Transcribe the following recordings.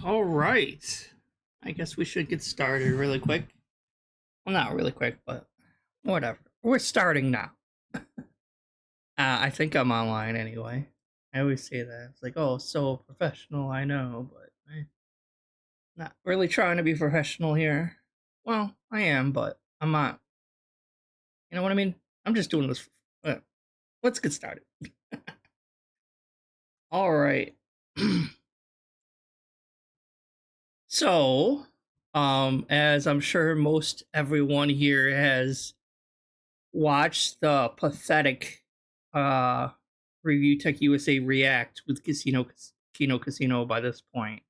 All right. I guess we should get started really quick. Well, not really quick, but whatever. We're starting now. I think I'm online anyway. I always say that. It's like, oh, so professional, I know, but not really trying to be professional here. Well, I am, but I'm not. You know what I mean? I'm just doing this. Let's get started. All right. So, as I'm sure most everyone here has watched the pathetic Review Tech USA React with Kino Casino by this point.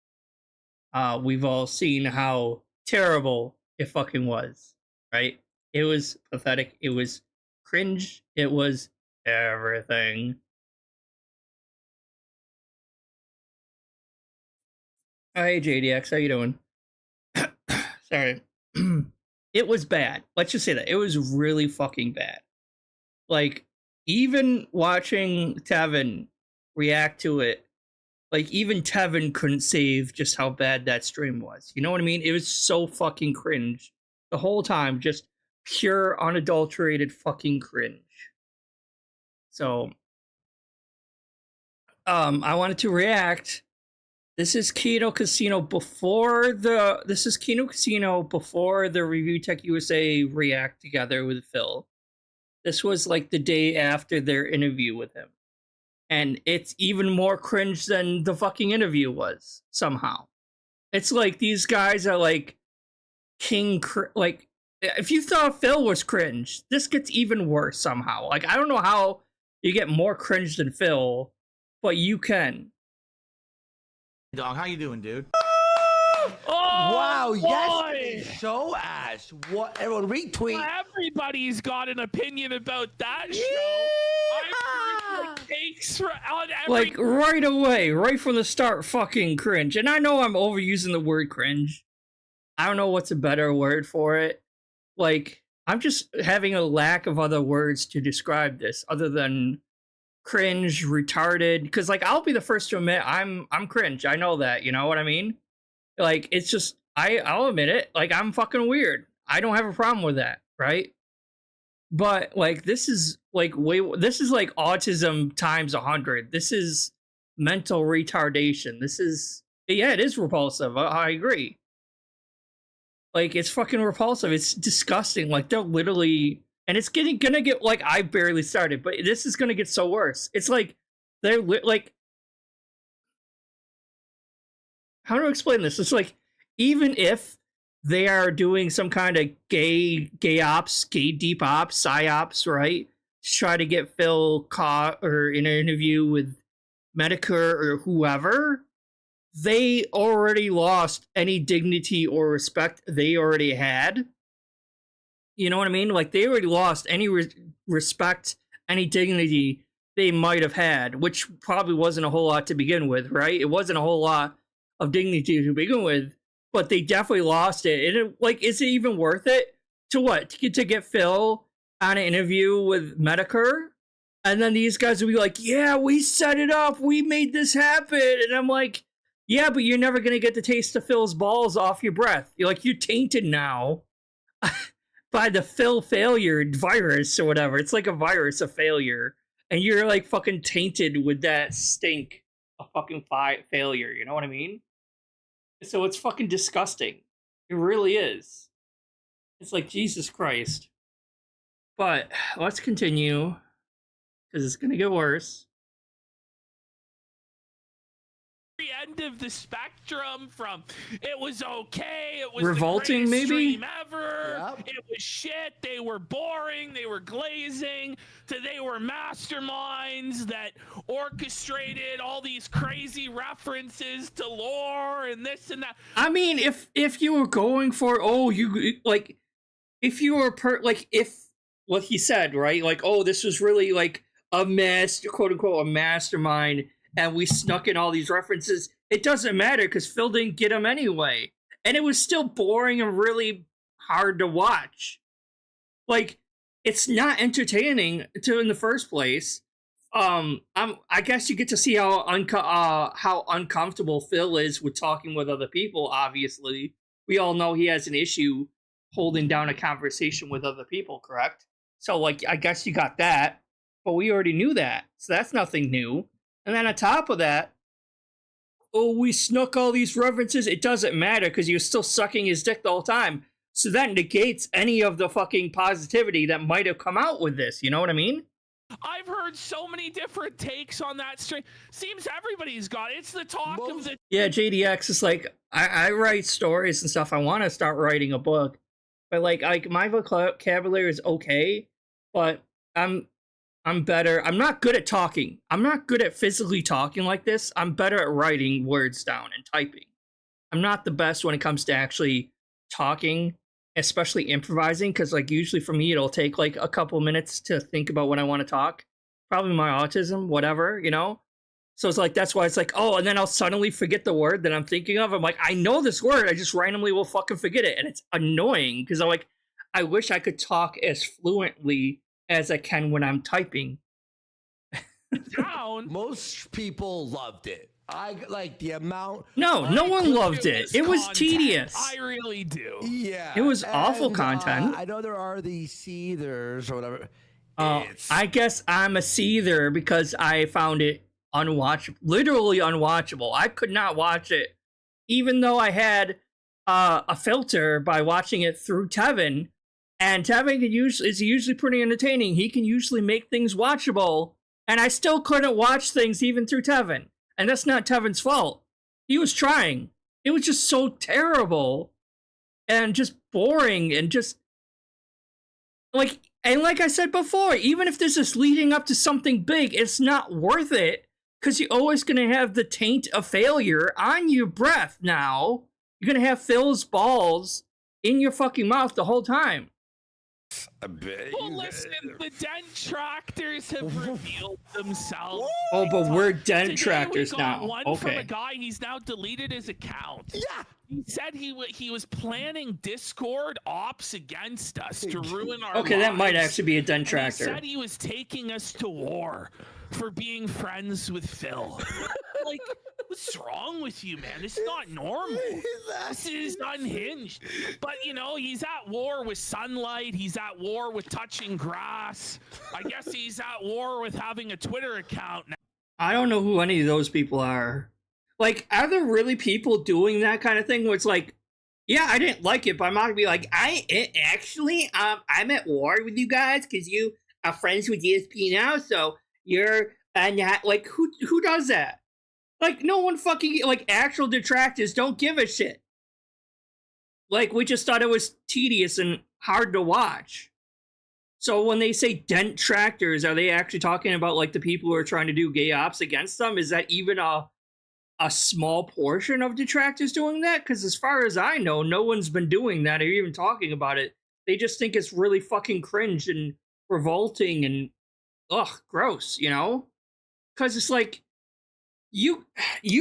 We've all seen how terrible it fucking was, right? It was pathetic. It was cringe. It was everything. Hey JDX, how you doing? Sorry. It was bad. Let's just say that. It was really fucking bad. Like, even watching Tevin react to it, like, even Tevin couldn't save just how bad that stream was. You know what I mean? It was so fucking cringe. The whole time, just pure, unadulterated fucking cringe. So, I wanted to react. This is Kino Casino before the Review Tech USA react together with Phil. This was like the day after their interview with him. And it's even more cringe than the fucking interview was, somehow. It's like these guys are like like, if you thought Phil was cringe, this gets even worse somehow. Like, I don't know how you get more cringe than Phil, but you can. Dog, how you doing, dude? Oh, wow, boy. yes, show ass. What? Everyone retweet. Everybody's got an opinion about that show. I've heard takes on every... Like, right away, right from the start, fucking cringe. And I know I'm overusing the word cringe. I don't know what's a better word for it. Like, I'm just having a lack of other words to describe this other than cringe, retarded. Because, like, I'll be the first to admit I'm cringe. I know that, you know what I mean? Like, it's just, I'll admit it. Like, I'm fucking weird. I don't have a problem with that, right? But, like, this is like this is like autism times 100. This is mental retardation. This is, yeah, it is repulsive. I agree. Like, it's fucking repulsive. It's disgusting. Like, they're literally, and it's gonna get, like, I barely started, but this is gonna get so worse. It's like, they're like, how do I explain this? It's like, even if they are doing some kind of gay deep ops, psyops, right? To try to get Phil caught or in an interview with Medicare or whoever, they already lost any dignity or respect they already had. You know what I mean? Like, they already lost any respect, any dignity they might have had, which probably wasn't a whole lot to begin with, right? It wasn't a whole lot of dignity to begin with, but they definitely lost it. And like, is it even worth it to what? To get Phil on an interview with Medicare? And then these guys will be like, yeah, we set it up. We made this happen. And I'm like, yeah, but you're never going to get the taste of Phil's balls off your breath. You're like, you're tainted now by the Phil failure virus or whatever. It's like a virus of failure. And you're like fucking tainted with that stink of fucking failure. You know what I mean? So it's fucking disgusting. It really is. It's like, Jesus Christ. But let's continue, because it's going to get worse. End of the spectrum, from it was okay, it was revolting, the greatest maybe stream ever, it was shit, they were boring, they were glazing, to they were masterminds that orchestrated all these crazy references to lore and this and that. I mean, if you were going for, oh, you like, if you were if what he said, right, like, oh, this was really like a quote unquote a mastermind, and we snuck in all these references, it doesn't matter because Phil didn't get them anyway. And it was still boring and really hard to watch. Like, it's not entertaining in the first place. I guess you get to see how uncomfortable Phil is with talking with other people. Obviously, we all know he has an issue holding down a conversation with other people. Correct? So, like, I guess you got that, but we already knew that, so that's nothing new. And then on top of that, oh, we snuck all these references. It doesn't matter because he was still sucking his dick the whole time. So that negates any of the fucking positivity that might have come out with this. You know what I mean? I've heard so many different takes on that stream. Seems everybody's got it. It's the talk of the. Yeah, JDX is like, I write stories and stuff. I want to start writing a book, but like my vocabulary is okay, but I'm better. I'm not good at talking. I'm not good at physically talking like this. I'm better at writing words down and typing. I'm not the best when it comes to actually talking, especially improvising, because like usually for me it'll take like a couple minutes to think about what I want to talk. Probably my autism, whatever, you know? So it's like, that's why it's like, oh, and then I'll suddenly forget the word that I'm thinking of. I'm like, I know this word, I just randomly will fucking forget it. And it's annoying because I'm like, I wish I could talk as fluently as I can when I'm typing. Town. Most people loved it. I like the amount. No one loved it. It was tedious. I really do. Yeah. It was awful content. I know there are these seethers or whatever. I guess I'm a seether because I found it unwatchable, literally unwatchable. I could not watch it, even though I had a filter by watching it through Tevin, and Tevin is usually pretty entertaining. He can usually make things watchable, and I still couldn't watch things even through Tevin. And that's not Tevin's fault. He was trying. It was just so terrible and just boring and just like, and like I said before, even if this is leading up to something big, it's not worth it because you're always going to have the taint of failure on your breath now. You're going to have Phil's balls in your fucking mouth the whole time. Well, listen, the Detractors have revealed themselves. Oh, but we're Detractors Today we got now. one Okay. from a guy, he's now deleted his account. Yeah. He said he was planning Discord ops against us to ruin our Okay, that might lives. actually be a And he Detractor. said he was taking us to war for being friends with Phil. Like, what's wrong with you, man? This is not normal. This is unhinged. But, you know, he's at war with sunlight. He's at war with touching grass. I guess he's at war with having a Twitter account now. I don't know who any of those people are. Like, are there really people doing that kind of thing where it's like, yeah, I didn't like it, but I'm not gonna be like, I'm at war with you guys because you are friends with DSP now, so you're not, like, who does that? Like, no one fucking, like, actual detractors don't give a shit. Like, we just thought it was tedious and hard to watch. So when they say Detractors, are they actually talking about, like, the people who are trying to do gay ops against them? Is that even a small portion of detractors doing that? Because as far as I know, no one's been doing that or even talking about it. They just think it's really fucking cringe and revolting and, ugh, gross, you know? Because it's like, you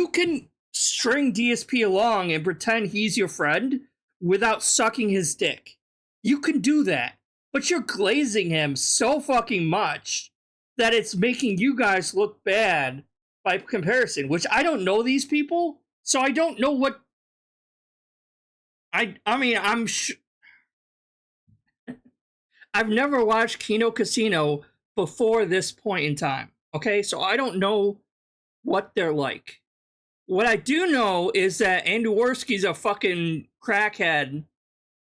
can string DSP along and pretend he's your friend without sucking his dick. You can do that. But you're glazing him so fucking much that it's making you guys look bad by comparison, which I don't know these people, so I don't know what I mean, I've never watched Kino Casino before this point in time, okay? So I don't know what they're like. What I do know is that Andorski's a fucking crackhead,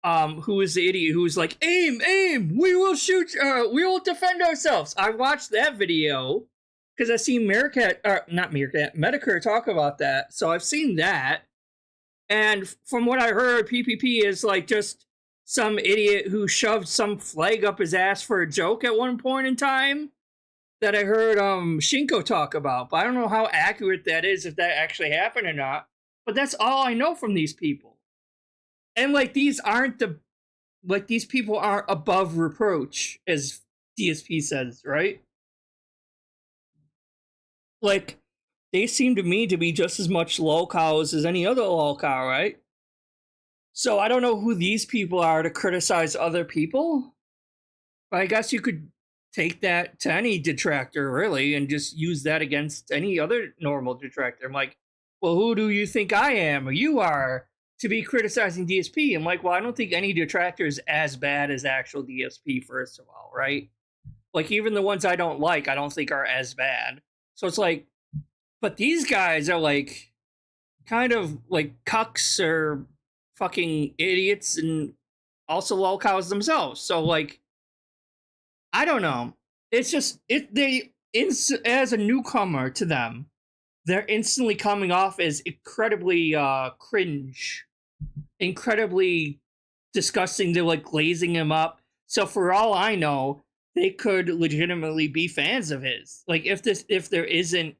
who is the idiot who's like, aim, we will shoot, we will defend ourselves. I watched that video because I've seen Medicare talk about that, so I've seen that. And from what I heard, PPP is like just some idiot who shoved some flag up his ass for a joke at one point in time that I heard Shinko talk about. But I don't know how accurate that is, if that actually happened or not. But that's all I know from these people. And like these people aren't above reproach, as DSP says, right? Like, they seem to me to be just as much lolcows as any other lolcow, right? So I don't know who these people are to criticize other people. But I guess you could take that to any detractor, really, and just use that against any other normal detractor. I'm like, well, who do you think I am or you are to be criticizing DSP? I'm like, well, I don't think any detractor is as bad as actual DSP, first of all, right? Like, even the ones I don't like, I don't think are as bad. So it's like, but these guys are like, kind of like cucks or fucking idiots and also lolcows themselves. So like, I don't know. It's just as a newcomer to them, they're instantly coming off as incredibly cringe, incredibly disgusting. They're like glazing him up. So for all I know, they could legitimately be fans of his. Like if there isn't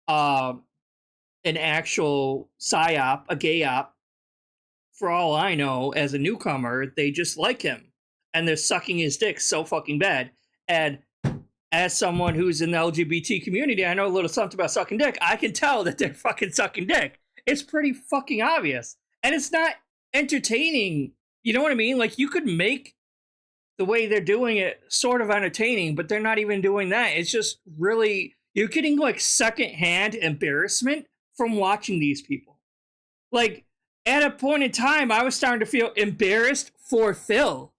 an actual psyop, a gay op, for all I know, as a newcomer, they just like him. And they're sucking his dick so fucking bad. And as someone who's in the LGBT community, I know a little something about sucking dick. I can tell that they're fucking sucking dick. It's pretty fucking obvious. And it's not entertaining. You know what I mean? Like, you could make the way they're doing it sort of entertaining, but they're not even doing that. It's just really, you're getting like secondhand embarrassment from watching these people. Like, at a point in time, I was starting to feel embarrassed for Phil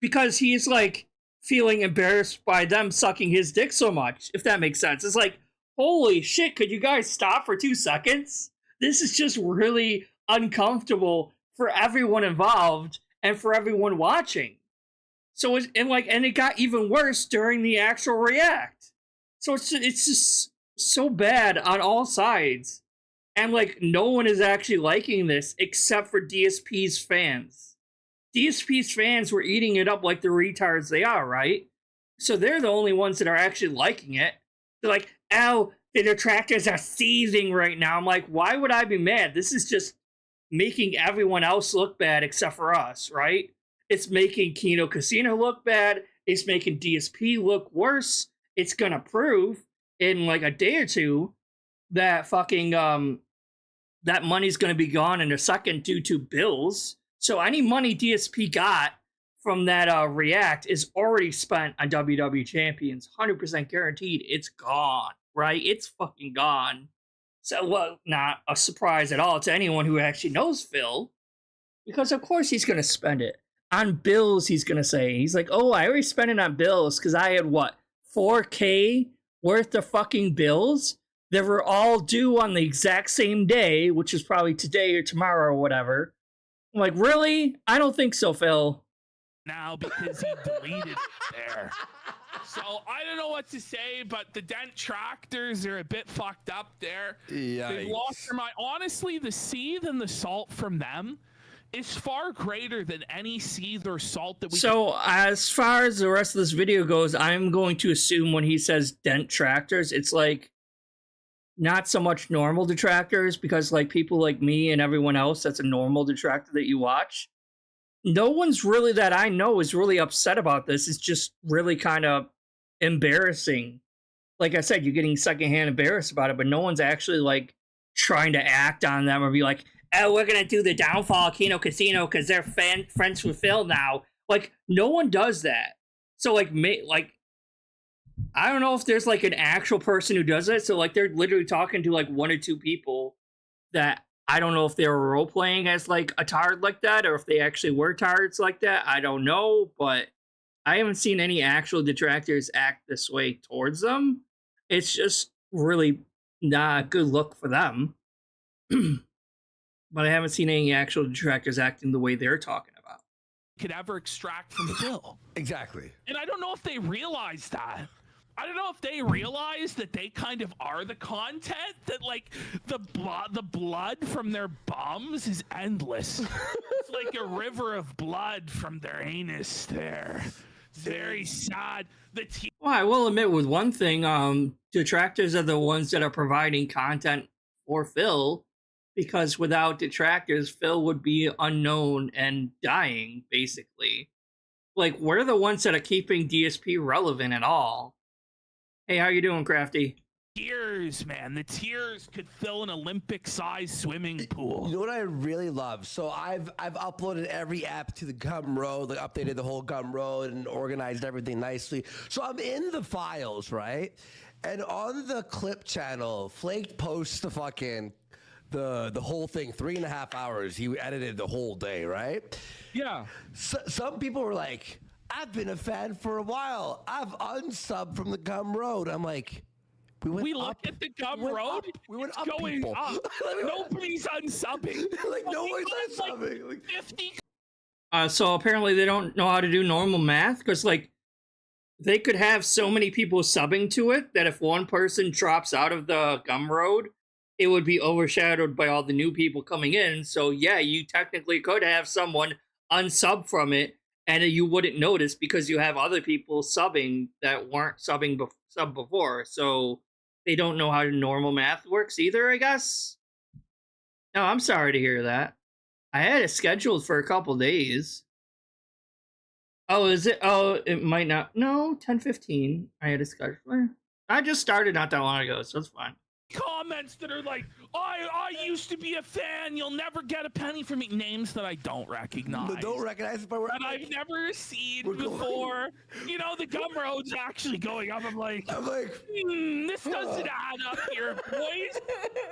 because he's like feeling embarrassed by them sucking his dick so much, if that makes sense. It's like, holy shit, could you guys stop for 2 seconds? This is just really uncomfortable for everyone involved and for everyone watching. So and it got even worse during the actual react. So it's just so bad on all sides. And like, no one is actually liking this except for DSP's fans. DSP's fans were eating it up like the retards they are, right? So they're the only ones that are actually liking it. They're like, ow, the detractors are seething right now. I'm like, why would I be mad? This is just making everyone else look bad except for us, right? It's making Kino Casino look bad. It's making DSP look worse. It's gonna prove in like a day or two that fucking that money's gonna be gone in a second due to bills. So any money DSP got from that react is already spent on WWE Champions. 100% guaranteed. It's gone, right? It's fucking gone. So, well, not a surprise at all to anyone who actually knows Phil, because of course he's gonna spend it on bills. He's gonna say, he's like, oh, I already spent it on bills because I had what, 4K worth of fucking bills that were all due on the exact same day, which is probably today or tomorrow or whatever. I'm like, really? I don't think so, Phil. Now because he deleted it there. So I don't know what to say, but the Detractors are a bit fucked up there. Yikes. They've lost their mind. Honestly, the seethe and the salt from them is far greater than any seethe or salt that we. So as far as the rest of this video goes, I'm going to assume when he says detractors, it's like not so much normal detractors, because like people like me and everyone else that's a normal detractor that you watch, no one's really that I know is really upset about this. It's just really kind of embarrassing. Like I said, you're getting secondhand embarrassed about it, but no one's actually like trying to act on them or be like, oh, we're gonna do the downfall of Kino Casino because they're friends with Phil now. Like, no one does that. So like, I don't know if there's like an actual person who does it. So like, they're literally talking to like 1 or 2 people that I don't know if they were role playing as like a tard like that, or if they actually were tards like that. I don't know, but I haven't seen any actual detractors act this way towards them. It's just really not a good look for them. But I haven't seen any actual detractors acting the way they're talking about. Could ever extract from Phil. Exactly. And I don't know if they realize that. I don't know if they realize that they kind of are the content, that like the blood from their bums is endless. It's like a river of blood from their anus there. Very sad. Well, I will admit with one thing, detractors are the ones that are providing content for Phil, because without detractors, Phil would be unknown and dying, basically. Like, we're the ones that are keeping DSP relevant at all. Hey, how you doing, Crafty? Tears, man. The tears could fill an Olympic-sized swimming pool. You know what I really love? So I've uploaded every app to the Gumroad, like updated the whole Gumroad and organized everything nicely. So I'm in the files, right? And on the clip channel, Flake posts the fucking the whole thing, 3.5 hours. He edited the whole day, right? Yeah. So, some people were like, "I've been a fan for a while. I've unsubbed from the Gumroad." I'm like, We looked at the Gumroad. We went It's up, going people. up. Nobody's unsubbing. Like, no one's Like unsubbing. Like, 50. So apparently they don't know how to do normal math, because like they could have so many people subbing to it that if one person drops out of the Gumroad, it would be overshadowed by all the new people coming in. So yeah, you technically could have someone unsub from it, and you wouldn't notice because you have other people subbing that weren't sub before. So they don't know how normal math works either, I guess. No, I'm sorry to hear that. I had it scheduled for a couple days. Oh, is it? Oh, it might not. No, 10:15. I had it scheduled. I just started not that long ago, so it's fine. Comments that are like, I used to be a fan. You'll never get a penny from me. Names that I don't recognize. but don't recognize it, but we're That I've never seen We're going- before. You know, the Gumroad's actually going up. I'm like, this doesn't add up here, boys.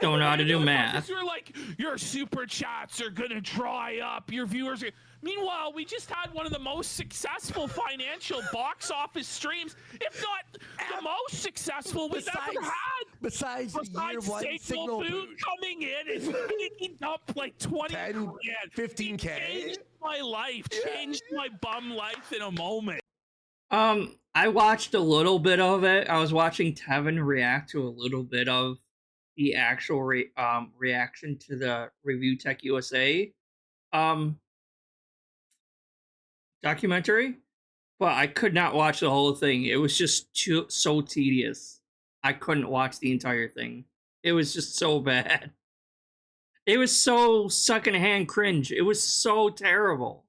Don't know how to do math. You're like, your super chats are gonna dry up. Your viewers are. Meanwhile, we just had one of the most successful financial box office streams, if not the most successful we've ever had. Besides year one Signal Boot coming in and making up like 20 10, grand. 15K. Changed my life, changed my bum life in a moment. I watched a little bit of it. I was watching Tevin react to a little bit of the actual reaction to the Review Tech USA documentary, but I could not watch the whole thing. It was just so tedious. I couldn't watch the entire thing. It was just so bad. It was so secondhand cringe. It was so terrible.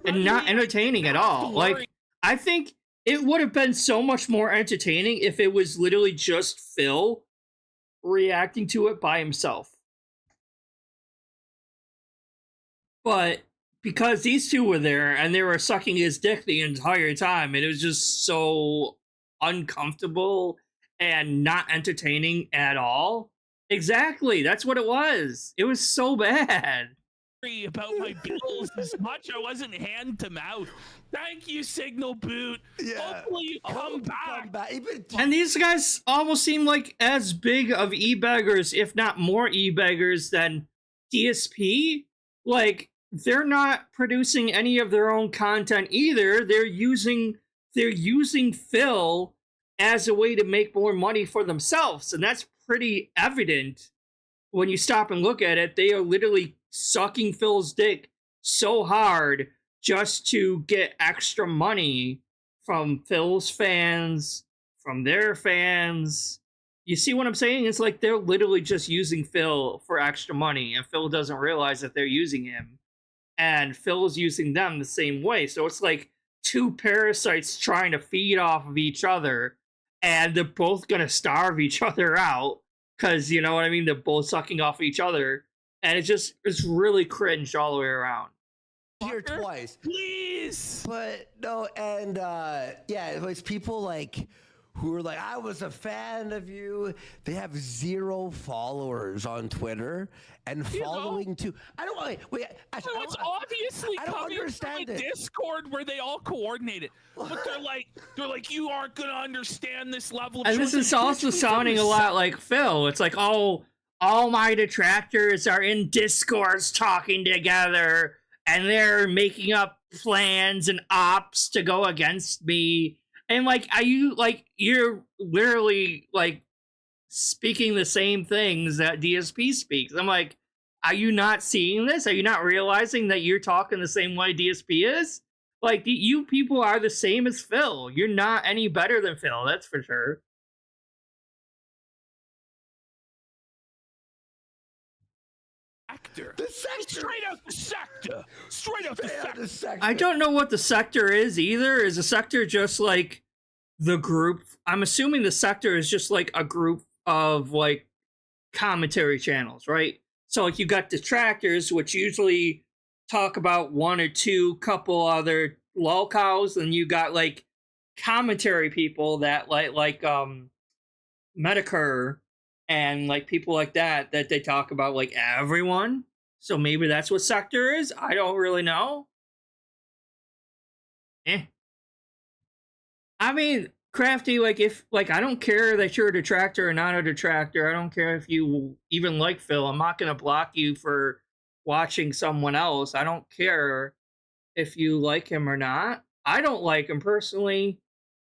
And not entertaining at all. Like, I think it would have been so much more entertaining if it was literally just Phil reacting to it by himself. But because these two were there and they were sucking his dick the entire time, and it was just so uncomfortable and not entertaining at all. Exactly, that's what it was. It was so bad. About my bills as much. I wasn't hand to mouth. Thank you, Signal Boot. Yeah. Hopefully you come back. And these guys almost seem like as big of e-beggars, if not more e-beggars than DSP. Like, they're not producing any of their own content either. They're using Phil as a way to make more money for themselves, and that's pretty evident when you stop and look at it. They are literally sucking Phil's dick so hard just to get extra money from Phil's fans, from their fans. You see what I'm saying? It's like they're literally just using Phil for extra money, and Phil doesn't realize that they're using him. And Phil's using them the same way. So it's like two parasites trying to feed off of each other, and they're both going to starve each other out because, you know what I mean? They're both sucking off each other. And it's really cringe all the way around. Here twice. Please. But no, and yeah, it was people like who were like, I was a fan of you. They have 0 followers on Twitter and following too. I don't wait. So it's obviously I don't coming understand from a it. Discord where they all coordinate it. But they're like, you aren't gonna understand this level of And this is also sounding a lot like Phil. It's like, oh, all my detractors are in Discords talking together, and they're making up plans and ops to go against me. And like, you're literally like speaking the same things that DSP speaks. I'm like, are you not seeing this? Are you not realizing that you're talking the same way DSP is? Like, you people are the same as Phil. You're not any better than Phil, that's for sure. The sector. Straight out the sector. Straight out the sector. The sector. I don't know what the sector is either. Is the sector just like the group. I'm assuming the sector is just like a group of like commentary channels, right? So like you got detractors, which usually talk about one or two couple other lolcows, and you got like commentary people that like Medicare and like people like that they talk about like everyone. So maybe that's what sector is. I don't really know. I mean, Crafty, like if like I don't care that you're a detractor or not a detractor. I don't care if you even like Phil. I'm not gonna block you for watching someone else. I don't care if you like him or not. I don't like him personally,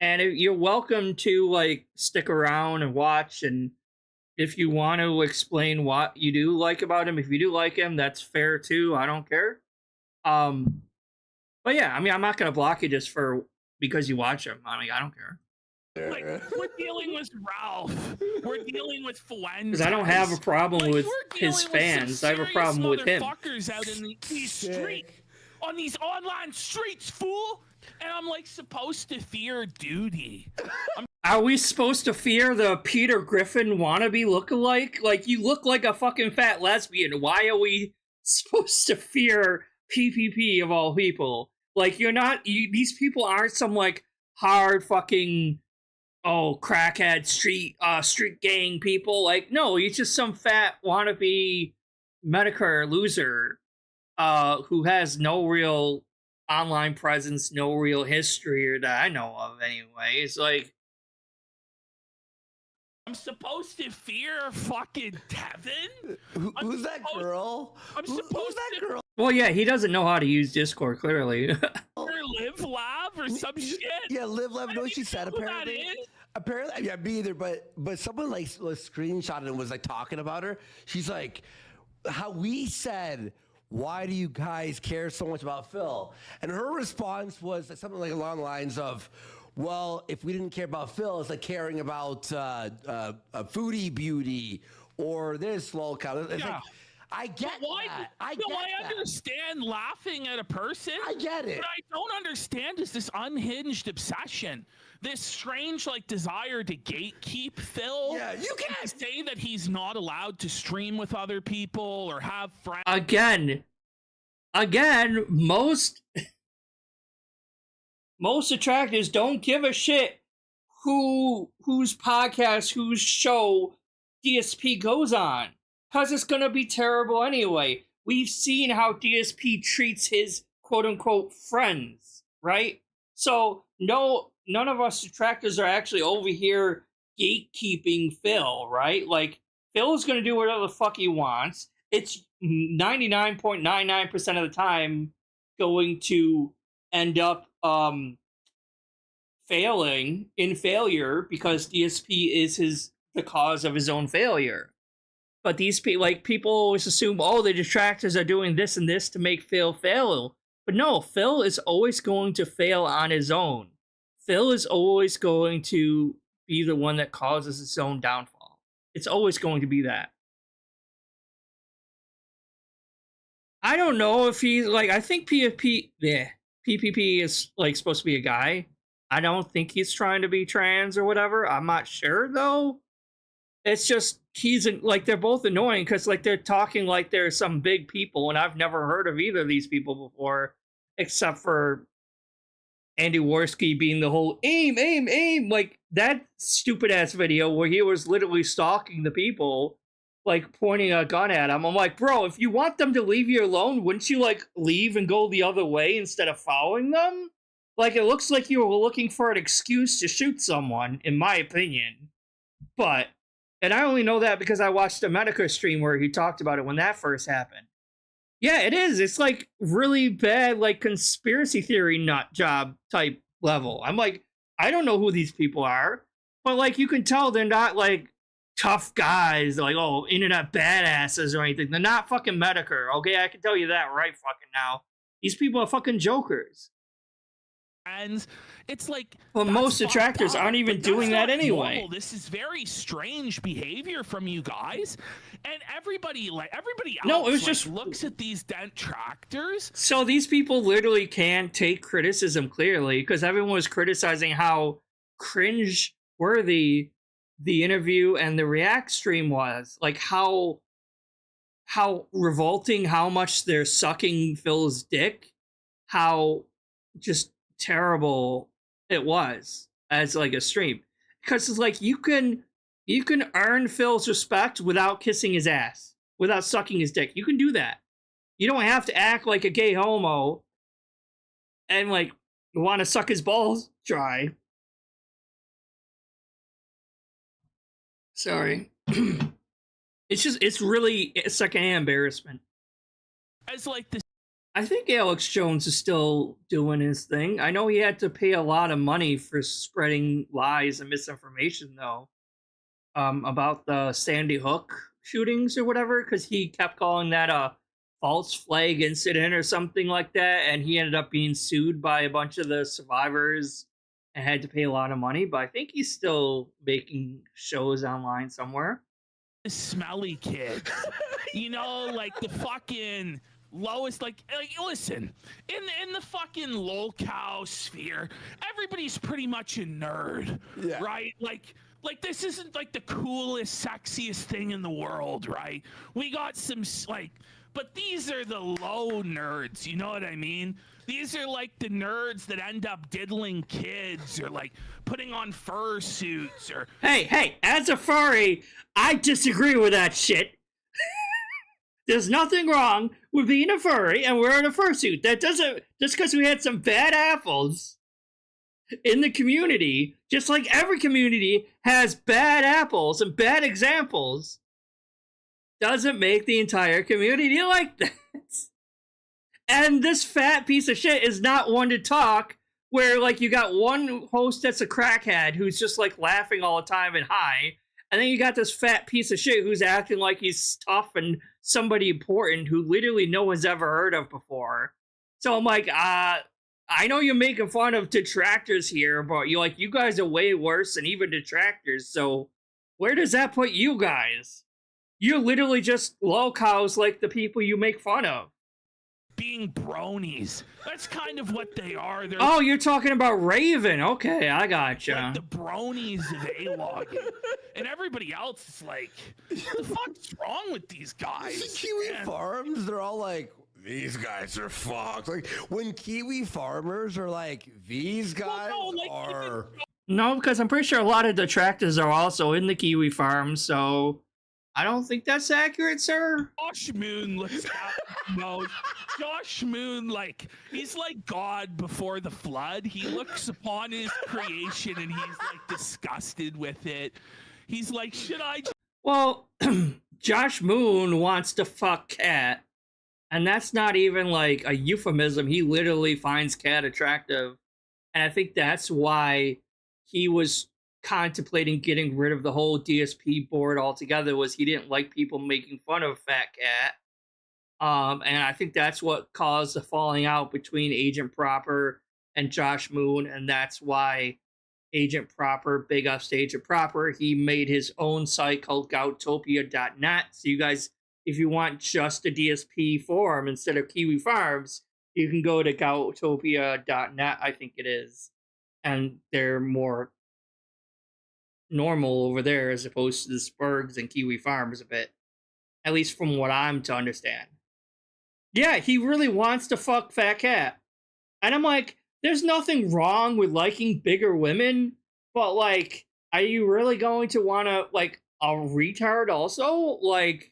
and you're welcome to like stick around and watch. And if you want to explain what you do like about him, if you do like him, that's fair too. I don't care. But yeah, I mean, I'm not gonna block you just for because you watch him. I mean, I don't care. Like, we're dealing with Ralph. We're dealing with Fuentes. Because I don't have a problem Like, with we're his dealing with fans. some I have a problem with him. Fuckers out in these streets, on these online streets, fool. And I'm like supposed to fear duty. Are we supposed to fear the Peter Griffin wannabe lookalike? Like, you look like a fucking fat lesbian. Why are we supposed to fear PPP of all people? Like, you're not. These people aren't some like hard fucking crackhead street gang people. Like, no, he's just some fat wannabe Medicare loser who has no real online presence, no real history that I know of anyway. It's like, I'm supposed to fear fucking Tevin? Who's that girl? Who's that girl? well, yeah, he doesn't know how to use Discord, clearly. Or Live Lab or some shit? Yeah, Live Lab. No, she said Who that apparently. is? Apparently, yeah, me either. But someone like screenshotted and was like talking about her. She's like, how we said, why do you guys care so much about Phil? And her response was something like along the lines of, well, if we didn't care about Phil, it's like caring about foodie beauty or this lolcow. It's like, I get that. I understand laughing at a person. I get it. What I don't understand is this unhinged obsession, this strange like desire to gatekeep Phil. Yeah, you can't say that he's not allowed to stream with other people or have friends. Again, most detractors don't give a shit whose podcast, whose show DSP goes on. Because it's going to be terrible anyway. We've seen how DSP treats his quote-unquote friends, right? So none of us detractors are actually over here gatekeeping Phil, right? Like, Phil is going to do whatever the fuck he wants. It's 99.99% of the time going to end up failing in failure because DSP is the cause of his own failure. But these people always assume, the detractors are doing this and this to make Phil fail. But no, Phil is always going to fail on his own. Phil is always going to be the one that causes his own downfall. It's always going to be that. I don't know if he's I think PPP is supposed to be a guy. I don't think he's trying to be trans or whatever. I'm not sure though. It's just they're both annoying because they're talking like they're some big people, and I've never heard of either of these people before, except for Andy Worski being the whole aim, like that stupid ass video where he was literally stalking the people, like pointing a gun at them. I'm like, bro, if you want them to leave you alone, wouldn't you leave and go the other way instead of following them? Like, it looks like you were looking for an excuse to shoot someone, in my opinion. And I only know that because I watched a Medica stream where he talked about it when that first happened. Yeah, it is. It's really bad, conspiracy theory nut job type level. I'm like, I don't know who these people are, but you can tell they're not tough guys, internet badasses or anything. They're not fucking Medica, okay? I can tell you that right fucking now. These people are fucking jokers. And it's well, most detractors aren't even doing that anyway. Normal. This is very strange behavior from you guys, and everybody else no, it was just looks at these detractors. So these people literally can't take criticism clearly because everyone was criticizing how cringe worthy the interview and the react stream was. Like how revolting, how much they're sucking Phil's dick, how just terrible it was as like a stream. Because it's like you can earn Phil's respect without kissing his ass, without sucking his dick. You can do that. You don't have to act like a gay homo and like want to suck his balls dry. Sorry. It's really a secondhand embarrassment. As like this, I think Alex Jones is still doing his thing. I know he had to pay a lot of money for spreading lies and misinformation, though, about the Sandy Hook shootings or whatever, because he kept calling that a false flag incident or something like that, and he ended up being sued by a bunch of the survivors and had to pay a lot of money. But I think he's still making shows online somewhere. smelly kid, you know, like the fucking lowest, like listen, in the fucking lolcow sphere, everybody's pretty much a nerd, right? Like this isn't like the coolest, sexiest thing in the world, right? We got some like, but these are the low nerds, you know what I mean? These are like the nerds that end up diddling kids or like putting on fursuits or... Hey, as a furry, I disagree with that shit. There's nothing wrong with being a furry and wearing a fursuit. That doesn't... Just because we had some bad apples in the community, just like every community has bad apples and bad examples, doesn't make the entire community like that. And this fat piece of shit is not one to talk, where like you got one host that's a crackhead who's just like laughing all the time and high, and then you got this fat piece of shit who's acting like he's tough and somebody important who literally no one's ever heard of before. So I'm like, I know you're making fun of detractors here, but you guys are way worse than even detractors. So where does that put you guys? You're literally just lolcows like the people you make fun of. Being bronies. That's kind of what they are. They're oh, you're talking about Raven. Okay, I gotcha. like the bronies of A-logging. And everybody else is like, what the fuck's wrong with these guys? Kiwi Farms, they're all like, these guys are fucked. Like, when Kiwi farmers are like, these guys are... No, because I'm pretty sure a lot of detractors are also in the Kiwi Farm, so... I don't think that's accurate, sir. Josh Moon looks at no. Josh Moon, like, he's like God before the flood. He looks upon his creation and he's like disgusted with it. He's like, should I? Well, Josh Moon wants to fuck Cat, and that's not even like a euphemism. He literally finds Cat attractive, and I think that's why he was contemplating getting rid of the whole DSP board altogether. Was he didn't like people making fun of Fat Cat, and I think that's what caused the falling out between Agent Proper and Josh Moon, and that's why Agent Proper, big ups to Agent Proper, he made his own site called Goutopia.net. So you guys, if you want just a DSP forum instead of Kiwi Farms, you can go to Goutopia.net, I think it is, and they're more normal over there as opposed to the Spurgs and Kiwi Farms a bit, at least from what I'm to understand. Yeah, he really wants to fuck Fat Cat, and I'm like, there's nothing wrong with liking bigger women, but like, are you really going to want to like a retard also? Like,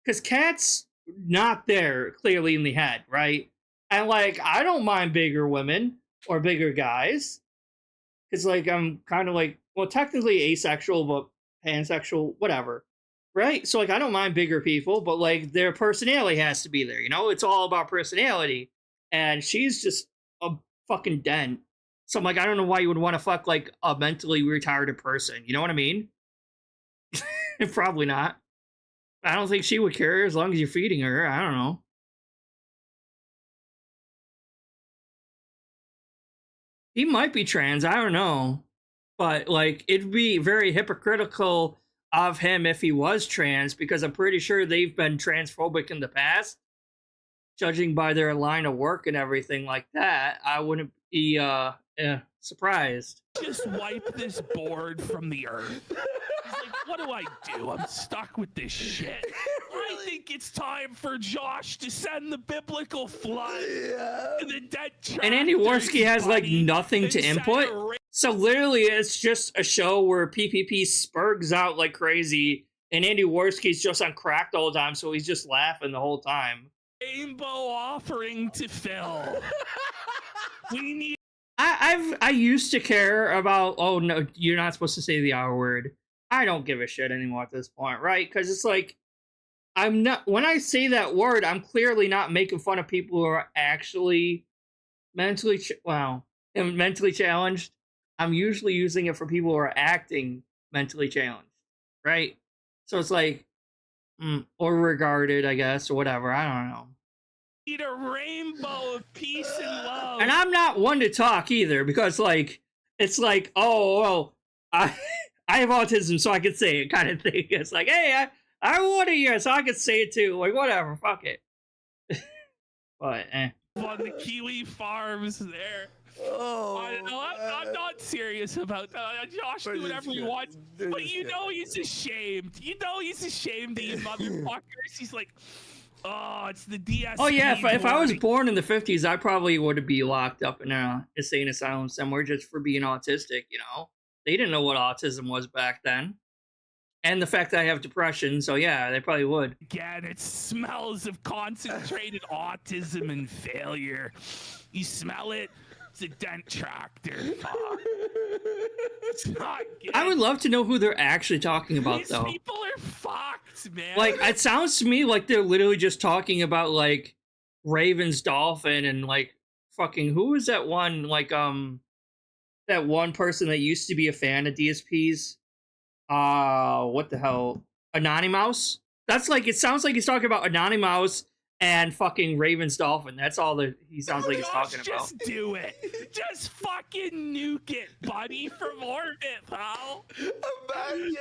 because Cat's not there clearly in the head, right? And like, I don't mind bigger women or bigger guys, because like I'm kind of like, well, technically asexual, but pansexual, whatever, right? So like, I don't mind bigger people, but like their personality has to be there, you know? It's all about personality, and she's just a fucking dent. So I'm like, I don't know why you would want to fuck like a mentally retarded person, you know what I mean? Probably not. I don't think she would care as long as you're feeding her. I don't know. He might be trans, I don't know. But, like, it'd be very hypocritical of him if he was trans, because I'm pretty sure they've been transphobic in the past. Judging by their line of work and everything like that, I wouldn't he surprised. Just wipe this board from the earth. He's like, what do I do? I'm stuck with this shit. I think it's time for Josh to send the biblical flood to the Detractors. And Andy Worski has like buddy, nothing and to send input. a So literally it's just a show where PPP spurgs out like crazy and Andy Worski's just on crack the whole time, so he's just laughing the whole time. rainbow offering to Phil. We need. I used to care about, oh no, you're not supposed to say the R word. I don't give a shit anymore at this point, right? Because it's like, I'm not, when I say that word, I'm clearly not making fun of people who are actually mentally challenged. I'm usually using it for people who are acting mentally challenged, right? So it's like, or regarded, I guess, or whatever. I don't know. Need a rainbow of peace and love. And I'm not one to talk either, because like, it's like, oh, well, I have autism, so I can say it kind of thing. It's like, hey, I want to hear, so I can say it too. Like, whatever, fuck it. But, On the Kiwi farms there. Oh, I'm not serious about that. Josh, do whatever he wants. But you know he's ashamed. You know he's ashamed of you motherfuckers. He's like, oh, it's the DSP. Oh yeah, if I was born in the 50s, I probably would be locked up in a insane asylum somewhere just for being autistic, you know? They didn't know what autism was back then. And the fact that I have depression, so yeah, they probably would. Again, it smells of concentrated autism and failure. You smell it? It's a Detractor. It's not good. I would love to know who they're actually talking about, These though. people are fucked, man. Like, it sounds to me like they're literally just talking about, like, Raven's Dolphin and, like, fucking, who was that one, like, that one person that used to be a fan of DSP's? What the hell? Anonymous? That's like, it sounds like he's talking about Anonymous and fucking Raven's Dolphin. That's all that he sounds like he's talking about. Just do it. Just fucking nuke it, buddy, from orbit, pal. Imagine.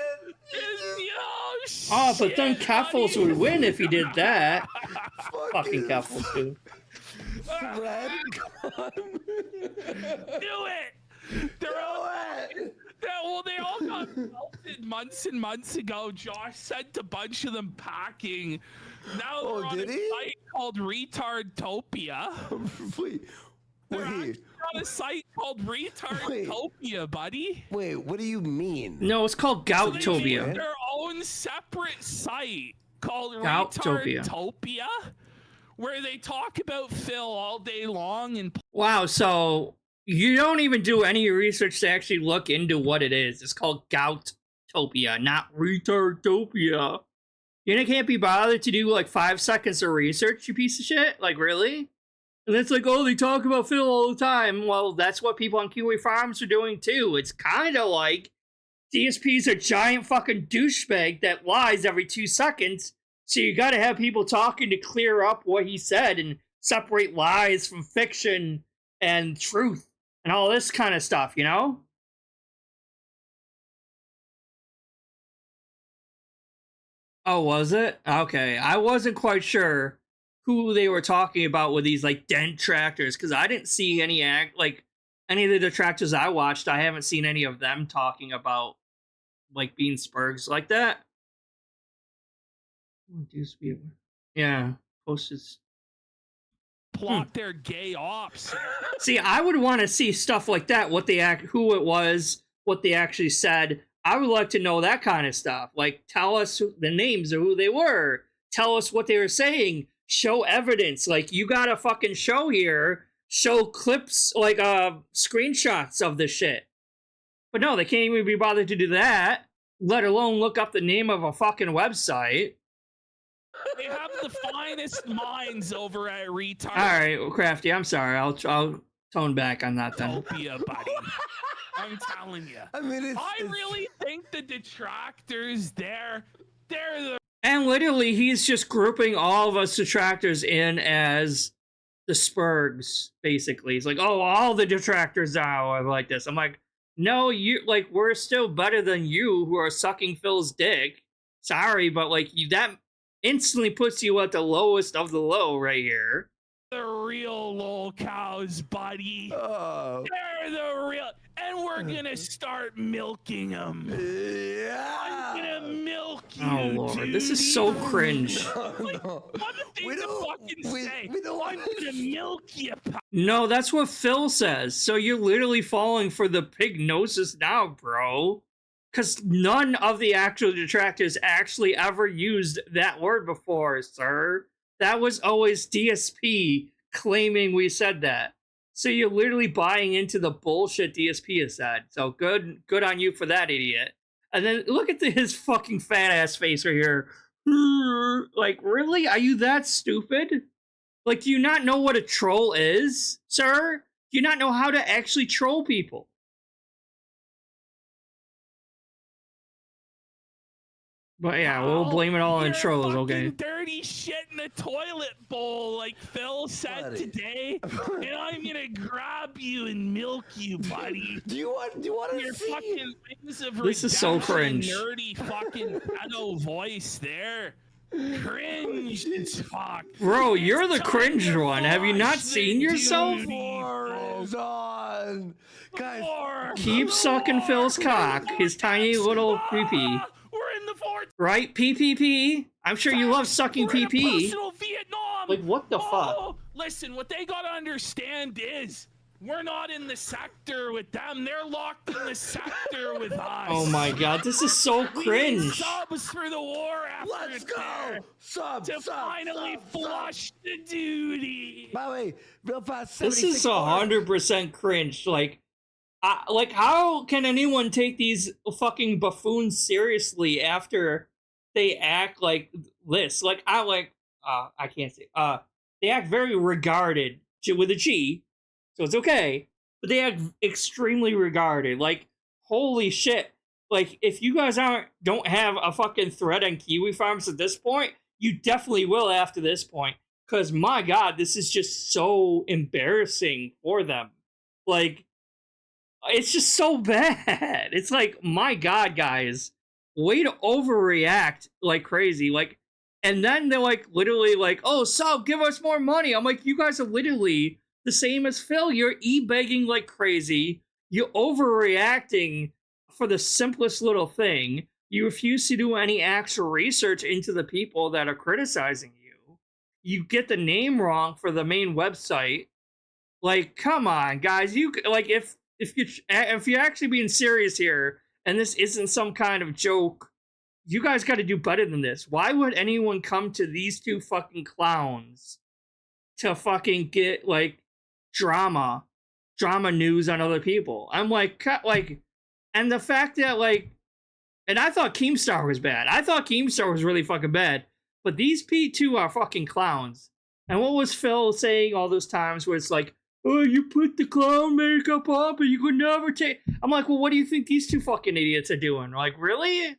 Oh, but then Keffels would win if he did that. Fucking Keffels, dude. Fred, come on. Do it. They all got melted months and months ago. Josh sent a bunch of them packing. Now they're on a site called Retardtopia. Wait. They're actually on a site called Retardtopia, buddy. Wait, what do you mean? No, it's called Gouttopia. So they made their own separate site called Gouttopia. Retardtopia, where they talk about Phil all day long and. Wow, so you don't even do any research to actually look into what it is. It's called Gouttopia, not Retardtopia. You can't be bothered to do like 5 seconds of research, you piece of shit? Like, really? And it's like, oh, they talk about Phil all the time. Well, that's what people on Kiwi Farms are doing too. It's kind of like DSP's a giant fucking douchebag that lies every 2 seconds. So you gotta have people talking to clear up what he said and separate lies from fiction and truth and all this kind of stuff, you know? Oh, was it? Okay. I wasn't quite sure who they were talking about with these, like, Detractors, because I didn't see any any of the detractors I watched, I haven't seen any of them talking about, like, being spurgs like that. Yeah. Posted. Plot their gay ops. See, I would want to see stuff like that, who it was, what they actually said. I would like to know that kind of stuff. Like, tell us the names of who they were. Tell us what they were saying. Show evidence. Like, you got a fucking show here. Show clips, like, screenshots of this shit. But no, they can't even be bothered to do that, let alone look up the name of a fucking website. They have the finest minds over at Retard. All right, well, Crafty, I'm sorry. I'll tone back on that then. Utopia, buddy. I'm telling you. I mean, I really think the detractors, they're the. And literally, he's just grouping all of us detractors in as the spurgs, basically. He's like, oh, all the detractors are like this. I'm like, no, we're still better than you who are sucking Phil's dick. Sorry, but, like, that instantly puts you at the lowest of the low right here. The real lolcows, buddy. Oh. They're the real, and we're gonna start milking them. Yeah. I'm gonna milk you, Oh Lord, this is so dude. cringe. Like, what a thing to fucking say. We don't I'm gonna milk you, pal. No, that's what Phil says. So you're literally falling for the pignosis now, bro. Because none of the actual detractors actually ever used that word before, sir. That was always DSP claiming we said that. So you're literally buying into the bullshit DSP has said. So good on you for that, idiot. And then look at his fucking fat ass face right here. Like, really? Are you that stupid? Like, do you not know what a troll is, sir? Do you not know how to actually troll people? But yeah, we'll blame it all on trolls, okay? Dirty shit in the toilet bowl, like Phil said Buddy. today, and I'm gonna grab you and milk you, buddy. Do you want to Your see? fucking wings of This is so redemption, cringe. nerdy fucking pedo voice there. Cringe as fuck. Bro, you're the It's time cringe to one. Have you not flush the seen yourself? duty, War is on, guys. War. Keep sucking Phil's cock, his tiny little pee-pee. We're in the fort. Right? PPP? I'm sure you love sucking We're in a PP. personal Vietnam. Like, what the fuck? Oh, listen, what they gotta understand is we're not in the sector with them. They're locked in the sector with us. Oh my god, this is so We need cringe. subs for the war effort Let's go. there Sub. to finally flush the duty. By the way, real fast. This 76 is more. 100% cringe. Like, how can anyone take these fucking buffoons seriously after they act like this? Like, I can't say. They act very regarded with a G, so it's okay. But they act extremely regarded. Like, holy shit! Like, if you guys don't have a fucking thread on Kiwi Farms at this point, you definitely will after this point. Because my god, this is just so embarrassing for them. Like, it's just so bad. It's like, my god, guys, way to overreact like crazy. Like, and then they're like, literally like, oh, sub, give us more money. I'm like, you guys are literally the same as Phil. You're e-begging like crazy. You're overreacting for the simplest little thing. You refuse to do any actual research into the people that are criticizing you. You get the name wrong for the main website. Like, come on, guys. You like, if you're actually being serious here, and this isn't some kind of joke, you guys got to do better than this. Why would anyone come to these two fucking clowns to fucking get like drama news on other people? I'm like, and the fact that like, and I thought Keemstar was bad. I thought Keemstar was really fucking bad, but these P2 are fucking clowns. And what was Phil saying all those times where it's like, oh, you put the clown makeup on, but you could never take. I'm like, well, what do you think these two fucking idiots are doing? Like, really?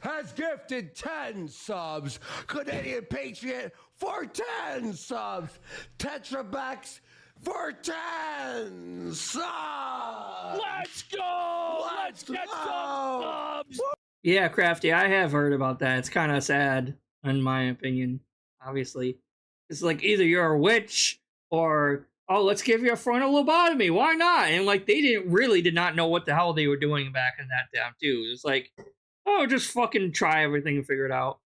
Has gifted 10 subs. Canadian Patriot for 10 subs. Tetrabacks for 10 subs. Let's go. Let's get some subs. Yeah, Crafty, I have heard about that. It's kind of sad, in my opinion, obviously. It's like, either you're a witch, or, oh, let's give you a frontal lobotomy. Why not? And, like, they did not know what the hell they were doing back in that time, too. It's like, oh, just fucking try everything and figure it out.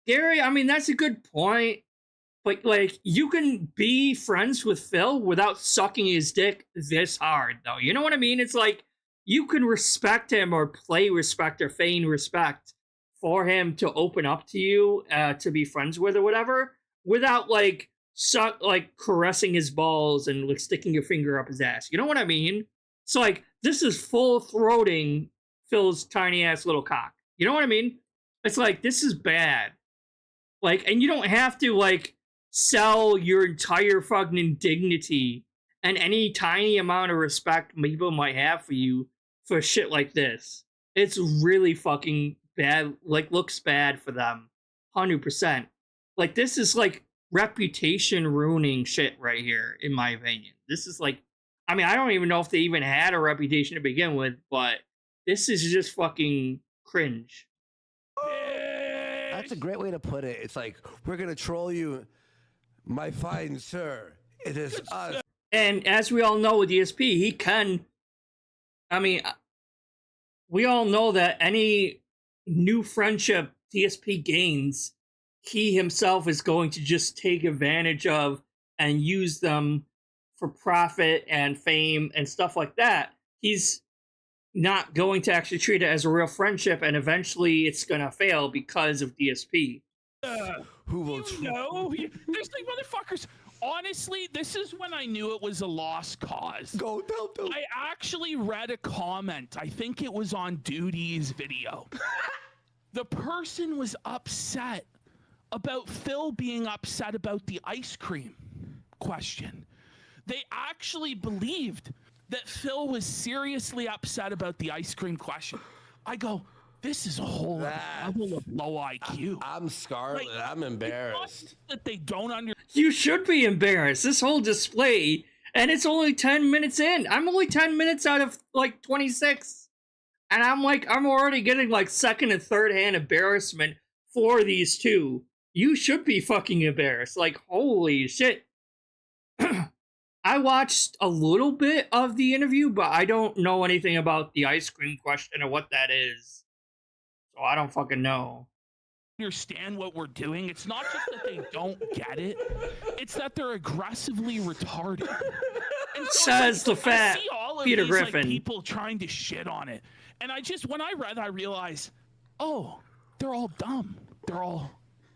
Gary, I mean, that's a good point. But, like, you can be friends with Phil without sucking his dick this hard, though. You know what I mean? It's like, you can respect him or play respect or feign respect for him to open up to you, to be friends with or whatever, without, like, caressing his balls and, like, sticking your finger up his ass. You know what I mean? It's like, this is full-throating Phil's tiny-ass little cock. You know what I mean? It's like, this is bad. Like, and you don't have to, like, sell your entire fucking dignity and any tiny amount of respect people might have for you for shit like this. It's really fucking bad, like, looks bad for them. 100%. Like, this is, like, reputation ruining shit right here, in my opinion. This is, like, I mean, I don't even know if they even had a reputation to begin with, but this is just fucking cringe. Bitch. a great way to put it. It's like, we're going to troll you, my fine sir. It is us. And as we all know with DSP, he can. I mean, we all know that any new friendship DSP gains, he himself is going to just take advantage of and use them for profit and fame and stuff like that. He's not going to actually treat it as a real friendship, and eventually it's going to fail because of DSP. Who will There's like motherfuckers. Honestly, this is when I knew it was a lost cause. Go tell. I actually read a comment. I think it was on Duty's video. The person was upset about Phil being upset about the ice cream question. They actually believed that Phil was seriously upset about the ice cream question. I go, this is a whole level of low IQ. I'm scarlet. Like, I'm embarrassed. That they don't understand. You should be embarrassed. This whole display, and it's only 10 minutes in. I'm only 10 minutes out of like 26. And I'm already getting like second and third hand embarrassment for these two. You should be fucking embarrassed. Like, holy shit. I watched a little bit of the interview, but I don't know anything about the ice cream question or what that is. So I don't fucking know. Understand what we're doing. It's not just that they don't get it, it's that they're aggressively retarded. And so, says the I fat see all of Peter these, Griffin. like, people trying to shit on it, and when I read, I realized, oh, they're all dumb. They're all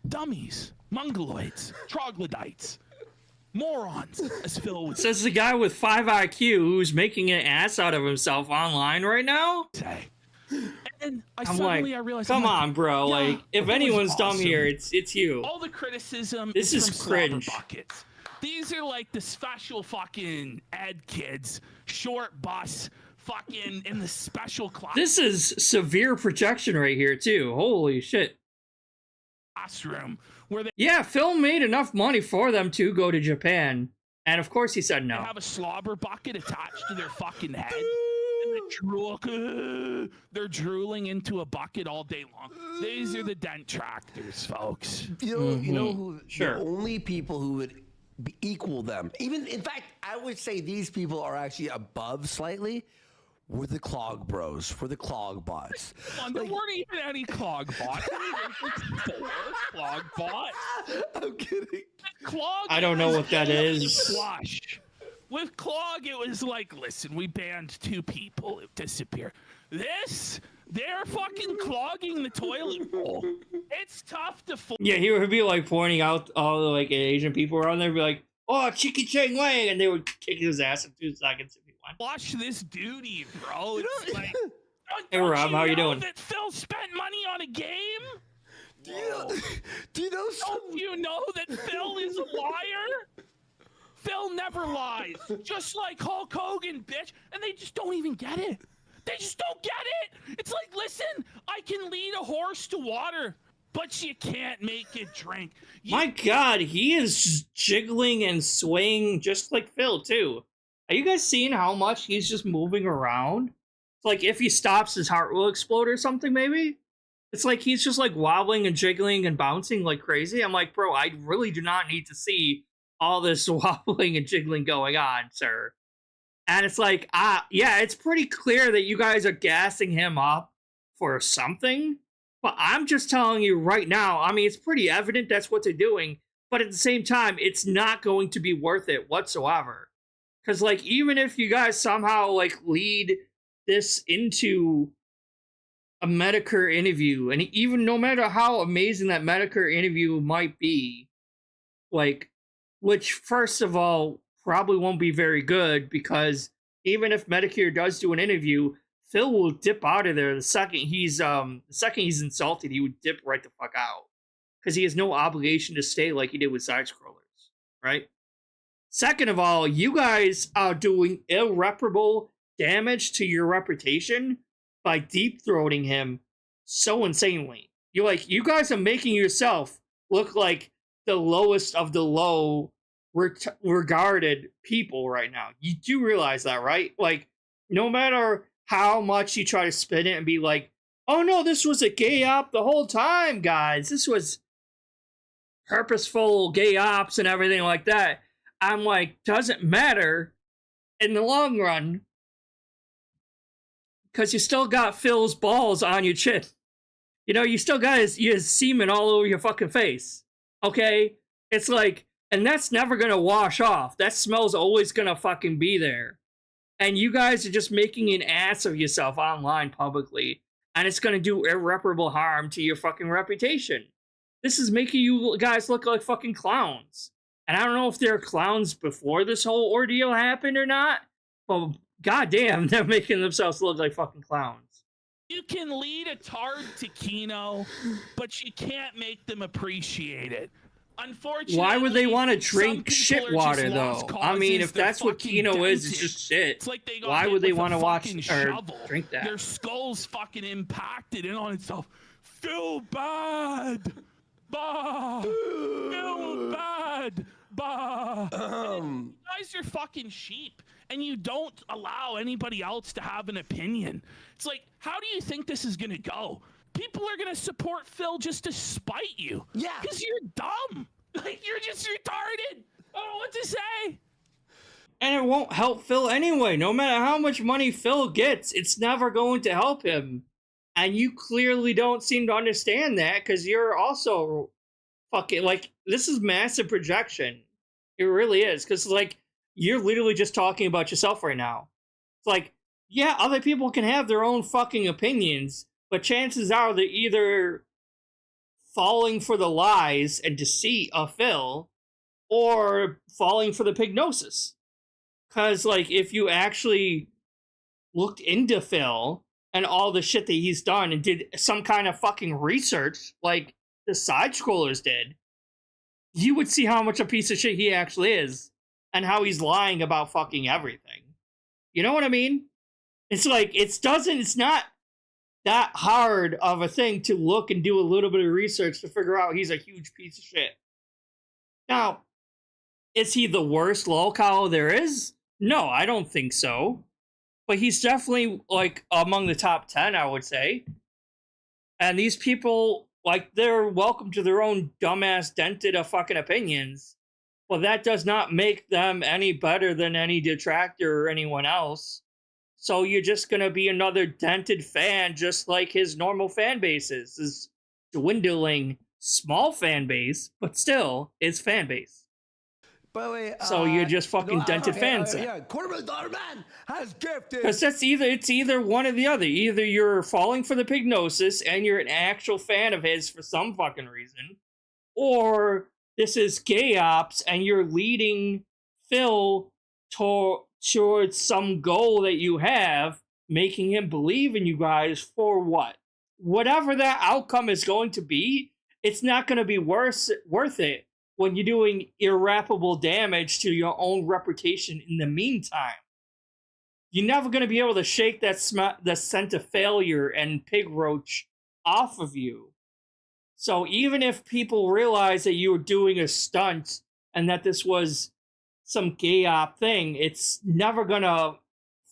dummies, mongoloids, troglodytes, morons, as Phil would Says the guy with 5 IQ who's making an ass out of himself online right now. say. And I realized, come on, bro. yeah, Like, if that was anyone's dumb awesome. here, it's you. All the criticism This is from slobber cringe. buckets. These are like the special fucking ed kids, short bus, fucking in the special class. This is severe projection right here, too. Holy shit. Classroom where they Yeah, Phil made enough money for them to go to Japan. And of course he said no. have a slobber bucket attached to their fucking head. They're drooling into a bucket all day long. These are the Detractors, folks. You know who? Sure. The only people who would equal them, even in fact, I would say these people are actually above slightly. Were the clog bros, were the clog bots. There weren't even any clog bots. Clog bots. I'm kidding. Clog. I don't know what that is. Flush. With Clog, it was like, listen, we banned 2 people. It disappeared. They're fucking clogging the toilet bowl. It's tough to Yeah, he would be like pointing out all the like Asian people around there, be like, "Oh, Chicky Chang Wang," and they would kick his ass in 2 seconds if he wanted. watch this duty, bro. It's like, Hey, Rob, how you know doing? that Phil spent money on a game? Do you know Don't you know that Phil is a liar? Phil never lies. Just like Hulk Hogan, bitch. And they just don't even get it. They just don't get it. It's like, listen, I can lead a horse to water, but you can't make it drink. My God, he is jiggling and swaying just like Phil, too. Are you guys seeing how much he's just moving around? It's like if he stops, his heart will explode or something, maybe? It's like he's just like wobbling and jiggling and bouncing like crazy. I'm like, bro, I really do not need to see all this wobbling and jiggling going on, sir. And it's like, yeah, it's pretty clear that you guys are gassing him up for something. But I'm just telling you right now, I mean, it's pretty evident that's what they're doing. But at the same time, it's not going to be worth it whatsoever. Because, like, even if you guys somehow, like, lead this into a Medicare interview, and even no matter how amazing that Medicare interview might be, like, which, first of all, probably won't be very good, because even if Medicare does do an interview, Phil will dip out of there the second he's insulted. He would dip right the fuck out, because he has no obligation to stay like he did with side scrollers, right? Second of all, you guys are doing irreparable damage to your reputation by deep throating him so insanely. You guys are making yourself look like the lowest of the low regarded people right now. You do realize that, right? Like, no matter how much you try to spin it and be like, oh no, this was a gay op the whole time, guys. This was purposeful gay ops and everything like that. I'm like, doesn't matter in the long run, because you still got Phil's balls on your chin. You know, you still got his semen all over your fucking face. Okay? It's like, and that's never gonna wash off. That smell's always gonna fucking be there. And you guys are just making an ass of yourself online publicly. And it's gonna do irreparable harm to your fucking reputation. This is making you guys look like fucking clowns. And I don't know if they're clowns before this whole ordeal happened or not. But goddamn, they're making themselves look like fucking clowns. You can lead a tard to Kino, but you can't make them appreciate it. Unfortunately, why would they want to some drink people shit are just water, lost though? I mean, causes. if They're that's what fucking Kino is, it's dented. just shit. It's like they got Why hit would they with a want to watch fucking or shovel. drink that? Their skull's fucking impacted in on itself. Feel bad. Bah. Feel bad. Bah. You guys are fucking sheep, and you don't allow anybody else to have an opinion. It's like, how do you think this is gonna go? People are gonna support Phil just to spite you. Yeah. Because you're dumb. Like, you're just retarded. I don't know what to say. And it won't help Phil anyway. No matter how much money Phil gets, it's never going to help him. And you clearly don't seem to understand that, because you're also fucking, like, this is massive projection. It really is. Because, like, you're literally just talking about yourself right now. It's like, yeah, other people can have their own fucking opinions, but chances are they're either falling for the lies and deceit of Phil or falling for the pignosis. Because, like, if you actually looked into Phil and all the shit that he's done and did some kind of fucking research like the side scrollers did, you would see how much a piece of shit he actually is and how he's lying about fucking everything. You know what I mean? It's like, it's not that hard of a thing to look and do a little bit of research to figure out he's a huge piece of shit. Now, is he the worst lolcow there is? No, I don't think so. But he's definitely, like, among the top 10, I would say. And these people, like, they're welcome to their own dumbass dented fucking opinions. Well, that does not make them any better than any detractor or anyone else. So you're just going to be another dented fan, just like his normal fan base is. His dwindling small fan base, but still his fan base. By the way, so you're just fucking dented fans. Yeah, $250,000 man has gifted. Because it's either one or the other. Either you're falling for the pignosis and you're an actual fan of his for some fucking reason, or this is gay ops and you're leading Phil towards some goal that you have, making him believe in you guys for what? Whatever that outcome is going to be, it's not going to be worth it when you're doing irreparable damage to your own reputation in the meantime. You're never going to be able to shake that the scent of failure and Pigroach off of you. So even if people realize that you were doing a stunt and that this was some gay op thing, it's never gonna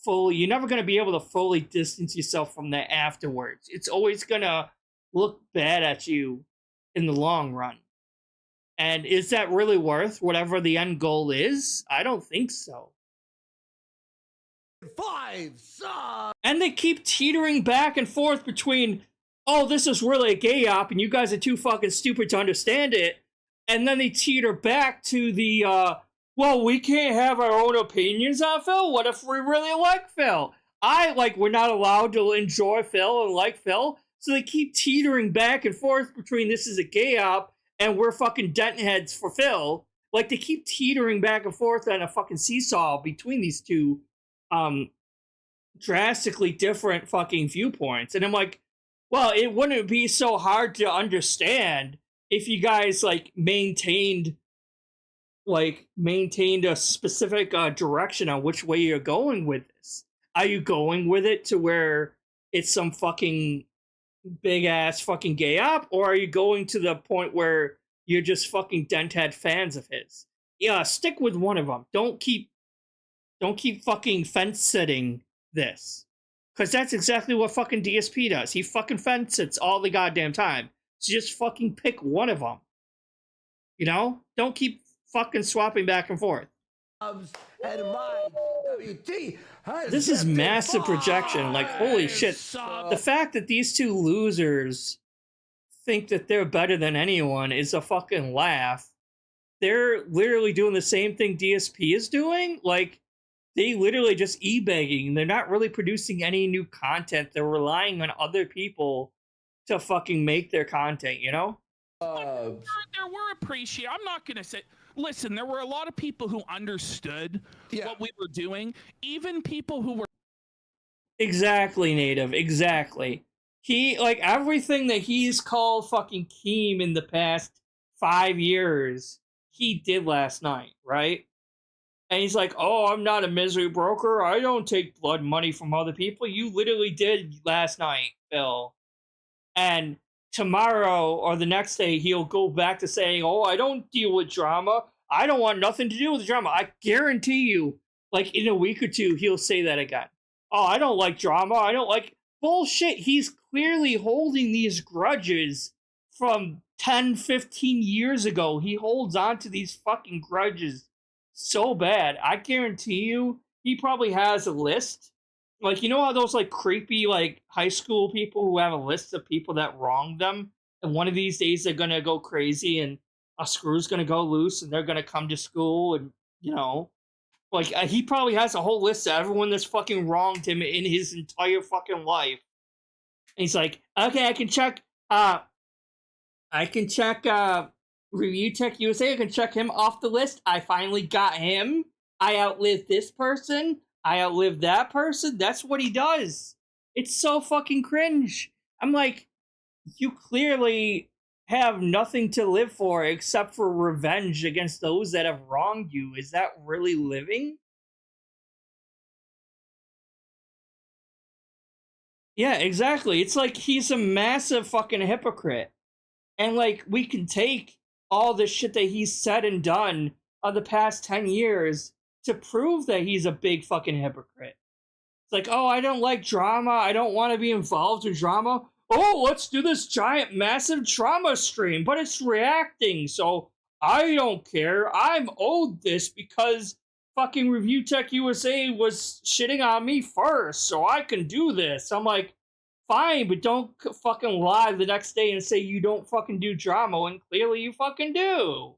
you're never gonna be able to fully distance yourself from that afterwards. It's always gonna look bad at you in the long run. And is that really worth whatever the end goal is? I don't think so. 5 subs. And they keep teetering back and forth between, oh, this is really a gay op and you guys are too fucking stupid to understand it. And then they teeter back to the, well, we can't have our own opinions on Phil. What if we really like Phil? We're not allowed to enjoy Phil and like Phil. So they keep teetering back and forth between this is a gay op and we're fucking dent heads for Phil. Like, they keep teetering back and forth on a fucking seesaw between these two drastically different fucking viewpoints. And I'm like, well, it wouldn't be so hard to understand if you guys, like, maintained a specific direction on which way you're going with this. Are you going with it to where it's some fucking big ass fucking gay op, or are you going to the point where you're just fucking denthead fans of his? Yeah, stick with one of them. Don't keep fucking fence sitting this. Because that's exactly what fucking DSP does. He fucking fence sits all the goddamn time. So just fucking pick one of them. You know? Don't keep fucking swapping back and forth. And my WT has This is 55. massive projection. Like, holy shit. The fact that these two losers think that they're better than anyone is a fucking laugh. They're literally doing the same thing DSP is doing. Like, they literally just e-begging. They're not really producing any new content. They're relying on other people to fucking make their content, you know? There were appreciate. I'm not gonna say. Listen, there were a lot of people who understood what we were doing. Even people who were Exactly, Native. Exactly. He, like, everything that he's called fucking Keem in the past 5 years, he did last night, right? And he's like, oh, I'm not a misery broker. I don't take blood money from other people. You literally did last night, Phil. And tomorrow or the next day, he'll go back to saying, oh, I don't deal with drama. I don't want nothing to do with drama. I guarantee you, like, in a week or two, he'll say that again. Oh, I don't like drama. I don't like... Bullshit. He's clearly holding these grudges from 10, 15 years ago. He holds on to these fucking grudges so bad. I guarantee you, he probably has a list. Like, you know how those, like, creepy, like, high school people who have a list of people that wronged them? And one of these days they're gonna go crazy and a screw's gonna go loose and they're gonna come to school and, you know... Like, he probably has a whole list of everyone that's fucking wronged him in his entire fucking life. And he's like, okay, I can check, Review Tech USA. I can check him off the list. I finally got him. I outlived this person. I outlived that person. That's what he does. It's so fucking cringe. I'm like, you clearly have nothing to live for except for revenge against those that have wronged you. Is that really living? Yeah, exactly. It's like he's a massive fucking hypocrite. And like, we can take all the shit that he's said and done of the past 10 years to prove that he's a big fucking hypocrite. It's like, oh, I don't like drama. I don't want to be involved in drama. Oh, let's do this giant, massive drama stream, but it's reacting, so I don't care. I'm owed this because fucking Review Tech USA was shitting on me first, so I can do this. I'm like, fine, but don't fucking lie the next day and say you don't fucking do drama when clearly you fucking do.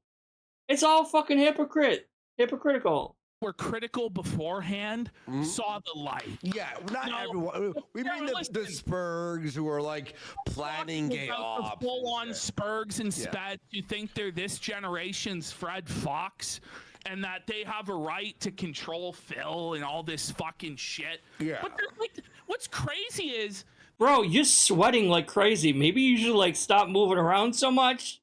It's all fucking hypocritical. Were critical beforehand saw the light. Yeah, not everyone. We mean the Spurgs who are like planning gay ops. Full-on Spurgs and Spads who think they're this generation's Fred Fox and that they have a right to control Phil and all this fucking shit. Yeah. But like, what's crazy is... Bro, you're sweating like crazy. Maybe you should like stop moving around so much.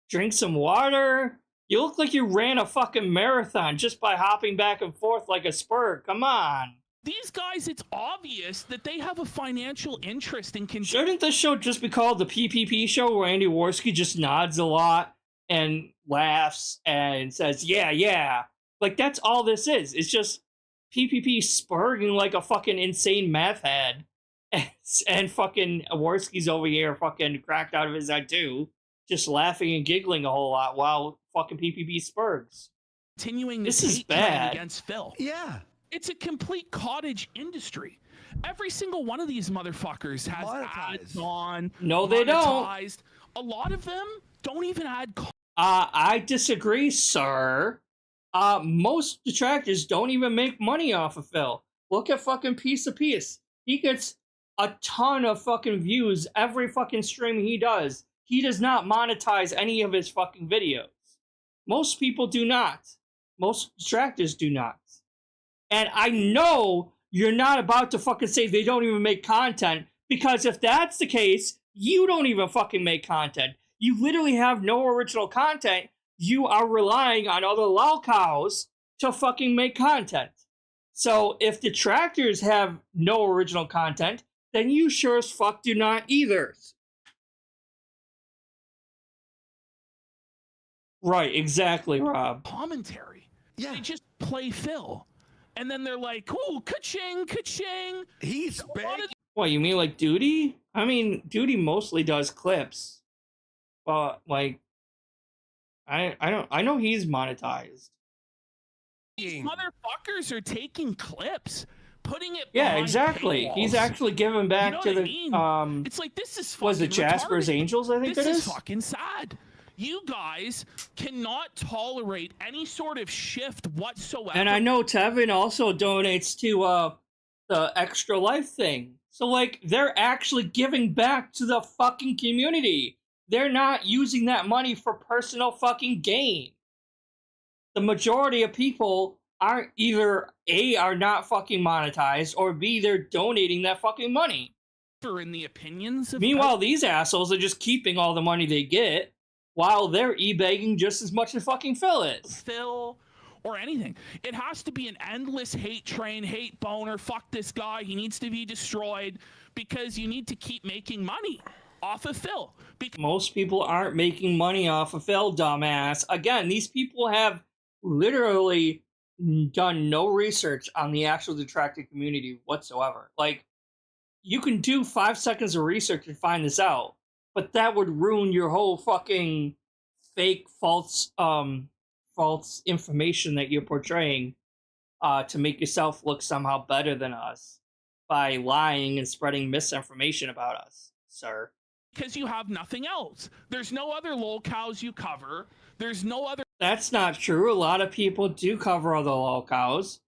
Drink some water. You look like you ran a fucking marathon just by hopping back and forth like a spur. Come on. These guys, it's obvious that they have a financial interest in... Shouldn't this show just be called the PPP show where Andy Worski just nods a lot and laughs and says, yeah, yeah. Like, that's all this is. It's just PPP spurging like a fucking insane math head. And fucking Worski's over here fucking cracked out of his head too. Just laughing and giggling a whole lot while fucking PPP spurgs. Continuing this is bad against Phil. Yeah. It's a complete cottage industry. Every single one of these motherfuckers has ads on. No, they don't. A lot of them don't even add. I disagree, sir. Most detractors don't even make money off of Phil. Look at fucking Piece of Peace. He gets a ton of fucking views every fucking stream he does. He does not monetize any of his fucking videos. Most people do not. Most detractors do not. And I know you're not about to fucking say they don't even make content, because if that's the case, you don't even fucking make content. You literally have no original content. You are relying on other lolcows to fucking make content. So if detractors have no original content, then you sure as fuck do not either. Right, exactly, Rob. Commentary. Yeah. They just play Phil. and then they're like, "Ooh, ka-ching, ka-ching." He's big. What, you mean like Duty? I mean, Duty mostly does clips, but like, I know he's monetized. These motherfuckers are taking clips, putting it. Yeah, behind exactly. paywalls. He's actually giving back know to what I the mean? It's like, this is fucking was it Jasper's retarded. Angels? I think This it is is. fucking sad. You guys cannot tolerate any sort of shift whatsoever. And I know Tevin also donates to the Extra Life thing. So like, they're actually giving back to the fucking community. They're not using that money for personal fucking gain. The majority of people aren't either A, are not fucking monetized, or B, they're donating that fucking money. in the opinions of Meanwhile, these assholes are just keeping all the money they get while they're e-bagging just as much as fucking Phil is. Phil or anything. It has to be an endless hate train, hate boner, fuck this guy, he needs to be destroyed, because you need to keep making money off of Phil. Most people aren't making money off of Phil, dumbass. Again, these people have literally done no research on the actual Detractor community whatsoever. Like, you can do 5 seconds of research and find this out, but that would ruin your whole fucking fake, false information that you're portraying to make yourself look somehow better than us by lying and spreading misinformation about us, sir. Because you have nothing else. There's no other lolcows you cover. There's no other... That's not true. A lot of people do cover other lolcows.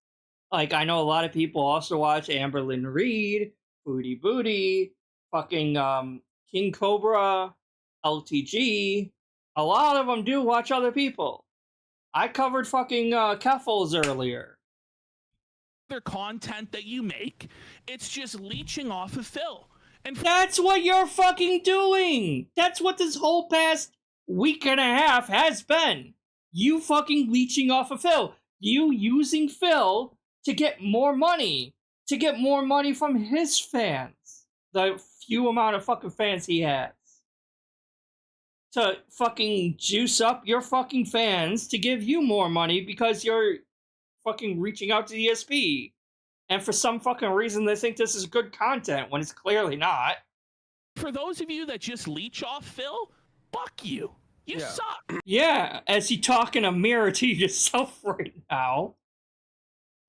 Like, I know a lot of people also watch Amberlynn Reed, Booty Booty, fucking King Cobra, LTG. A lot of them do watch other people. I covered fucking Keffels earlier. Other content that you make, it's just leeching off of Phil. And that's what you're fucking doing. That's what this whole past week and a half has been. You fucking leeching off of Phil. You using Phil to get more money. To get more money from his fans. The few amount of fucking fans he has. To fucking juice up your fucking fans to give you more money because you're fucking reaching out to DSP. And for some fucking reason, they think this is good content when it's clearly not. For those of you that just leech off Phil, fuck you. You suck. Yeah, as you talk in a mirror to yourself right now.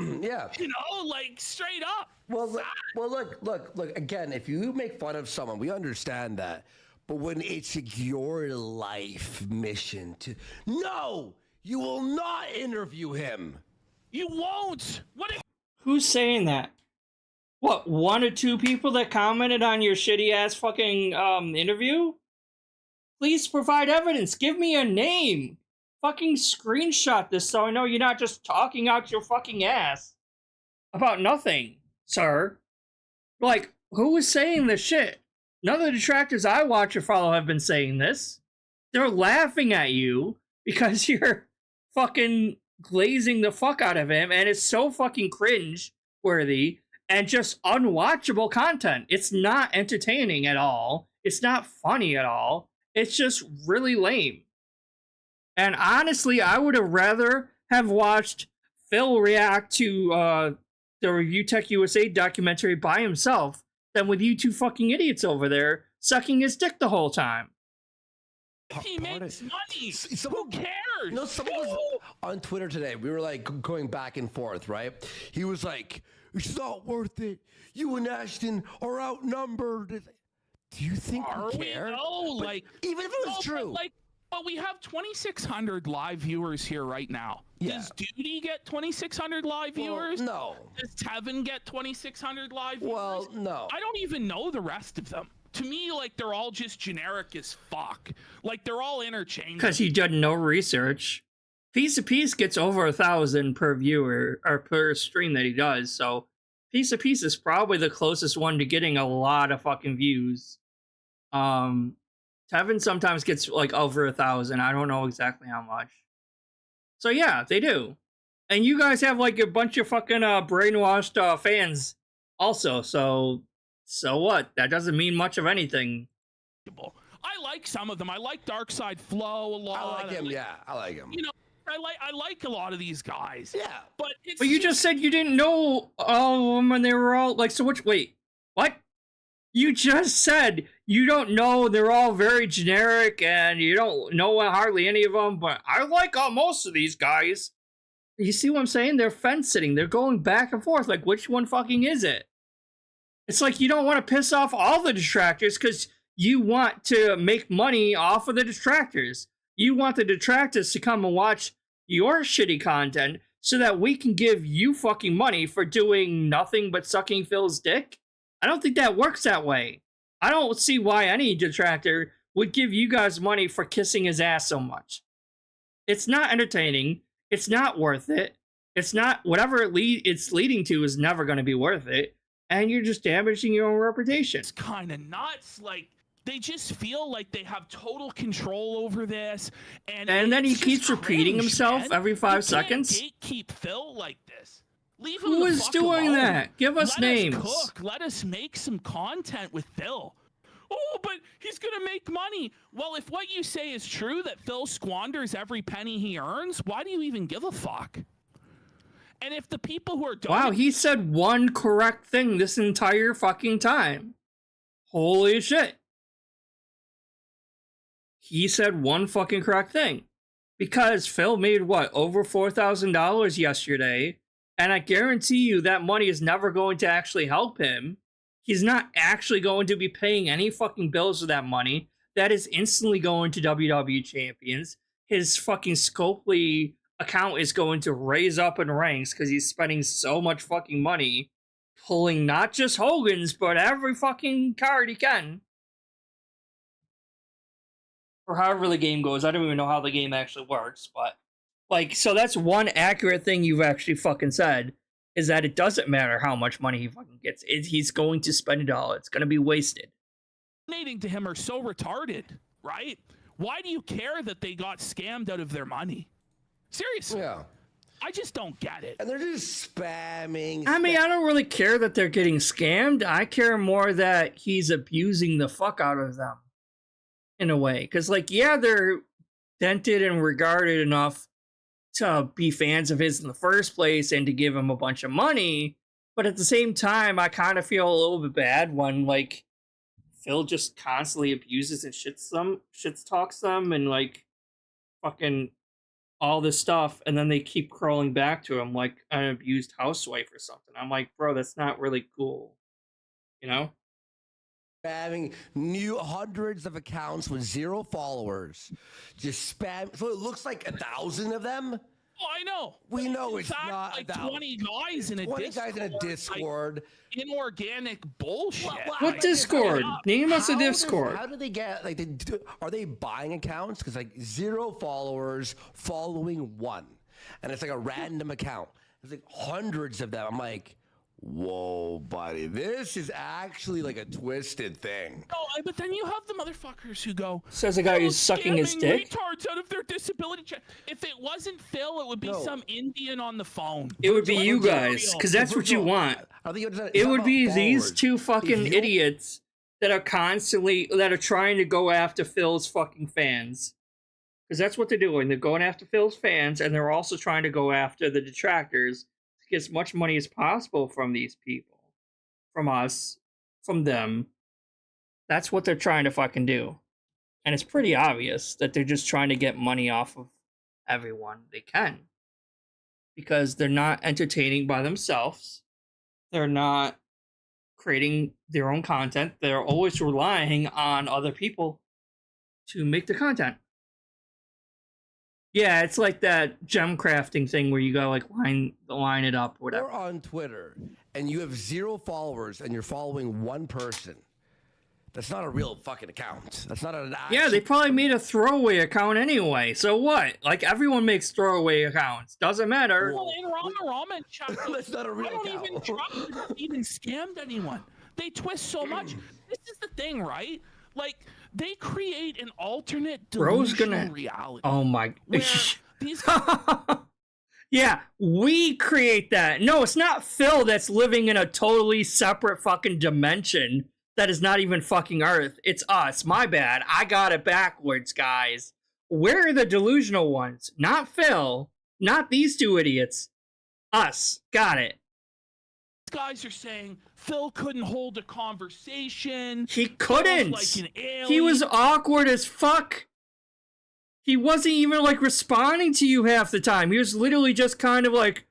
Yeah. You know, like, straight up. Well, look. Again, if you make fun of someone, we understand that. But when it's your life mission to... No! You will not interview him! You won't! What if... Who's saying that? What, 1 or 2 people that commented on your shitty-ass fucking interview? Please provide evidence. Give me a name. Fucking screenshot this so I know you're not just talking out your fucking ass about nothing, sir. Like, who is saying this shit? None of the detractors I watch or follow have been saying this. They're laughing at you because you're fucking glazing the fuck out of him, and it's so fucking cringe-worthy and just unwatchable content. It's not entertaining at all. It's not funny at all. It's just really lame. And honestly, I would have rather have watched Phil react to the Review Tech USA documentary by himself than with you two fucking idiots over there sucking his dick the whole time. He makes money. Who cares? No, someone was on Twitter today. We were like going back and forth, right? He was like, "It's not worth it. You and Ashton are outnumbered." Do you think we care? No, like, even if it was true. But we have 2,600 live viewers here right now. Yeah. Does Duty get 2,600 live viewers? No. Does Tevin get 2,600 live viewers? Well, no. I don't even know the rest of them. To me, like, they're all just generic as fuck. Like, they're all interchangeable. Because he did no research. Piece of Piece gets over 1,000 per viewer, or per stream that he does, so Piece of Piece is probably the closest one to getting a lot of fucking views. Tevin sometimes gets like over 1,000. I don't know exactly how much. So yeah, they do. And you guys have like a bunch of fucking brainwashed fans also. So what? That doesn't mean much of anything. I like some of them. I like Darksydephil a lot. I like him. Yeah, I like him. You know, I like a lot of these guys. Yeah. But it's But you just said you didn't know all of them and they were all like, so which, wait, what? You just said you don't know, they're all very generic and you don't know hardly any of them, but I like most of these guys. You see what I'm saying? They're fence sitting. They're going back and forth. Like, which one fucking is it? It's like you don't want to piss off all the detractors because you want to make money off of the detractors. You want the detractors to come and watch your shitty content so that we can give you fucking money for doing nothing but sucking Phil's dick. I don't think that works that way. I don't see why any detractor would give you guys money for kissing his ass so much. It's not entertaining. It's not worth it. It's not, whatever it's leading to is never going to be worth it. And you're just damaging your own reputation. It's kind of nuts. Like, they just feel like they have total control over this. And then he it's keeps just repeating cringe, himself man. every 5 You seconds. can't gatekeep Phil like this. Leave him Who the is fuck doing alone. that? Give us names. Let us cook. Let us make some content with Phil. Oh, but he's going to make money. Well, if what you say is true, that Phil squanders every penny he earns, why do you even give a fuck? And if the people who are Wow, he said one correct thing this entire fucking time. Holy shit. He said one fucking correct thing. Because Phil made what, over $4,000 yesterday, and I guarantee you that money is never going to actually help him. He's not actually going to be paying any fucking bills with that money. That is instantly going to WWE Champions. His fucking Scopely account is going to raise up in ranks because he's spending so much fucking money pulling not just Hogan's, but every fucking card he can. Or however the game goes. I don't even know how the game actually works, but like, so that's one accurate thing you've actually fucking said, is that it doesn't matter how much money he fucking gets. He's going to spend it all. It's going to be wasted. Donating to him are so retarded, right? Why do you care that they got scammed out of their money? Seriously. Yeah. I just don't get it. And they're just spamming. I mean, I don't really care that they're getting scammed. I care more that he's abusing the fuck out of them. In a way. Because, like, yeah, they're dented and regarded enough to be fans of his in the first place and to give him a bunch of money. But at the same time, I kind of feel a little bit bad when, like, Phil just constantly abuses and shits talks them and, like, fucking all this stuff. And then they keep crawling back to him like an abused housewife or something. I'm like, bro, that's not really cool. You know? Having new hundreds of accounts with 0 followers, just spam. So it looks like 1,000 of them. Oh, I know. We know In it's fact, not like 1,000. 20 guys in a 20 Discord. guys in a Discord. Like, inorganic bullshit. What Discord? Name us a Discord. How do they get, like, are they buying accounts? Because, like, 0 followers following 1. And it's like a random account. There's like hundreds of them. I'm like, whoa, buddy, this is actually like a twisted thing. No, but then you have the motherfuckers who go, Says a guy who's sucking his dick. Retards out of their disability check. If it wasn't Phil, it would be some Indian on the phone. It would be you guys, because that's what you want. I think It would be these two fucking idiots that are trying to go after Phil's fucking fans. Because that's what they're doing. They're going after Phil's fans, and they're also trying to go after the detractors to get as much money as possible from these people. From us. From them. That's what they're trying to fucking do. And it's pretty obvious that they're just trying to get money off of everyone they can. Because they're not entertaining by themselves. They're not creating their own content. They're always relying on other people to make the content. Yeah, it's like that gem crafting thing where you go like line it up, whatever. Or on Twitter, and you have 0 followers, and you're following 1 person. That's not a real fucking account. That's not an actual... Yeah, they probably made a throwaway account anyway. So what? Like, everyone makes throwaway accounts. Doesn't matter. Well, in Rama checked. That's not a real I don't account. even trust them if they even scammed anyone. They twist so much. This is the thing, right? Like, they create an alternate delusional reality. Oh my... Where these Yeah, we create that. No, it's not Phil that's living in a totally separate fucking dimension that is not even fucking Earth. It's us. My bad. I got it backwards, guys. we're the delusional ones, not Phil, not these two idiots. Us. Got it. Guys are saying Phil couldn't hold a conversation. He couldn't. Like an alien. He was awkward as fuck. He wasn't even like responding to you half the time. He was literally just kind of like,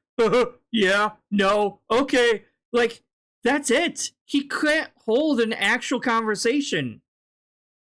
yeah, no, okay. Like, that's it. He couldn't hold an actual conversation.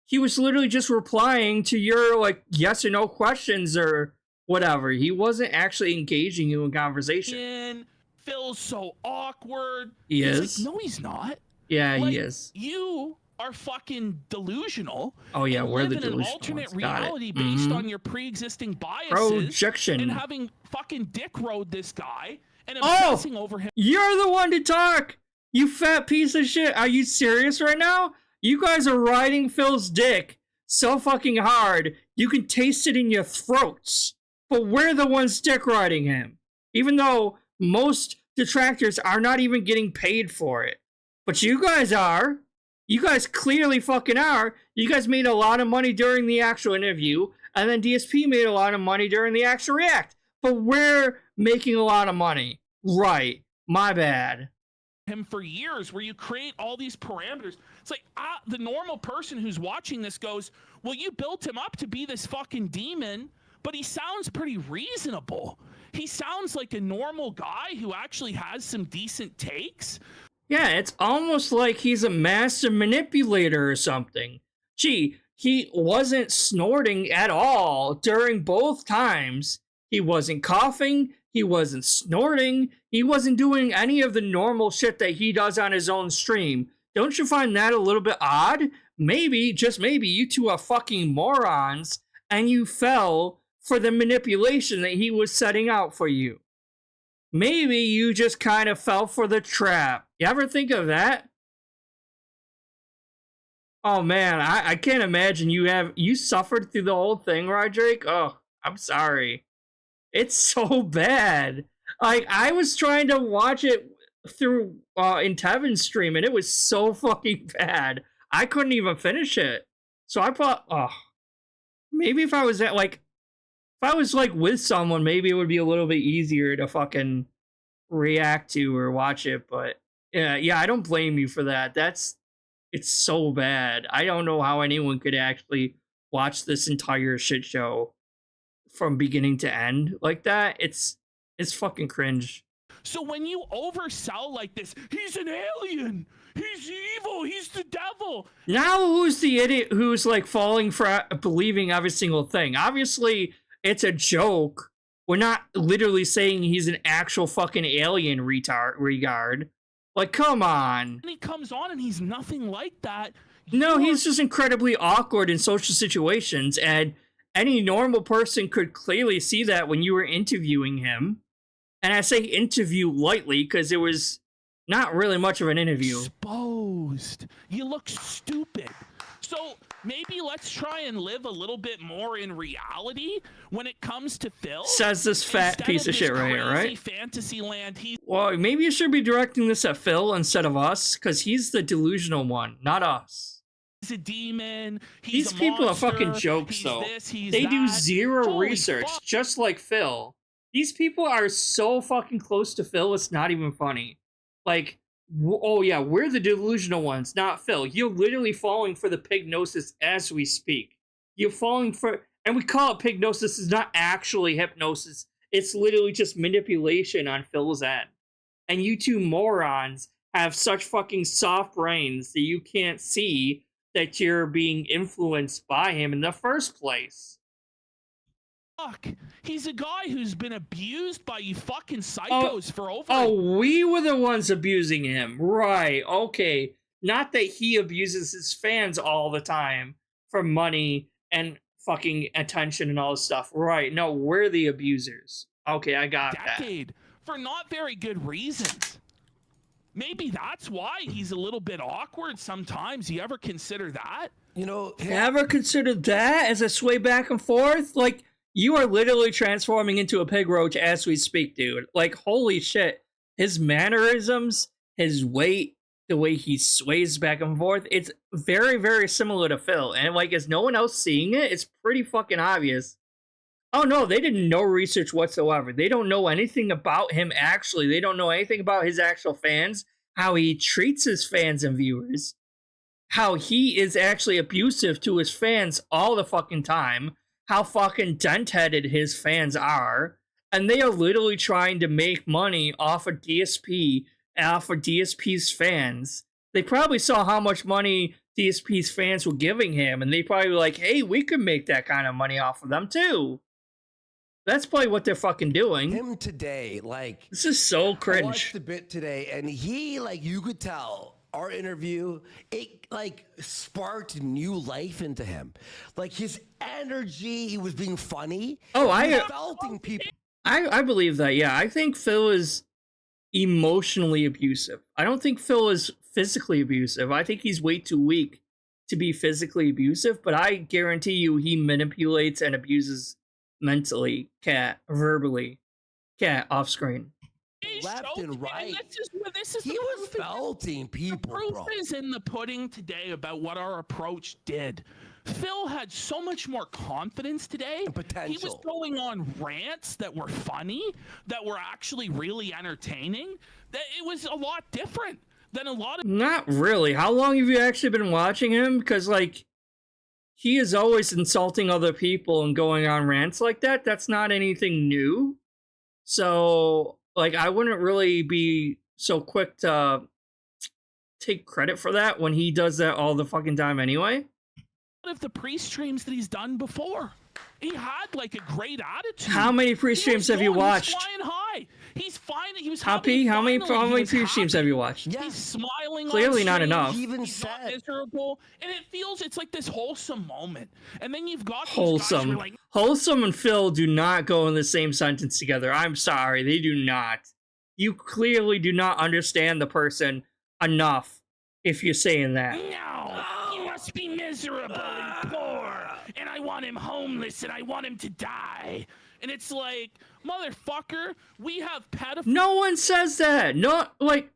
He was literally just replying to your like yes or no questions or whatever. He wasn't actually engaging you in conversation. Phil's so awkward. He's like, no, he's not. Yeah, like, he is. You are fucking delusional. Oh yeah, we're the delusional. In an delusional alternate ones. Got reality it. based on your pre-existing biases. Projection. And having fucking dick rode this guy and obsessing over him. You're the one to talk. You fat piece of shit. Are you serious right now? You guys are riding Phil's dick so fucking hard you can taste it in your throats. But we're the ones dick riding him, even though most detractors are not even getting paid for it. But you guys are. You guys clearly fucking are. You guys made a lot of money during the actual interview, and then DSP made a lot of money during the actual react. But we're making a lot of money. Right. My bad. Him for years, where you create all these parameters. It's like the normal person who's watching this goes, well, you built him up to be this fucking demon, but he sounds pretty reasonable. He sounds like a normal guy who actually has some decent takes. Yeah, it's almost like he's a master manipulator or something. Gee, he wasn't snorting at all during both times. He wasn't coughing. He wasn't snorting. He wasn't doing any of the normal shit that he does on his own stream. Don't you find that a little bit odd? Maybe, just maybe, you two are fucking morons and you fell for the manipulation that he was setting out for you. Maybe you just kind of fell for the trap. You ever think of that? Oh man, I can't imagine you suffered through the whole thing, Roderick. Oh, I'm sorry. It's so bad. Like, I was trying to watch it through in Tevin's stream, and it was so fucking bad. I couldn't even finish it. So I thought, maybe if I was with someone, maybe it would be a little bit easier to fucking react to or watch it. But yeah, I don't blame you for that. It's so bad. I don't know how anyone could actually watch this entire shit show from beginning to end like that. It's fucking cringe. So when you oversell like this, he's an alien, he's evil, he's the devil. Now who's the idiot who's like falling for believing every single thing? Obviously, it's a joke. We're not literally saying he's an actual fucking alien regard. Like, come on. And he comes on and he's nothing like that. No, he's just incredibly awkward in social situations, and any normal person could clearly see that when you were interviewing him. And I say interview lightly because it was not really much of an interview. Exposed. You look stupid. So maybe let's try and live a little bit more in reality when it comes to Phil. Says this fat piece of shit right here, right? Fantasy land. Well, maybe you should be directing this at Phil instead of us, because he's the delusional one, not us. He's a demon. These people are fucking jokes, though. They do zero research, just like Phil. These people are so fucking close to Phil, it's not even funny. Like, oh yeah, we're the delusional ones, not Phil. You're literally falling for the pignosis as we speak. You're falling for, and we call it pignosis, it's not actually hypnosis. It's literally just manipulation on Phil's end. And you two morons have such fucking soft brains that you can't see that you're being influenced by him in the first place. Fuck. He's a guy who's been abused by you fucking psychos for over... Oh, we were the ones abusing him. Right, okay. Not that he abuses his fans all the time for money and fucking attention and all this stuff. Right, no, we're the abusers. Okay, I got that. For not very good reasons. Maybe that's why he's a little bit awkward sometimes. You ever consider that? You know... Ever considered that as a sway back and forth? Like... You are literally transforming into a Pigroach as we speak, dude. Like, holy shit. His mannerisms, his weight, the way he sways back and forth, it's very, very similar to Phil. And like, is no one else seeing it? It's pretty fucking obvious. Oh no, they did no research whatsoever. They don't know anything about him actually. They don't know anything about his actual fans, how he treats his fans and viewers, how he is actually abusive to his fans all the fucking time, how fucking dent-headed his fans are, and they are literally trying to make money off of DSP, off of DSP's fans. They probably saw how much money DSP's fans were giving him, and they probably were like, hey, we could make that kind of money off of them too. That's probably what they're fucking doing. Him today, like, this is so I cringe. watched the bit today, and he, like, you could tell our interview, it like sparked new life into him. Like his energy, he was being funny. Oh, he was felting people. I believe that. Yeah, I think Phil is emotionally abusive. I don't think Phil is physically abusive. I think he's way too weak to be physically abusive. But I guarantee you, he manipulates and abuses mentally, verbally, off screen. Left and right. This is he was felting people. The proof bro. is in the pudding today about what our approach did. Phil had so much more confidence today. And potential. He was going on rants that were funny, that were actually really entertaining. That it was a lot different than a lot of. Not really. How long have you actually been watching him? Because like, he is always insulting other people and going on rants like that. That's not anything new. So, like, I wouldn't really be so quick to take credit for that when he does that all the fucking time anyway. Of the pre-streams that he's done before, he had like a great attitude. How many pre-streams have you watched? He's flying high. He's fine. He was How many pre-streams have you watched? Yeah. He's smiling. Clearly not stream. enough. He even said miserable, and it feels it's like this wholesome moment. And then you've got wholesome. Like, wholesome and Phil do not go in the same sentence together. I'm sorry, they do not. You clearly do not understand the person enough if you're saying that. No, he must be miserable and poor, and I want him homeless, and I want him to die. And it's like, motherfucker, we have pedophiles. No one says that. No, like,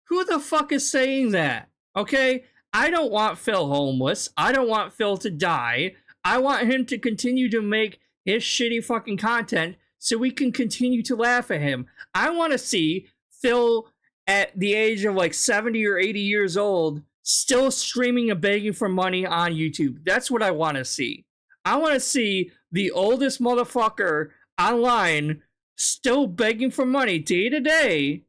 who the fuck is saying that? Okay? I don't want Phil homeless. I don't want Phil to die. I want him to continue to make his shitty fucking content so we can continue to laugh at him. I want to see Phil at the age of like 70 or 80 years old still streaming and begging for money on YouTube. That's what I want to see. I want to see the oldest motherfucker online still begging for money day to day,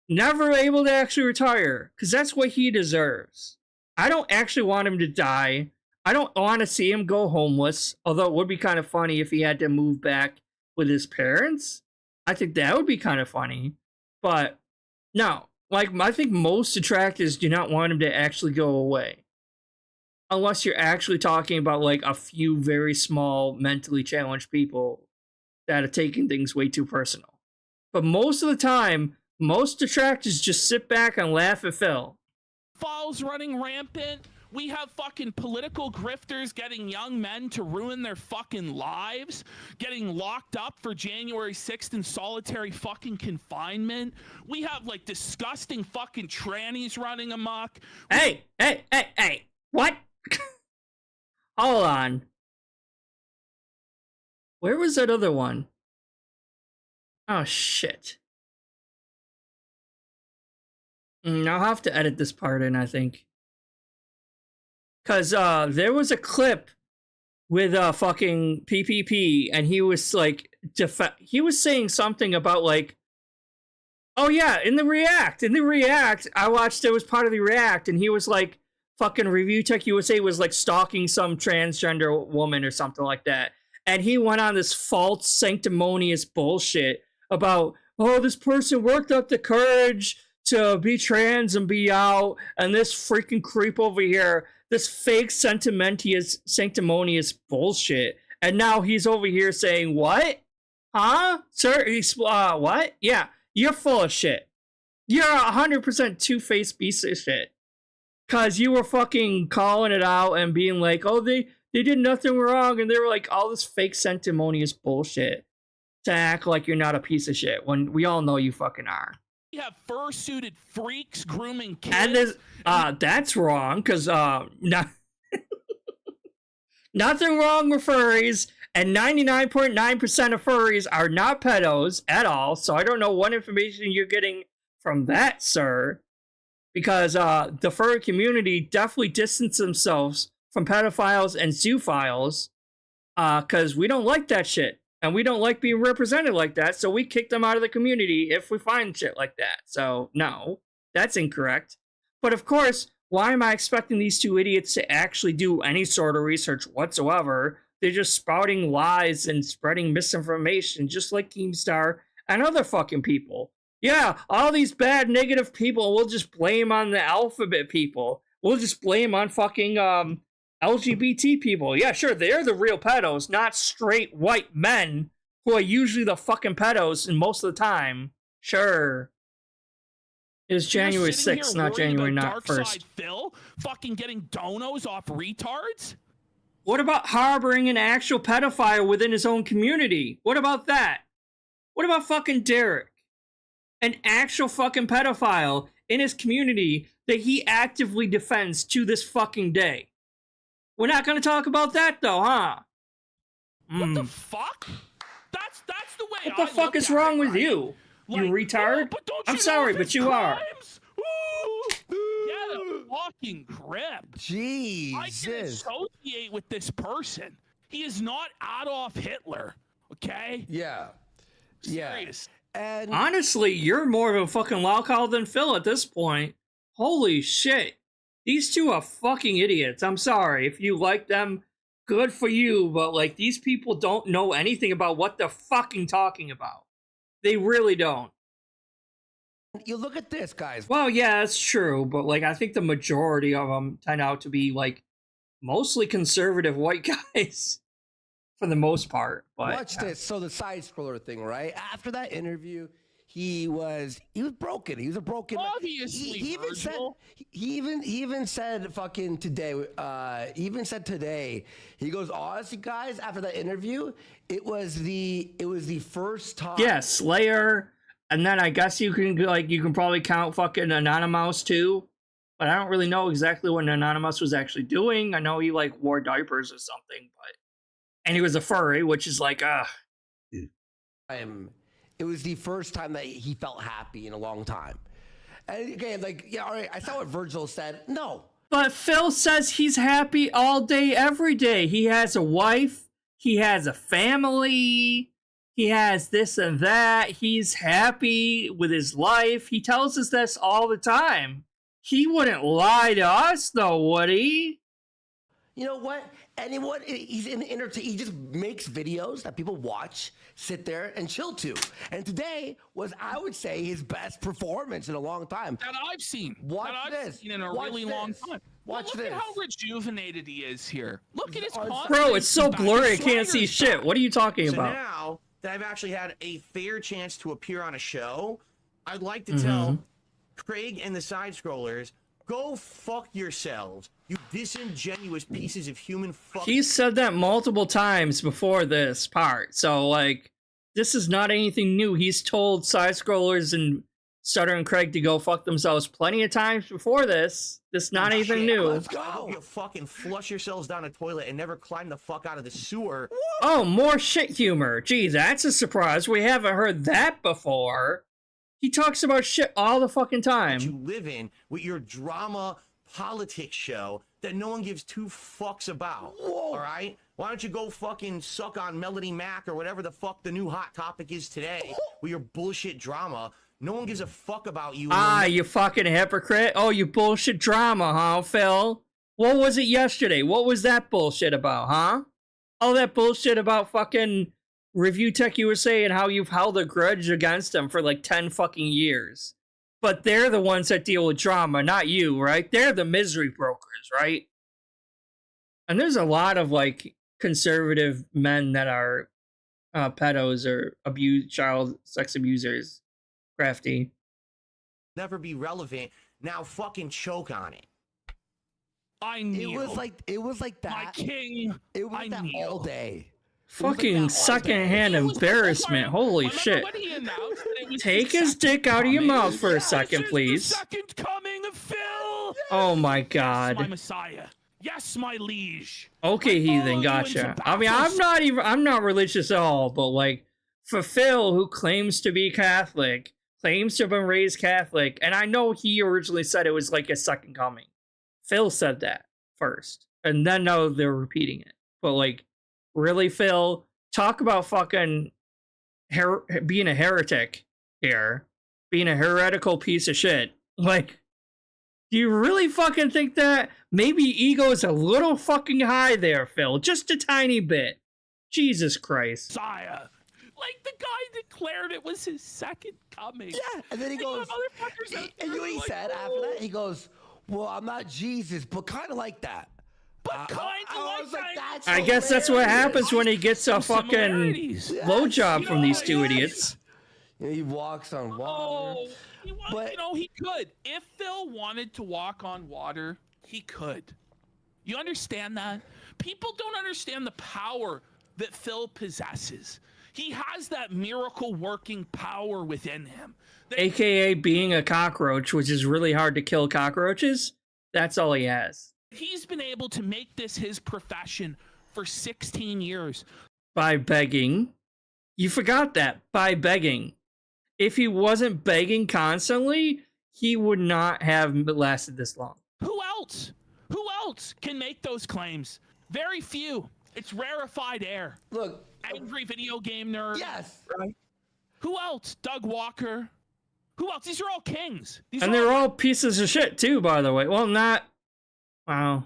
never able to actually retire, because that's what he deserves. I don't actually want him to die. I don't want to see him go homeless, although it would be kind of funny if he had to move back with his parents. I think that would be kind of funny. But no, like, I think most detractors do not want him to actually go away. Unless you're actually talking about like a few very small mentally challenged people that are taking things way too personal. But most of the time, most detractors just sit back and laugh at Phil. Falls running rampant. We have fucking political grifters getting young men to ruin their fucking lives, getting locked up for January 6th in solitary fucking confinement. We have like disgusting fucking trannies running amok. Hey, what? Hold on. Where was that other one? Oh, shit. I'll have to edit this part in, I think. Because there was a clip with fucking PPP, and he was like, he was saying something about like, oh yeah, in the React, I watched, it was part of the React, and he was like, fucking Review Tech USA was like stalking some transgender woman or something like that. And he went on this false sanctimonious bullshit about, oh, this person worked up the courage to be trans and be out, and this freaking creep over here, this fake sanctimonious bullshit. And now he's over here saying, what? Huh? Sir, what? Yeah, you're full of shit. You're 100% two-faced piece of shit. Because you were fucking calling it out and being like, oh, they did nothing wrong. And they were like, all this fake sanctimonious bullshit to act like you're not a piece of shit when we all know you fucking are. We have fursuited freaks grooming kids. And there's, that's wrong, because nothing wrong with furries, and 99.9% of furries are not pedos at all, so I don't know what information you're getting from that, sir, because the furry community definitely distance themselves from pedophiles and zoophiles, because we don't like that shit. And we don't like being represented like that, so we kick them out of the community if we find shit like that. So, no, that's incorrect. But of course, why am I expecting these two idiots to actually do any sort of research whatsoever? They're just spouting lies and spreading misinformation, just like Keemstar and other fucking people. Yeah, all these bad, negative people, we'll just blame on the alphabet people. We'll just blame on fucking, LGBT people. Yeah, sure, they're the real pedos, not straight white men who are usually the fucking pedos and most of the time. Sure. It's January 6th, not January 1st. Darksydephil fucking getting donos off retards? What about harboring an actual pedophile within his own community? What about that? What about fucking Derek? An actual fucking pedophile in his community that he actively defends to this fucking day. We're not going to talk about that, though, huh? What the fuck? That's the way. What the fuck is wrong with you? You retard? I'm sorry, but you are. Yeah, the fucking grip. Jesus. I can associate with this person. He is not Adolf Hitler, okay? Yeah. Serious. And honestly, you're more of a fucking lolcow than Phil at this point. Holy shit. These two are fucking idiots. I'm sorry. If you like them, good for you. But, like, these people don't know anything about what they're fucking talking about. They really don't. you look at this, guys. Well, yeah, that's true. But, like, I think the majority of them turn out to be, like, mostly conservative white guys. For the most part. But, watch this. So the side scroller thing, right? After that interview, he was broken. He was a broken. Obviously, he even said he even said fucking today. He even said today. He goes, honestly, guys. After that interview, it was the first time. yeah, Slayer, and then I guess you can probably count fucking Anonymous too. But I don't really know exactly what Anonymous was actually doing. I know he like wore diapers or something, but. And he was a furry, which is like, it was the first time that he felt happy in a long time. And again, like, yeah, all right, I saw what Virgil said. No. But Phil says he's happy all day, every day. He has a wife. He has a family. He has this and that. He's happy with his life. He tells us this all the time. He wouldn't lie to us, though, would he? You know what? Anyone, he's in the he just makes videos that people watch, sit there, and chill to. And today was, I would say, his best performance in a long time. That I've seen. Watch that I've this. seen in a Watch really this. long time. Watch look this. at how rejuvenated he is here. Look at his confidence. Bro, it's so back. blurry, I His can't see swagger's shit. back. What are you talking So about? now that I've actually had a fair chance to appear on a show, I'd like to tell Craig and the side scrollers, go fuck yourselves, you disingenuous pieces of human fuck. He's said that multiple times before this part, so, like, this is not anything new. He's told side-scrollers and Sutter and Craig to go fuck themselves plenty of times before this. This is not anything Shit, new. Let's I hope you fucking flush yourselves down a toilet and never climb the fuck out of the sewer. Oh, more shit humor. Gee, that's a surprise. We haven't heard that before. He talks about shit all the fucking time. You live in with your drama politics show that no one gives two fucks about. Whoa. All right? Why don't you go fucking suck on Melody Mac or whatever the fuck the new hot topic is today with your bullshit drama? No one gives a fuck about you. You fucking hypocrite. Oh, you bullshit drama, huh, Phil? What was it yesterday? What was that bullshit about, huh? All that bullshit about fucking Review Tech USA and how you've held a grudge against them for like 10 fucking years. But they're the ones that deal with drama, not you, right? They're the misery brokers, right? And there's a lot of like conservative men that are pedos or child sex abusers. Crafty. Never be relevant. Now fucking choke on it. I knew. It was like that. My king. It was I like that knew. all day. Fucking secondhand He was the whole embarrassment. time- Holy remember shit. when he announced that it was Take the his second dick out of your coming? mouth for a This second, is please. The second coming of Phil. Oh my Yes, my god. Messiah. Yes, my liege. Okay, I heathen, follow you gotcha. into I mean, battles. I'm not religious at all, but like, for Phil, who claims to be Catholic, claims to have been raised Catholic, and I know he originally said it was like a second coming. Phil said that first, and then now they're repeating it. But like, really, Phil, talk about fucking being a heretic here, being a heretical piece of shit. Like, do you really fucking think that? Maybe ego is a little fucking high there, Phil. Just a tiny bit. Jesus Christ. Messiah. Like the guy declared it was his second coming. Yeah, and then he And goes, motherfuckers out and you know there what he like, said after that? He goes, well, I'm not Jesus, but kind of like that. But kind of I like was like, that. that's I guess that's what hilarious. happens when he gets a Some fucking similarities. blowjob You from know, these two yes. idiots. You know, he walks on water. Oh, But- you know, he could. If Phil wanted to walk on water, he could. You understand that? People don't understand the power that Phil possesses. He has that miracle working power within him. That AKA being a cockroach, which is really hard to kill cockroaches. That's all he has. he's been able to make this his profession for 16 years. By begging. You forgot that. By begging. If he wasn't begging constantly, he would not have lasted this long. Who else? Who else can make those claims? Very few. It's rarefied air. Look, Angry video game nerd. yes. Right. Who else? Doug Walker. Who else? These are all kings. These And are they're all pieces of shit too, by the way. Well, not... Wow.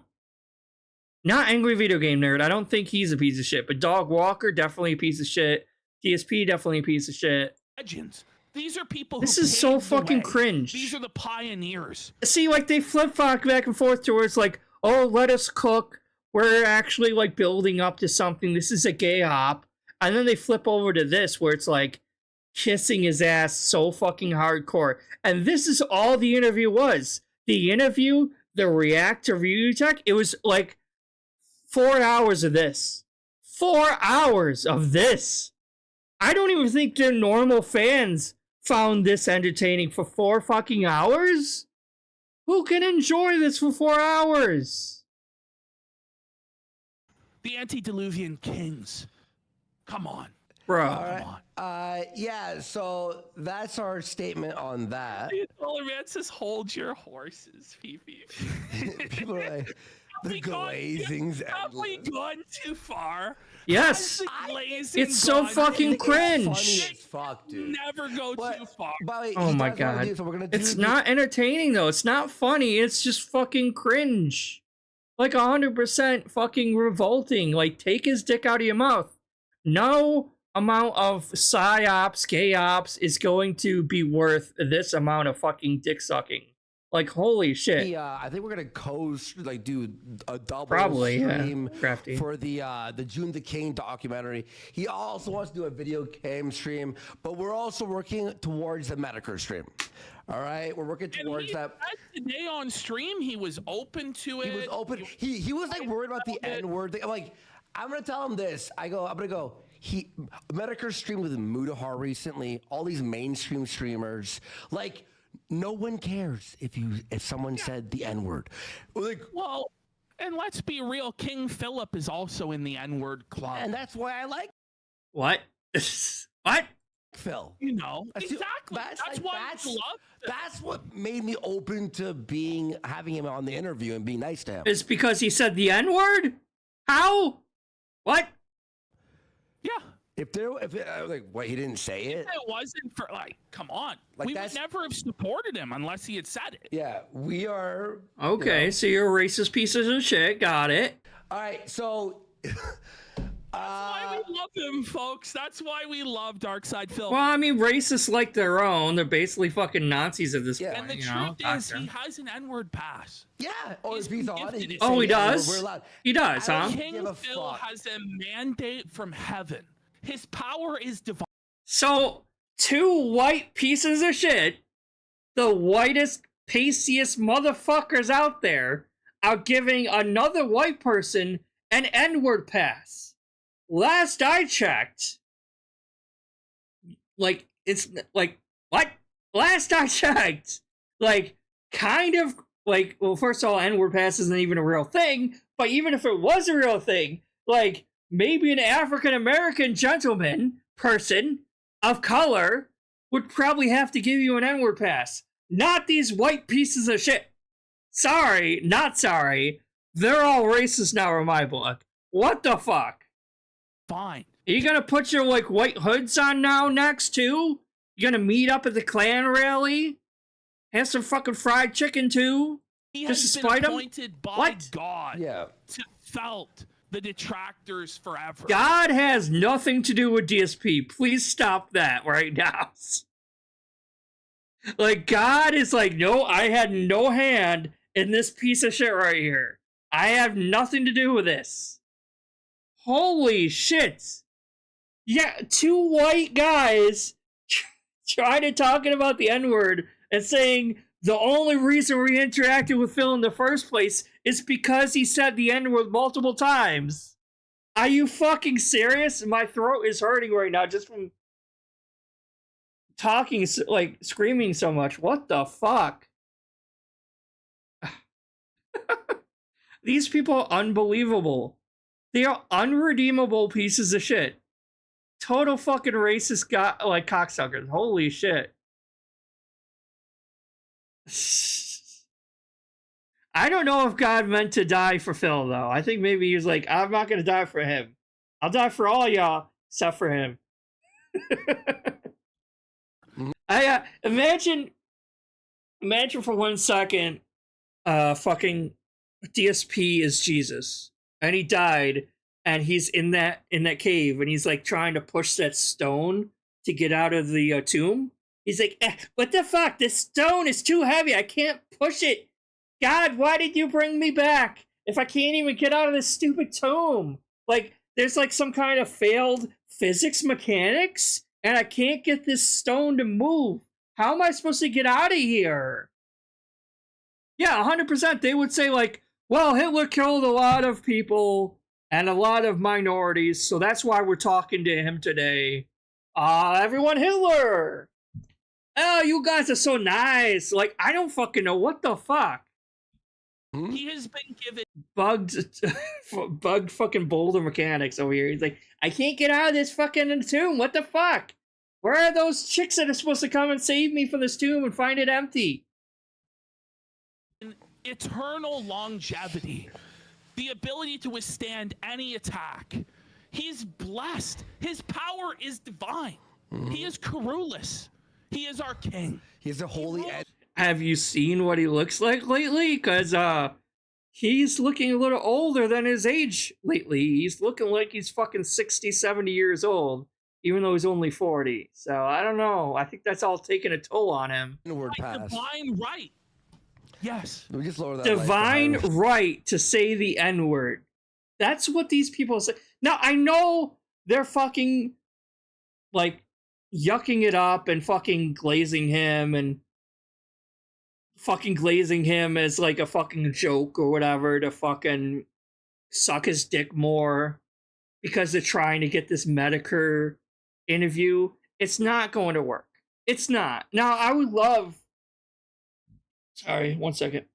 Not Angry Video Game Nerd. I don't think he's a piece of shit. But Dog Walker, definitely a piece of shit. DSP, definitely a piece of shit. legends. These are people who This is so paved the fucking way. cringe. These are the pioneers. See, like, they flip-flop back and forth towards, like, oh, let us cook. We're actually, like, building up to something. This is a gay op. And then they flip over to this, where it's, like, kissing his ass so fucking hardcore. And this is all the interview was. The interview, the react to review tech, it was, like, 4 hours of this. 4 hours of this. I don't even think their normal fans found this entertaining for 4 fucking hours. Who can enjoy this for 4 hours? The antediluvian kings. Come on. Bro. All right. Yeah, so that's our statement on that. Dollar Man says, hold your horses, Fifi. People are like, the we gone- glazing's Have we endless. gone too far? Yes. Has the glazing It's so gone fucking too far? cringe. Funny as fuck, dude. Never go But- too far. By the way, Oh he my does wanna god. do- so we're gonna do It's the- not entertaining though. It's not funny. It's just fucking cringe. Like 100% fucking revolting. Like, take his dick out of your mouth. No amount of psyops, gay ops is going to be worth this amount of fucking dick sucking. Like, holy shit. Yeah, I think we're gonna do a double Probably, yeah. stream Crafty. for the June the King documentary. He also wants to do a video game stream, but we're also working towards the Medicare stream. All right, we're working And towards he that. said today on stream, he was open to it. He was open. He was like worried about the N word thing. I'm like, I'm gonna tell him this. I'm gonna go. Medicare streamed with Mudahar recently. All these mainstream streamers, like, no one cares if someone said the N word. Like, Well, and let's be real, King Philip is also in the N-word club. and that's why I like What? What? Phil. You know, That's the- exactly. that's That's like- why that's- I love it. That's what made me open to having him on the interview and being nice to him. It's because he said the N-word? How? What? Yeah. If he didn't say it. If it wasn't for, like, come on. Like, we would that's- never have supported him unless he had said it. Yeah, we are. Okay, you know. so you're a racist piece of shit. Got it. All right, so. Why we love him, folks. That's why we love Darksydephil. Well, I mean, racists like their own. They're basically fucking Nazis at this Yeah. point. and the you know? truth is, Gotcha. he has an N-word pass. Yeah, or He's if he's been on gifted it. it. Oh, he does? We're allowed. He does, I don't huh? give King a Phil fuck. has a mandate from heaven. His power is divine. So, 2 white pieces of shit, the whitest, pastiest motherfuckers out there, are giving another white person an N-word pass. last I checked, like, it's like, what? Last I checked, like, kind of, like, well, first of all, N-word pass isn't even a real thing, but even if it was a real thing, like, maybe an African-American gentleman, person, of color, would probably have to give you an N-word pass. Not these white pieces of shit. Sorry, not sorry. They're all racist now in my book. What the fuck? Fine. Are you gonna put your, like, white hoods on now next, too? You gonna meet up at the Klan rally? Have some fucking fried chicken, too? He Just has to been spite him? appointed by What? God Yeah. to felt the detractors forever. God has nothing to do with DSP. Please stop that right now. Like, God is like, no, I had no hand in this piece of shit right here. I have nothing to do with this. Holy shit. Yeah, two white guys trying to talking about the N-word and saying the only reason we interacted with Phil in the first place is because he said the N-word multiple times. Are you fucking serious? My throat is hurting right now just from talking, like, screaming so much. What the fuck? These people are unbelievable. They are unredeemable pieces of shit. Total fucking racist like cocksuckers. Holy shit. I don't know if God meant to die for Phil, though. I think maybe he was like, I'm not going to die for him. I'll die for all y'all, except for him. I imagine for 1 second, fucking DSP is Jesus, and he died, and he's in that cave, and he's like trying to push that stone to get out of the tomb. He's like, what the fuck? This stone is too heavy. I can't push it. God, why did you bring me back if I can't even get out of this stupid tomb? Like, there's like some kind of failed physics mechanics, and I can't get this stone to move. How am I supposed to get out of here? Yeah, 100%. They would say, like, well, Hitler killed a lot of people and a lot of minorities, so that's why we're talking to him today. Everyone Hitler! Oh, you guys are so nice. Like, I don't fucking know. What the fuck? He has been given Bugged fucking boulder mechanics over here. He's like, I can't get out of this fucking tomb. What the fuck? Where are those chicks that are supposed to come and save me from this tomb and find it empty? eternal longevity, the ability to withstand any attack. He's blessed. His power is divine. He is Carulus. He is our king. He's a holy. Have you seen what he looks like lately? Because he's looking a little older than his age lately. He's looking like he's fucking 60, 70 years old, even though he's only 40. So I don't know. I think that's all taking a toll on him. Word Like pass. divine right. Yes. We just lower that Divine light behind us. right to say the N-word. That's what these people say. Now, I know they're fucking, like, yucking it up and fucking glazing him and fucking glazing him as, like, a fucking joke or whatever to fucking suck his dick more because they're trying to get this Medicare interview. It's not going to work. It's not. Now, I would love... Sorry, 1 second.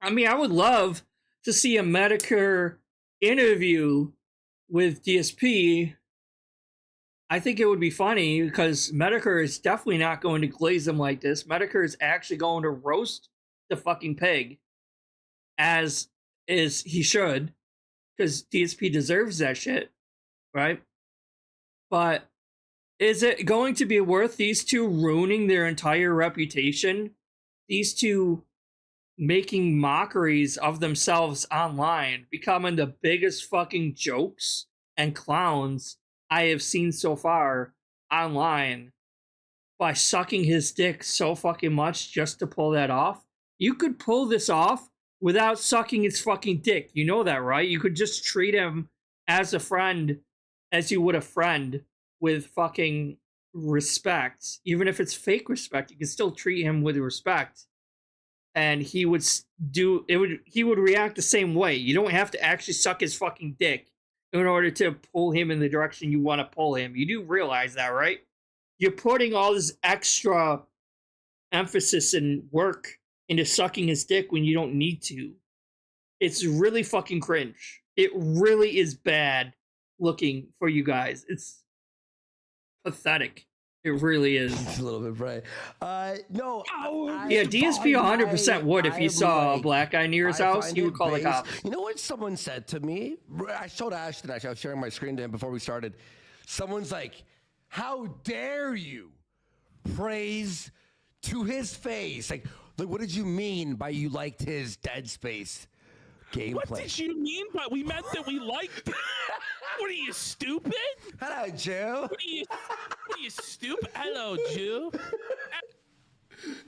I mean, I would love to see a Medicare interview with DSP. I think it would be funny because Medicare is definitely not going to glaze him like this. Medicare is actually going to roast the fucking pig, as is he should, because DSP deserves that shit, right? But is it going to be worth these two ruining their entire reputation? These two making mockeries of themselves online, becoming the biggest fucking jokes and clowns I have seen so far online by sucking his dick so fucking much just to pull that off? You could pull this off without sucking his fucking dick. You know that, right? You could just treat him as a friend, as you would a friend, with fucking respect. Even if it's fake respect, you can still treat him with respect. and he would he would react the same way. You don't have to actually suck his fucking dick in order to pull him in the direction you want to pull him. You do realize that, right? You're putting all this extra emphasis and work into sucking his dick when you don't need to. It's really fucking cringe. It really is bad looking for you guys. It's pathetic. It really is. It's a little bit bright. No. Yeah, DSP 100% would if he saw a black guy near his house. He would call the cops. You know what someone said to me? I showed Ashton, actually. I was sharing my screen to him before we started. Someone's like, how dare you praise to his face? Like, what did you mean by you liked his Dead Space gameplay? What did you mean by we meant that we liked it? What are you, stupid? Hello, Joe. What are you stupid? Hello, Jew.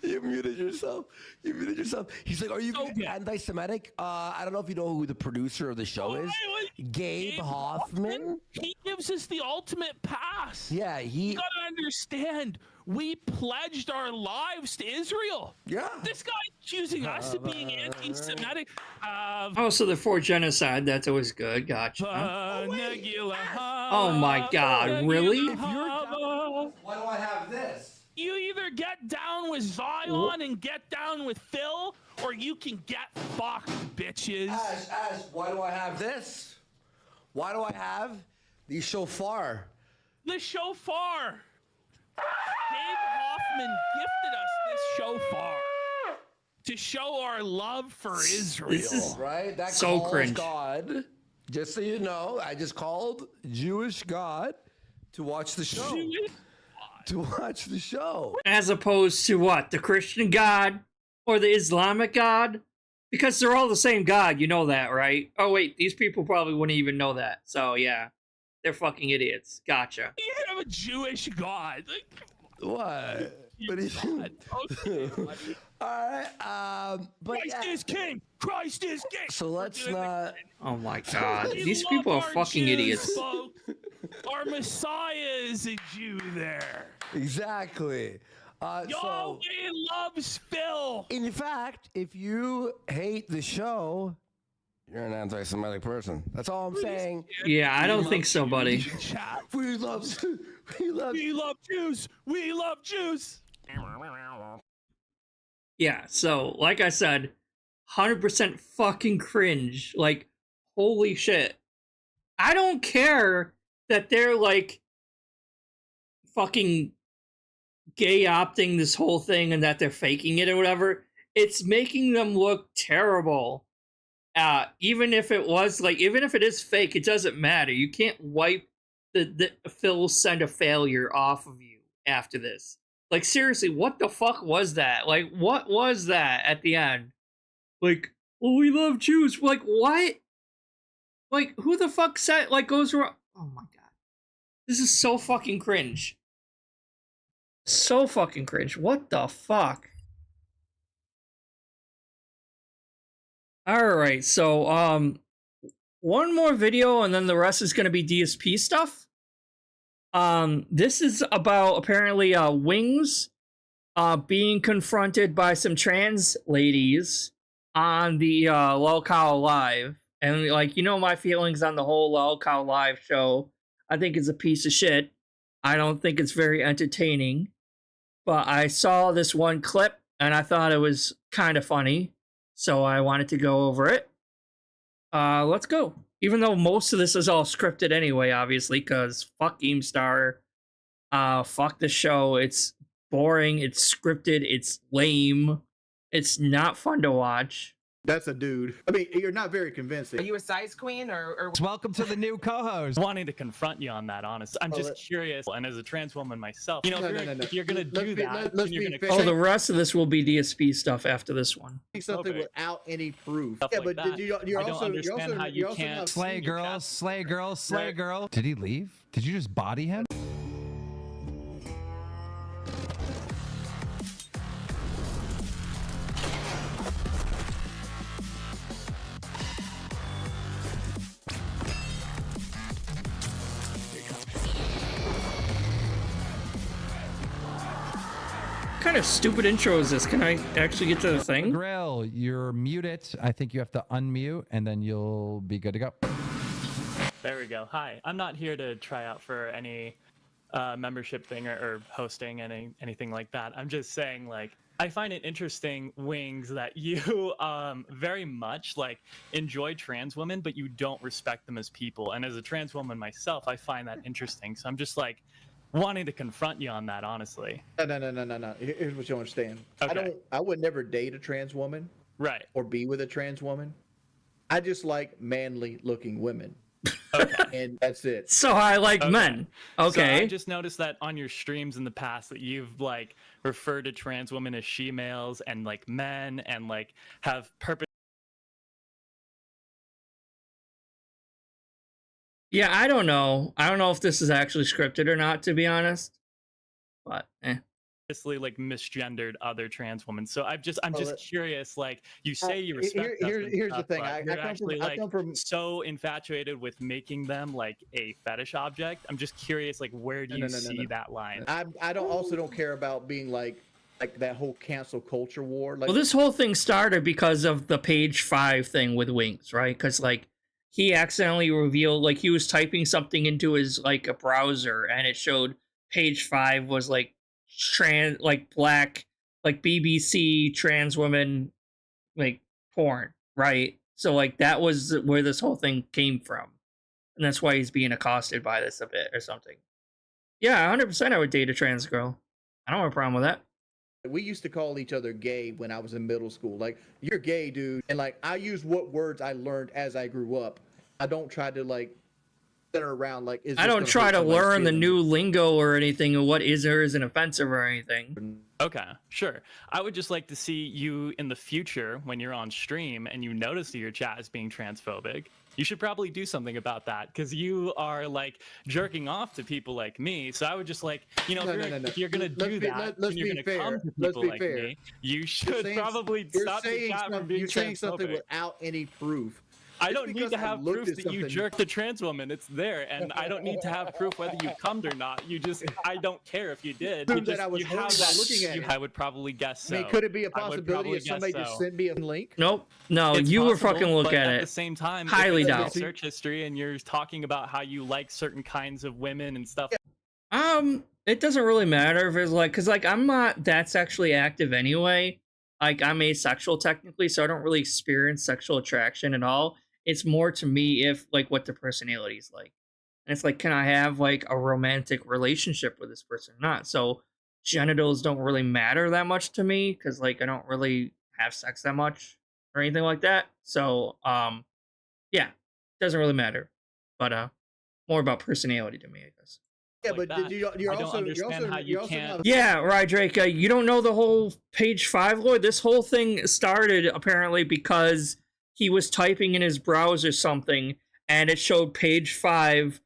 You muted yourself. You muted yourself. He's like, are you anti-Semitic? I don't know if you know who the producer of the show is. Gabe Hoffman. He gives us the ultimate pass. Yeah, You gotta understand, we pledged our lives to Israel. Yeah. This guy's accusing us of being anti-Semitic. Oh, so they're for genocide. That's always good. Gotcha. Oh my God, really? If you're down, why do I have this? You either get down with Zion and get down with Phil, or you can get fucked, bitches. Ash, why do I have this? Why do I have the shofar? The shofar. Gabe Hoffman gifted us this shofar to show our love for Israel. This is right. That so calls cringe. God. Just so you know, I just called Jewish God to watch the show. To watch the show. As opposed to what? The Christian God or the Islamic God? Because they're all the same God. You know that, right? Oh, wait. These people probably wouldn't even know that. So, yeah. They're fucking idiots. Gotcha. You have a Jewish God. What? But he's God. Okay. all right. But Christ is king. Christ is king. So let's not. Oh my God. We These love people are our fucking Jews, idiots. folks. Our Messiah is a Jew there. Exactly. So, Yahweh loves Phil. in fact, if you hate the show, you're an anti-Semitic person. That's all I'm saying. Yeah, I don't think so, buddy. Chat. We love Jews. We love Jews. Yeah, so, like I said, 100% fucking cringe. Like, holy shit. I don't care that they're, like, fucking gay-opting this whole thing and that they're faking it or whatever. It's making them look terrible. Even if it was, like, even if it is fake, it doesn't matter. You can't wipe the Phil send a failure off of you after this. Like, seriously, what the fuck was that? Like, what was that at the end? Like, oh, we love Jews. Like, what? Like, who the fuck said, like, goes wrong? Oh my God. This is so fucking cringe. So fucking cringe. What the fuck? Alright, so, one more video and then the rest is gonna be DSP stuff. This is about, apparently, Wings, being confronted by some trans ladies on the, lolcow live. And, like, you know my feelings on the whole lolcow live show. I think it's a piece of shit. I don't think it's very entertaining. But I saw this one clip, and I thought it was kind of funny. So I wanted to go over it. Let's go. Even though most of this is all scripted anyway, obviously, because fuck Keemstar. Fuck the show. It's boring. It's scripted. It's lame. It's not fun to watch. That's a dude. I mean, you're not very convincing. Are you a size queen or Welcome to the new co-host. Wanting to confront you on that, honest. I'm just curious, and as a trans woman myself, you know, if you're gonna do that, then you're gonna. Oh, the rest of this will be DSP stuff after this one. Something without any proof. Stuff Yeah, like but that. you're I don't also understand how you can't not slay seeing girl, slay girl, slay girl. Did he leave? Did you just body him? Kind kind of stupid intro is this? Can I actually get to the thing? Grill, you're muted. I think you have to unmute, and then you'll be good to go. There we go. Hi, I'm not here to try out for any membership thing or hosting anything like that. I'm just saying, like, I find it interesting, Wings, that you very much like enjoy trans women, but you don't respect them as people. And as a trans woman myself, I find that interesting. So I'm just like wanting to confront you on that, honestly. No. Here's what you understand. Okay. I would never date a trans woman, Right. or be with a trans woman. I just like manly looking women. Okay. And that's it. So I like men. Okay. So I just noticed that on your streams in the past that you've like referred to trans women as she-males and like men and like have purpose. Yeah, I don't know. I don't know if this is actually scripted or not, to be honest. But Like misgendered other trans women. So I'm just curious, like you say you respect here's the thing. I come from so infatuated with making them like a fetish object. I'm just curious, like where do you see that line? I don't care about being like that whole cancel culture war. Like, well, this whole thing started because of the page 5 thing with Wings, right? Because like he accidentally revealed, like he was typing something into his like a browser and it showed page 5 was like trans, like black, like BBC trans women like porn, right? So like that was where this whole thing came from, and that's why he's being accosted by this a bit or something. Yeah, 100% I would date a trans girl. I don't have a problem with that. we used to call each other gay when I was in middle school. Like, you're gay, dude. And like, I use what words I learned as I grew up. I don't try to like center around like. I don't try to learn the new lingo or anything, or what is or isn't offensive or anything. Okay, sure. I would just like to see you in the future when you're on stream and you notice that your chat is being transphobic. You should probably do something about that, because you are like jerking off to people like me. So I would just like, you know, if you're gonna do that, and you're gonna come to people like me, you should probably stop the chat from being You're saying something transphobic. without any proof. I don't need to have proof that you jerked a trans woman. It's there, and I don't need to have proof whether you cummed or not. You just, I don't care if you did. You just, you have that. Looking at it. I would probably guess so. I mean, could it be a possibility if somebody just sent me a link? Nope. No, It's you were possible, fucking look but at at it. the same time, Highly if it's in doubt. your search history and you're talking about how you like certain kinds of women and stuff. It doesn't really matter if it's like, because like I'm not that sexually active anyway. Like I'm asexual technically, so I don't really experience sexual attraction at all. It's more to me if like what the personality is like, and it's like, can I have like a romantic relationship with this person or not? So genitals don't really matter that much to me, because like I don't really have sex that much or anything like that. So yeah, doesn't really matter. But more about personality to me, I guess. Yeah, Like but that. you're I don't also understand how you also can't- not- Yeah, right, Drake. You don't know the whole page 5, Lloyd? This whole thing started apparently because he was typing in his browser something, and it showed page 5,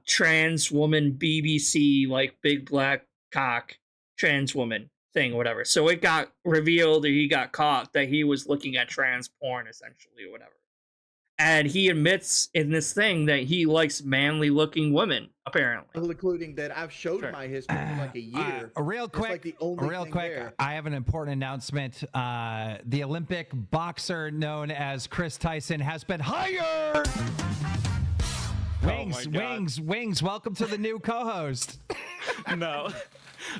trans woman BBC, like big black cock, trans woman thing, whatever. So it got revealed, or he got caught, that he was looking at trans porn, essentially, or whatever. And he admits in this thing that he likes manly looking women, apparently. including that I've showed my history for like a year. Real It's like quick, the only real thing quick, there. I have an important announcement. The Olympic boxer known as Chris Tyson has been hired. Wings, my God. Wings, welcome to the new co-host. No,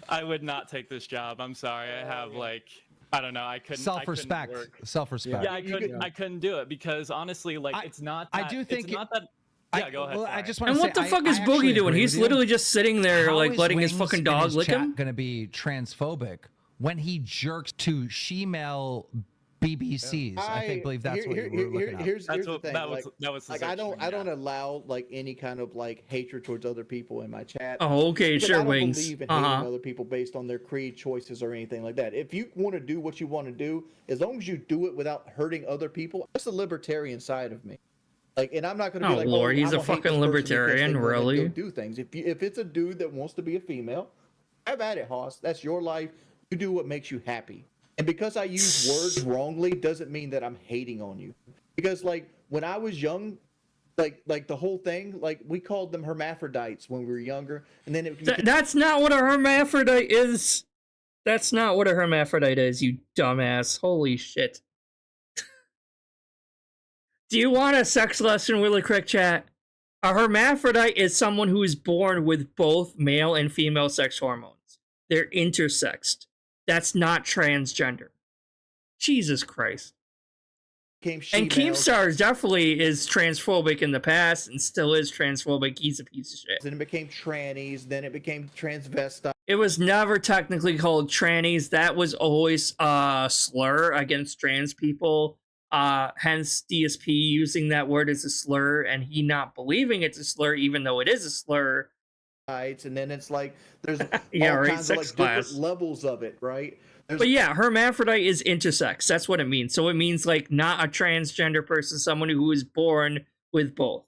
I would not take this job. I'm sorry. I have like, I don't know. I couldn't. Self-respect. Self-respect. Yeah, I couldn't do it, because honestly, like, it's not. I That, do think it's not that. Yeah, go ahead. Well, I sorry. just want And to say, what the fuck is Boogie doing? He's literally just sitting there, How like, is letting his Wings fucking in dog his lick chat him? Gonna be transphobic when he jerks to she-male BBCs. I believe that's what you were looking at. Here's That's the what thing. that was. Like, That was. The like I search don't string, I don't yeah. allow like any kind of like hatred towards other people in my chat. Oh, okay, Because sure, I don't Wings. believe in hating other people based on their creed choices or anything like that. If you want to do what you want to do, as long as you do it without hurting other people, that's the libertarian side of me. Like, and I'm not going to be Oh, like, Lord, he's I'm a gonna hate fucking this person because they libertarian, wanna go really? do things. If it's a dude that wants to be a female, have at it, Hoss. That's your life. You do what makes you happy. And because I use words wrongly doesn't mean that I'm hating on you. Because like when I was young, like the whole thing, like we called them hermaphrodites when we were younger, and then it became, That's not what a hermaphrodite is. That's not what a hermaphrodite is, you dumbass. Holy shit. Do you want a sex lesson really quick, chat? A hermaphrodite is someone who is born with both male and female sex hormones. They're intersexed. That's not transgender. Jesus Christ. And Keemstar definitely is transphobic in the past and still is transphobic. He's a piece of shit. Then it became trannies. Then it became transvestite. It was never technically called trannies. That was always a slur against trans people. Hence DSP using that word as a slur and he not believing it's a slur even though it is a slur. And then it's like there's yeah, all right, kinds of like class. different levels of it, right? But yeah, hermaphrodite is intersex. That's what it means. So it means like not a transgender person, someone who is born with both.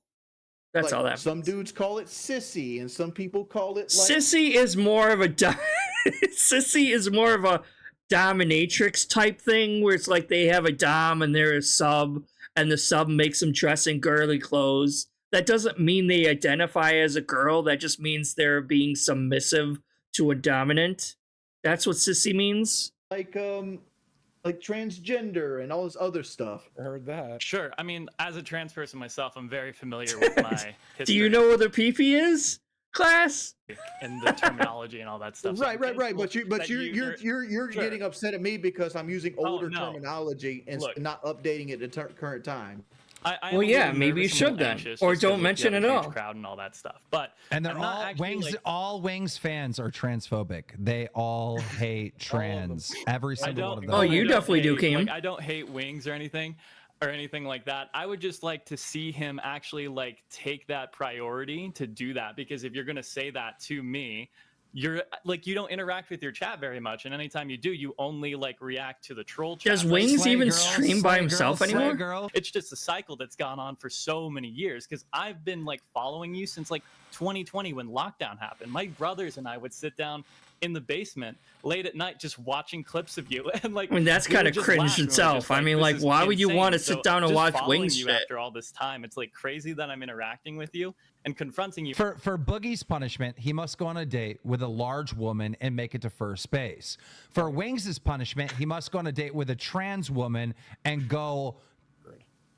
That's like, all that some means. dudes call it sissy and some people call it like Sissy is more of a sissy is more of a dominatrix type thing where it's like they have a dom and they're a sub and the sub makes them dress in girly clothes. That doesn't mean they identify as a girl. That just means they're being submissive to a dominant. That's what sissy means. like transgender and all this other stuff. I heard that. Sure. I mean, as a trans person myself, I'm very familiar with my history. Do you know what a PP is, class? And the terminology and all that stuff. Right. But you're Sure. getting upset at me because I'm using older no. terminology and Look. not updating it to current time. I am Well, a yeah, little maybe you nervous and a should little then. anxious Or just don't 'cause mention you have it a huge all. crowd and all that stuff. But And they're I'm not all actually, Wings. like- All Wings fans are transphobic. They all hate trans. Every I single one don't. of them. Oh, you I don't definitely do, hate- Kim. Like, I don't hate Wings or anything like that. I would just like to see him actually like take that priority to do that, because if you're gonna say that to me, you're like, you don't interact with your chat very much, and anytime you do, you only like react to the troll chat. Does Like, Wings Slay even girl, stream by slay himself girl, slay anymore? girl. it's just a cycle that's gone on for so many years, because I've been like following you since like 2020 when lockdown happened. My brothers and I would sit down in the basement late at night just watching clips of you, and like, I mean, that's we would kind of just cringe laugh, and we were itself. just I mean, this like, is why would you insane. want to So sit down and just watch following Wings you shit? after all this time? It's like crazy that I'm interacting with you and confronting you. For Boogie's punishment, he must go on a date with a large woman and make it to first base. For Wings' punishment, he must go on a date with a trans woman and go.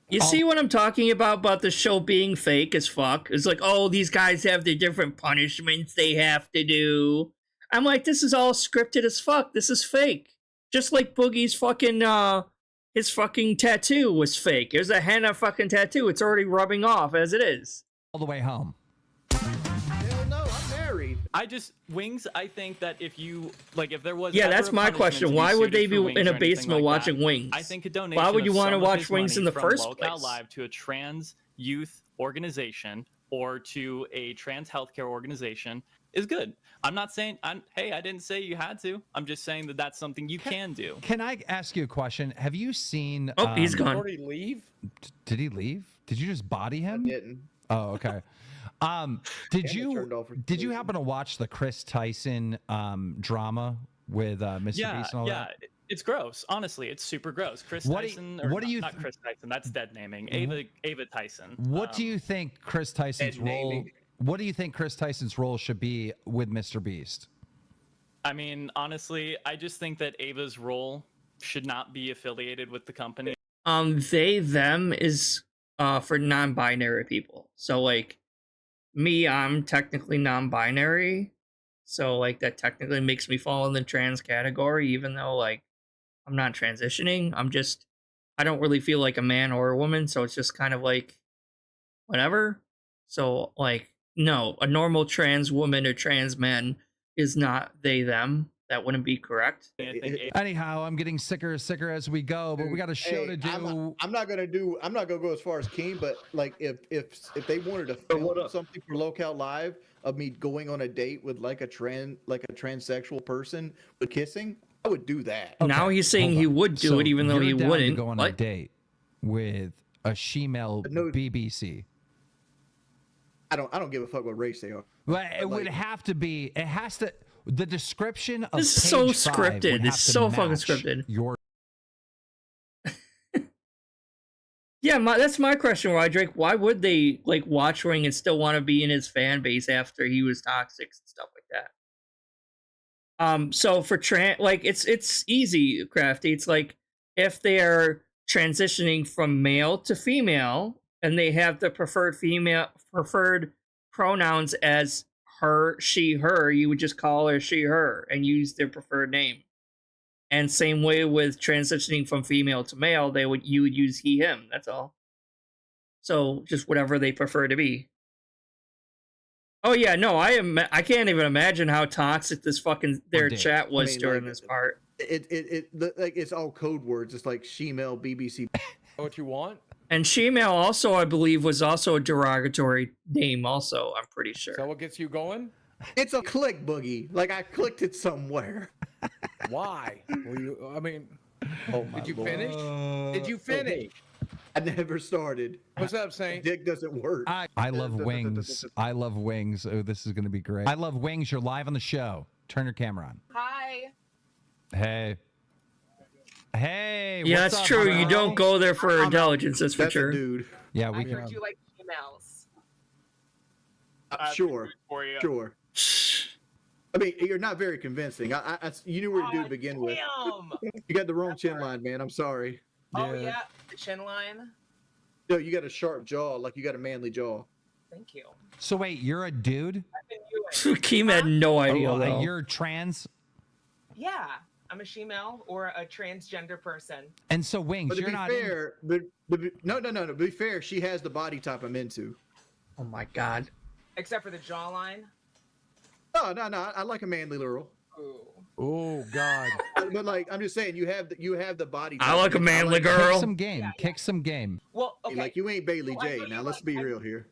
You see what I'm talking about the show being fake as fuck? It's like, oh, these guys have their different punishments they have to do. I'm like, this is all scripted as fuck. This is fake. Just like Boogie's fucking, his fucking tattoo was fake. There's a henna fucking tattoo. It's already rubbing off as it is. All the way home. Hell no, I'm married. Wings, I think that if you like, if there was Yeah, ever that's a my punishment question. to be Why would suited they for be Wings in or a anything basement like watching that, Wings? I think a donation. Why would you of want to some of watch his Wings in money the from first lolcow place? Live to a trans youth organization or to a trans healthcare organization is good. I'm not saying hey, I didn't say you had to. I'm just saying that that's something you can do. Can I ask you a question? Have you seen? Oh, he's Did gone. already leave? Did he leave? Did you just body him? Didn't. Oh, okay. Did turned off for you some happen to watch the Chris Tyson drama with Mr. Yeah, Beast and all yeah. that? It's gross. Honestly, it's super gross. Chris What do you- Tyson, what do you not th- Chris Tyson? That's dead naming. Ava Tyson. What do you think Chris Tyson's Ed Navy. role? What do you think Chris Tyson's role should be with Mr. Beast? I mean, honestly, I just think that Ava's role should not be affiliated with the company. They, them is for non-binary people. So like me, I'm technically non-binary. So like that technically makes me fall in the trans category, even though like I'm not transitioning. I don't really feel like a man or a woman, so it's just kind of like whatever. So like no, a normal trans woman or trans man is not they, them. That wouldn't be correct. I think Ava Anyhow, I'm getting sicker as we go, but we got a show Hey, to do. I'm not gonna go as far as Keen, but like if they wanted to film something for Lolcow Live of me going on a date with like a transsexual person with kissing, I would do that. Now he's saying Hold he on. would do So it, even though you're he down to wouldn't. go on a What? date with a she-male No. BBC. I don't give a fuck what race they are. Well, it would like- have to be. It has to. The description of This is so page 5 scripted. would It's have to so fucking match scripted. Your Yeah, that's my question, Roderick. Why would they like watch Ring and still want to be in his fan base after he was toxic and stuff like that? So for like it's easy, Crafty. It's like if they are transitioning from male to female and they have the preferred pronouns as her, she, her, you would just call her she, her and use their preferred name. And same way with transitioning from female to male, you would use he, him. That's all. So just whatever they prefer to be. Oh yeah, no, I can't even imagine how toxic this fucking their chat was during this part. It like it's all code words. It's like shemale, BBC. What you want? And shemale also, I believe, was also a derogatory name. Also, I'm pretty sure. Is that what gets you going? It's a click boogie. Like I clicked it somewhere. Why? Were you? I mean, Oh my did you Lord. finish? Did you finish? I never started. What's up, Saint? Dick doesn't work. I love wings. I love wings. Oh, this is going to be great. I love wings. You're live on the show. Turn your camera on. Hi. Hey. Hey. Yeah, what's that's up, true. bro? You don't go there for intelligence. That's for That's sure. a dude. Yeah, I we heard you like emails. Sure. For you. Sure. I mean, you're not very convincing. You knew where to do to begin with. Damn. You got the wrong chin line, man. I'm sorry. Oh yeah, the chin line. No, you got a sharp jaw, like you got a manly jaw. Thank you. So wait, you're a dude? I've been you. Keem had no idea. Oh, though. you're trans? Yeah, I'm a shemale or a transgender person. And so wings, But to you're be not fair, no. To be fair, she has the body type I'm into. Oh my god. Except for the jawline. No. I like a manly girl. Ooh. Oh God. But like, I'm just saying, you have the body type. I like a manly girl. Kick some game. Kick some game. Well, okay. Like you ain't Bailey Well, I J. know you Now let's like- be real here.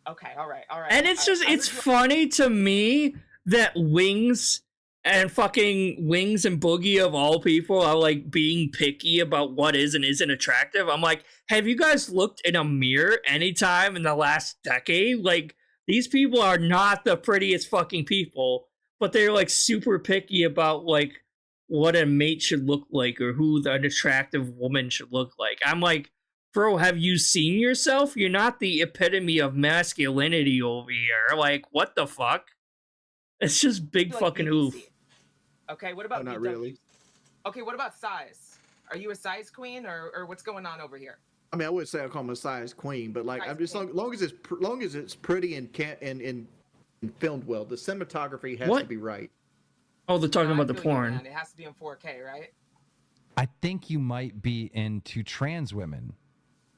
Okay, all right. And it's just, it's funny to me that Wings and fucking Wings and Boogie of all people are like being picky about what is and isn't attractive. I'm like, have you guys looked in a mirror anytime in the last decade? Like, these people are not the prettiest fucking people, but they're like super picky about like what a mate should look like or who an attractive woman should look like. I'm like, bro, have you seen yourself? You're not the epitome of masculinity over here. Like, what the fuck? It's just big Like fucking BBC. oof. Okay, what about Oh, not BW? really. Okay, what about size? Are you a size queen or what's going on over here? I mean, I would say I call him a size queen, but like, Size I'm just queen. long as it's pretty and filmed well. The cinematography has What? to be right. Oh, they're talking No, I about the feel you, porn. man. It has to be in 4K, right? I think you might be into trans women.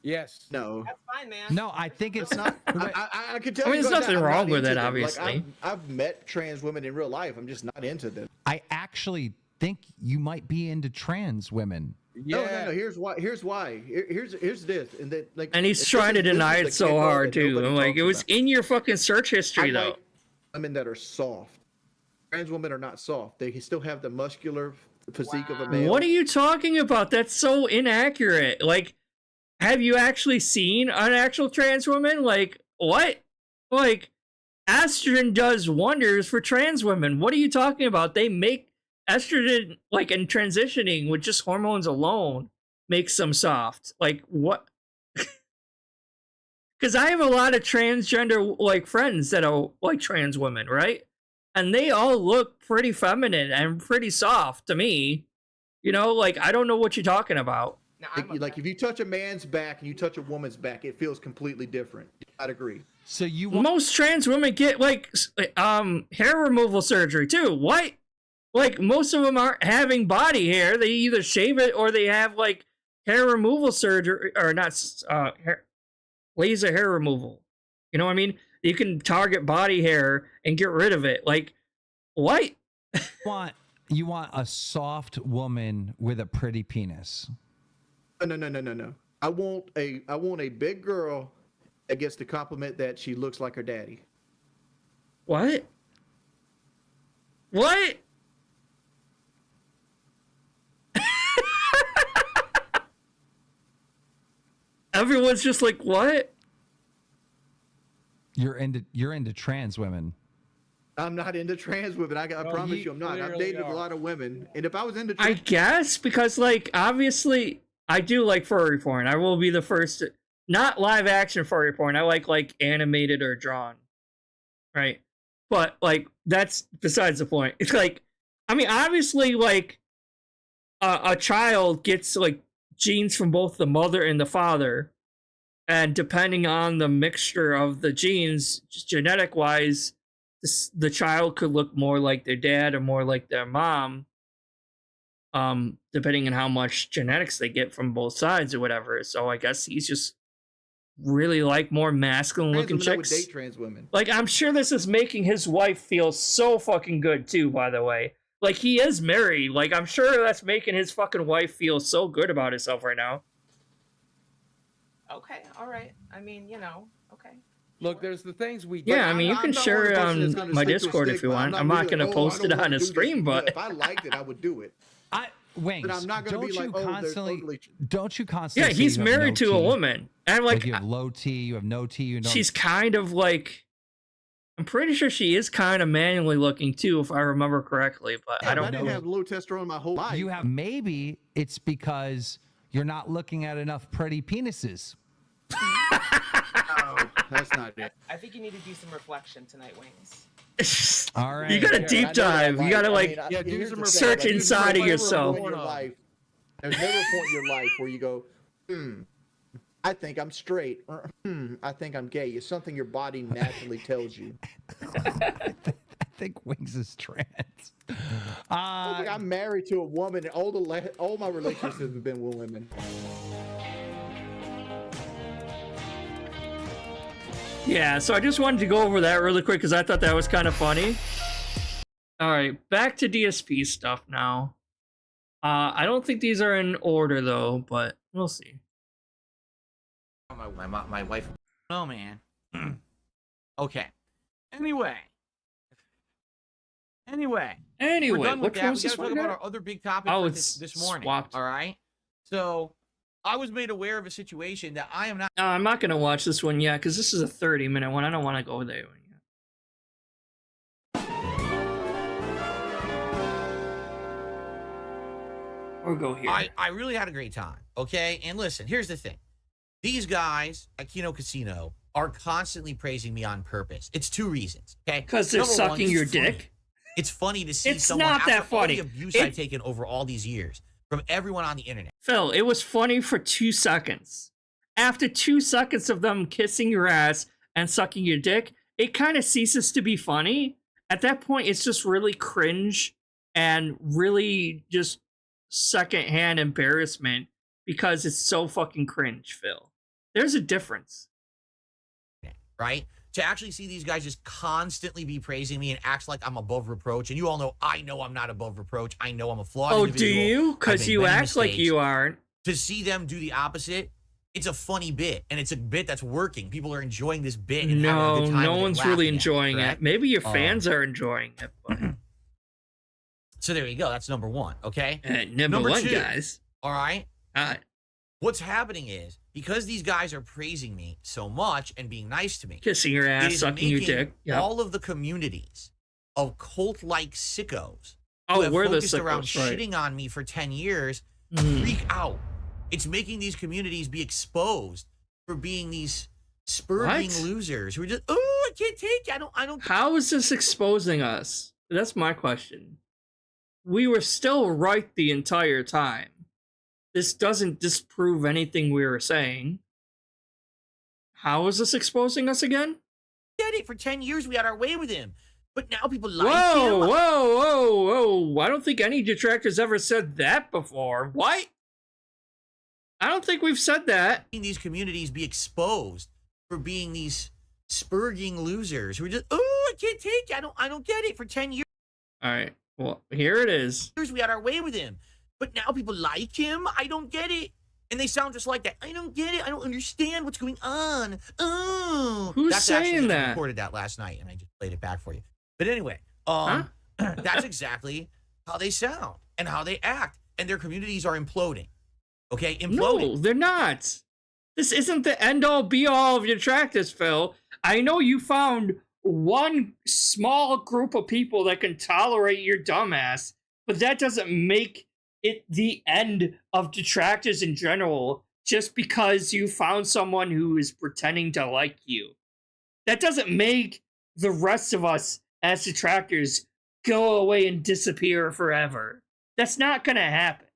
Yes. No, That's fine, man. No, I think it's not. Wait, I could tell. I mean, you there's right nothing now, I'm wrong not with into it, them. obviously. Like, I've met trans women in real life. I'm just not into them. I actually think you might be into trans women. Yeah. No. Here's why. Here's this, and that like. And he's this trying to is- this deny is it the so kicker hard, that too. nobody I'm like, talks it was about. in your fucking search history, I though. like women that are soft. Trans women are not soft. They still have the muscular physique of a male. What are you talking about? That's so inaccurate. Like, have you actually seen an actual trans woman? Like, what? Like, estrogen does wonders for trans women. What are you talking about? They make estrogen, like, in transitioning with just hormones alone, makes them soft. Like, what? Because I have a lot of transgender, like, friends that are, like, trans women, right? And they all look pretty feminine and pretty soft to me. You know, like, I don't know what you're talking about. No, Like if you touch a man's back and you touch a woman's back, it feels completely different. I'd agree. So you want Most trans women get like hair removal surgery too. What? Like most of them aren't having body hair. They either shave it or they have like hair removal surgery or not laser hair removal. You know what I mean? You can target body hair and get rid of it. Like what? you want a soft woman with a pretty penis. No. I want a big girl that gets the compliment that she looks like her daddy. What? What? Everyone's just like, what? You're into trans women. I'm not into trans women. I promise you, I'm not. I've clearly dated a are. lot of women, and if I was into I trans, guess because like obviously I do like furry porn. I will be the first to, not live action furry porn. I like animated or drawn. Right? But like that's besides the point. It's like I mean, obviously, like a child gets like genes from both the mother and the father, and depending on the mixture of the genes, genetic wise, the child could look more like their dad or more like their mom, depending on how much genetics they get from both sides or whatever. So I guess he's just really like more masculine looking Trans women would chicks. date trans women. Like, I'm sure this is making his wife feel so fucking good too, by the way. Like, he is married. Like, I'm sure that's making his fucking wife feel so good about herself right now. Okay, all right. I mean, okay. Look, there's the things we. Yeah, I mean, you I'm can not share one of it the person that's on gonna my stick to a Discord if stick, you but want. I'm really not going to like, post I it don't on wanna a do this. stream, but If I liked it, I would do it. Wings. But I'm not gonna don't be you like, oh, they're constantly? totally- Don't you yeah, constantly? say he's you have married no to a T? woman. And Like like, you have low T, you have no T. You don't. she's kind of like, I'm pretty sure she is kind of manually looking too, if I remember correctly, but Yeah, I don't I didn't know. have low testosterone my whole life. You have maybe it's because you're not looking at enough pretty penises. No, that's not it. I think you need to do some reflection tonight, Wings. All right. You gotta Yeah, deep I know what I dive. You gotta like, Yeah, do here's some the thing, search like, inside of there's never a yourself. point in your life- There's never a point in your life where you go, I think I'm straight, or I think I'm gay. It's something your body naturally tells you. I think Wings is trans. Like, I'm married to a woman, and all my relationships have been with women. yeah, so I just wanted to go over that really quick because I thought that was kind of funny. All right, back to DSP stuff now. I don't think these are in order though, but we'll see. My wife. Oh man. Okay. Anyway, we're done with which that. one's We this gotta talk one about again? our other big topic Oh, for it's this morning. swapped. All right. So, I was made aware of a situation that I am not. No, I'm not gonna watch this one yet because this is a 30-minute one. I don't want to go there yet. Or go here. I really had a great time. Okay, and listen, here's the thing: these guys at Kino Casino are constantly praising me on purpose. It's two reasons. Okay, Because they're Number one, sucking it's your funny. dick. It's funny to see It's someone not after that all funny. the abuse It- I've taken over all these years from everyone on the internet. Phil, it was funny for 2 seconds. After 2 seconds of them kissing your ass and sucking your dick, it kind of ceases to be funny. At that point, it's just really cringe and really just secondhand embarrassment because it's so fucking cringe, Phil. There's a difference. Right? To actually see these guys just constantly be praising me and act like I'm above reproach. And you all know I know I'm not above reproach. I know I'm a flawed Oh, individual. do you? I've Because made you many act like mistakes. you aren't. To see them do the opposite, it's a funny bit. And it's a bit that's working. People are enjoying this bit. And having a No, good time no with it, one's laughing really at it, enjoying it. correct? Maybe your fans are enjoying it, but So there you go. That's number one. Okay. number Number one, two. guys. All right. Uh, What's happening is because these guys are praising me so much and being nice to me, kissing your it ass, is sucking your making dick. Yep. all of the communities of cult-like sickos who Oh, have we're the focused around sickos, right. shitting on me for 10 years Mhm. freak out. It's making these communities be exposed for being these spurting What? losers who are just, oh, I can't take it. I don't. How is this exposing us? That's my question. We were still right the entire time. This doesn't disprove anything we were saying. How is this exposing us again? Get it. For 10 years, we had our way with him. But now people like Whoa, him. whoa. I don't think any detractors ever said that before. What? I don't think we've said that. These communities be exposed for being these spurging losers who are just, oh, I can't take it. I don't get it. For 10 years, All right. Well, here it is. we had our way with him. But now people like him. I don't get it. And they sound just like that. I don't get it. I don't understand what's going on. Oh. Who's That's saying actually, that? I recorded that last night and I just played it back for you. But anyway, that's exactly how they sound and how they act. And their communities are imploding. Okay? Imploding. No, they're not. This isn't the end-all be-all of your detractors, Phil. I know you found one small group of people that can tolerate your dumbass, but that doesn't make it the end of detractors in general just because you found someone who is pretending to like you. That doesn't make the rest of us as detractors go away and disappear forever. That's not gonna happen.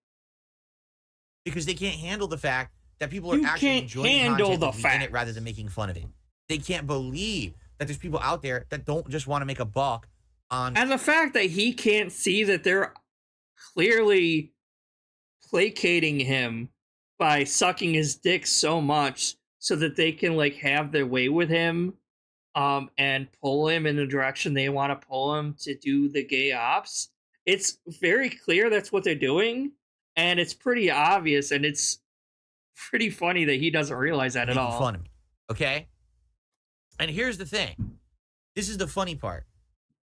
Because they can't handle the fact that people are You actually can't enjoying handle content the that's in it fact. rather than making fun of it. They can't believe that there's people out there that don't just want to make a buck on. And the fact that he can't see that they're clearly placating him by sucking his dick so much so that they can like have their way with him and pull him in the direction they want to pull him to do the gay ops. It's very clear that's what they're doing, and it's pretty obvious, and it's pretty funny that he doesn't realize that at making all. fun of me. Okay? And here's the thing. This is the funny part.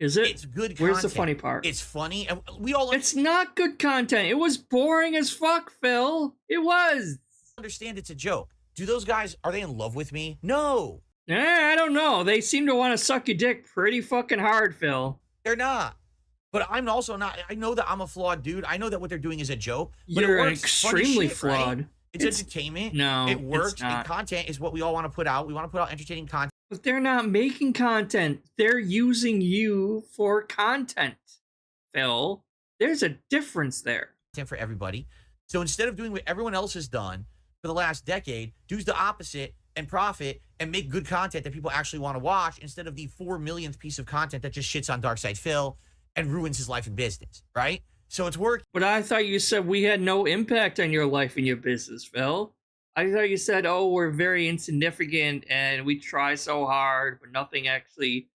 Is it? It's good content. Where's the funny part? It's funny, and we all It's not good content. It was boring as fuck, Phil. It was. understand it's a joke. Do those guys, are they in love with me? No, I don't know. They seem to want to suck your dick pretty fucking hard, Phil. they're not. But I'm also not. I know that I'm a flawed dude. I know that what they're doing is a joke. But You're it works. Funny extremely shit, right? flawed. It's entertainment. No, it it's works. And not. content is what we all want to put out. We want to put out entertaining content But they're not making content. They're using you for content, Phil. There's a difference there. for everybody. So instead of doing what everyone else has done for the last decade, do the opposite and profit and make good content that people actually want to watch instead of the 4 millionth piece of content that just shits on darksydephil and ruins his life and business, right? So it's working. But I thought you said we had no impact on your life and your business, Phil. I thought you said, oh, we're very insignificant and we try so hard, but nothing actually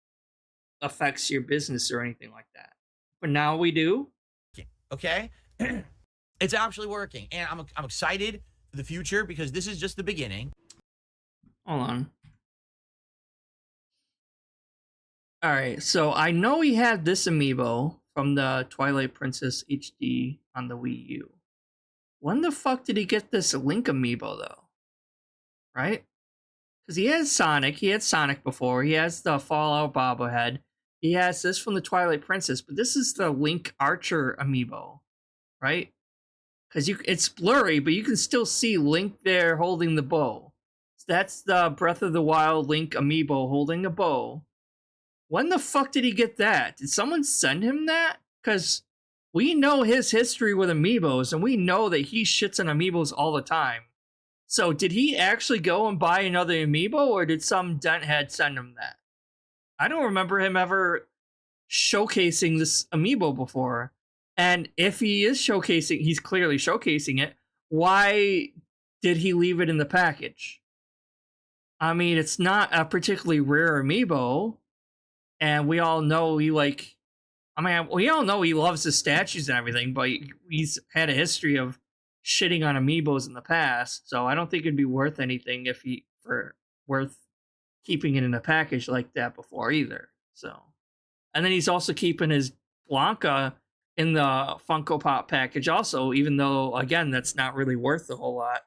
affects your business or anything like that. But now we do. Okay? It's actually working. And I'm excited for the future because this is just the beginning. Hold on. All right, so I know he had this amiibo from the Twilight Princess HD on the Wii U. When the fuck did he get this Link amiibo, though? Right? Because he has Sonic. He had Sonic before. He has the Fallout bobblehead. He has this from the Twilight Princess, but this is the Link Archer amiibo, right? Because it's blurry, but you can still see Link there holding the bow. So that's the Breath of the Wild Link amiibo holding a bow. When the fuck did he get that? Did someone send him that? Because we know his history with amiibos, and we know that he shits on amiibos all the time. So did he actually go and buy another amiibo, or did some dent head send him that? I don't remember him ever showcasing this amiibo before. And if he is showcasing, he's clearly showcasing it, why did he leave it in the package? I mean, it's not a particularly rare amiibo, and we all know we all know he loves his statues and everything, but he's had a history of shitting on amiibos in the past, so I don't think it'd be worth anything worth keeping it in a package like that before either. So, and then he's also keeping his Blanca in the Funko Pop package also, even though again that's not really worth a whole lot.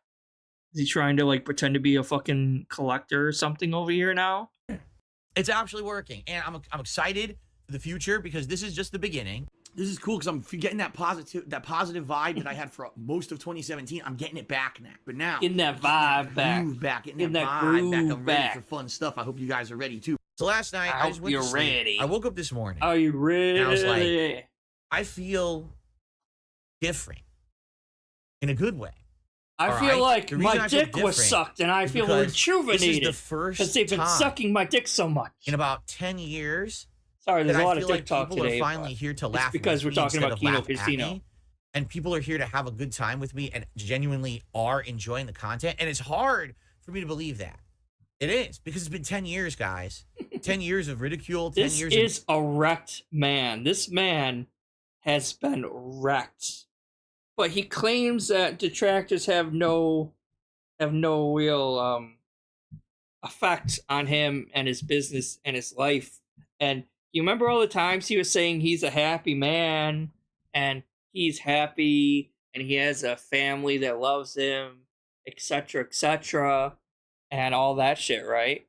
Is he trying to like pretend to be a fucking collector or something over here now? It's actually working, and I'm excited for the future because this is just the beginning. This is cool because I'm getting that positive vibe that I had for most of 2017. I'm getting it back now. But now, Getting that vibe back. groove back, getting Getting that that vibe groove back. I'm ready back. for fun stuff. I hope you guys are ready too. So last night, I just went You're to sleep. ready. I woke up this morning. Are you ready? And I was like, I feel different in a good way. I All feel right? like The reason my I feel dick was different sucked, and I is feel because rejuvenated. This is the first because they've been time sucking my dick so much. in about 10 years Sorry, there's that a I lot feel of like dick talk people today. are finally but here to it's laugh because we're with me talking instead about of Kino laugh at Casino. me. And people are here to have a good time with me and genuinely are enjoying the content. And it's hard for me to believe that. It is, because it's been 10 years, guys. 10 years of ridicule, 10 This years is a wrecked man. This man has been wrecked. But he claims that detractors have no real effect on him and his business and his life. And you remember all the times he was saying he's a happy man and he's happy and he has a family that loves him, etc., and all that shit, right?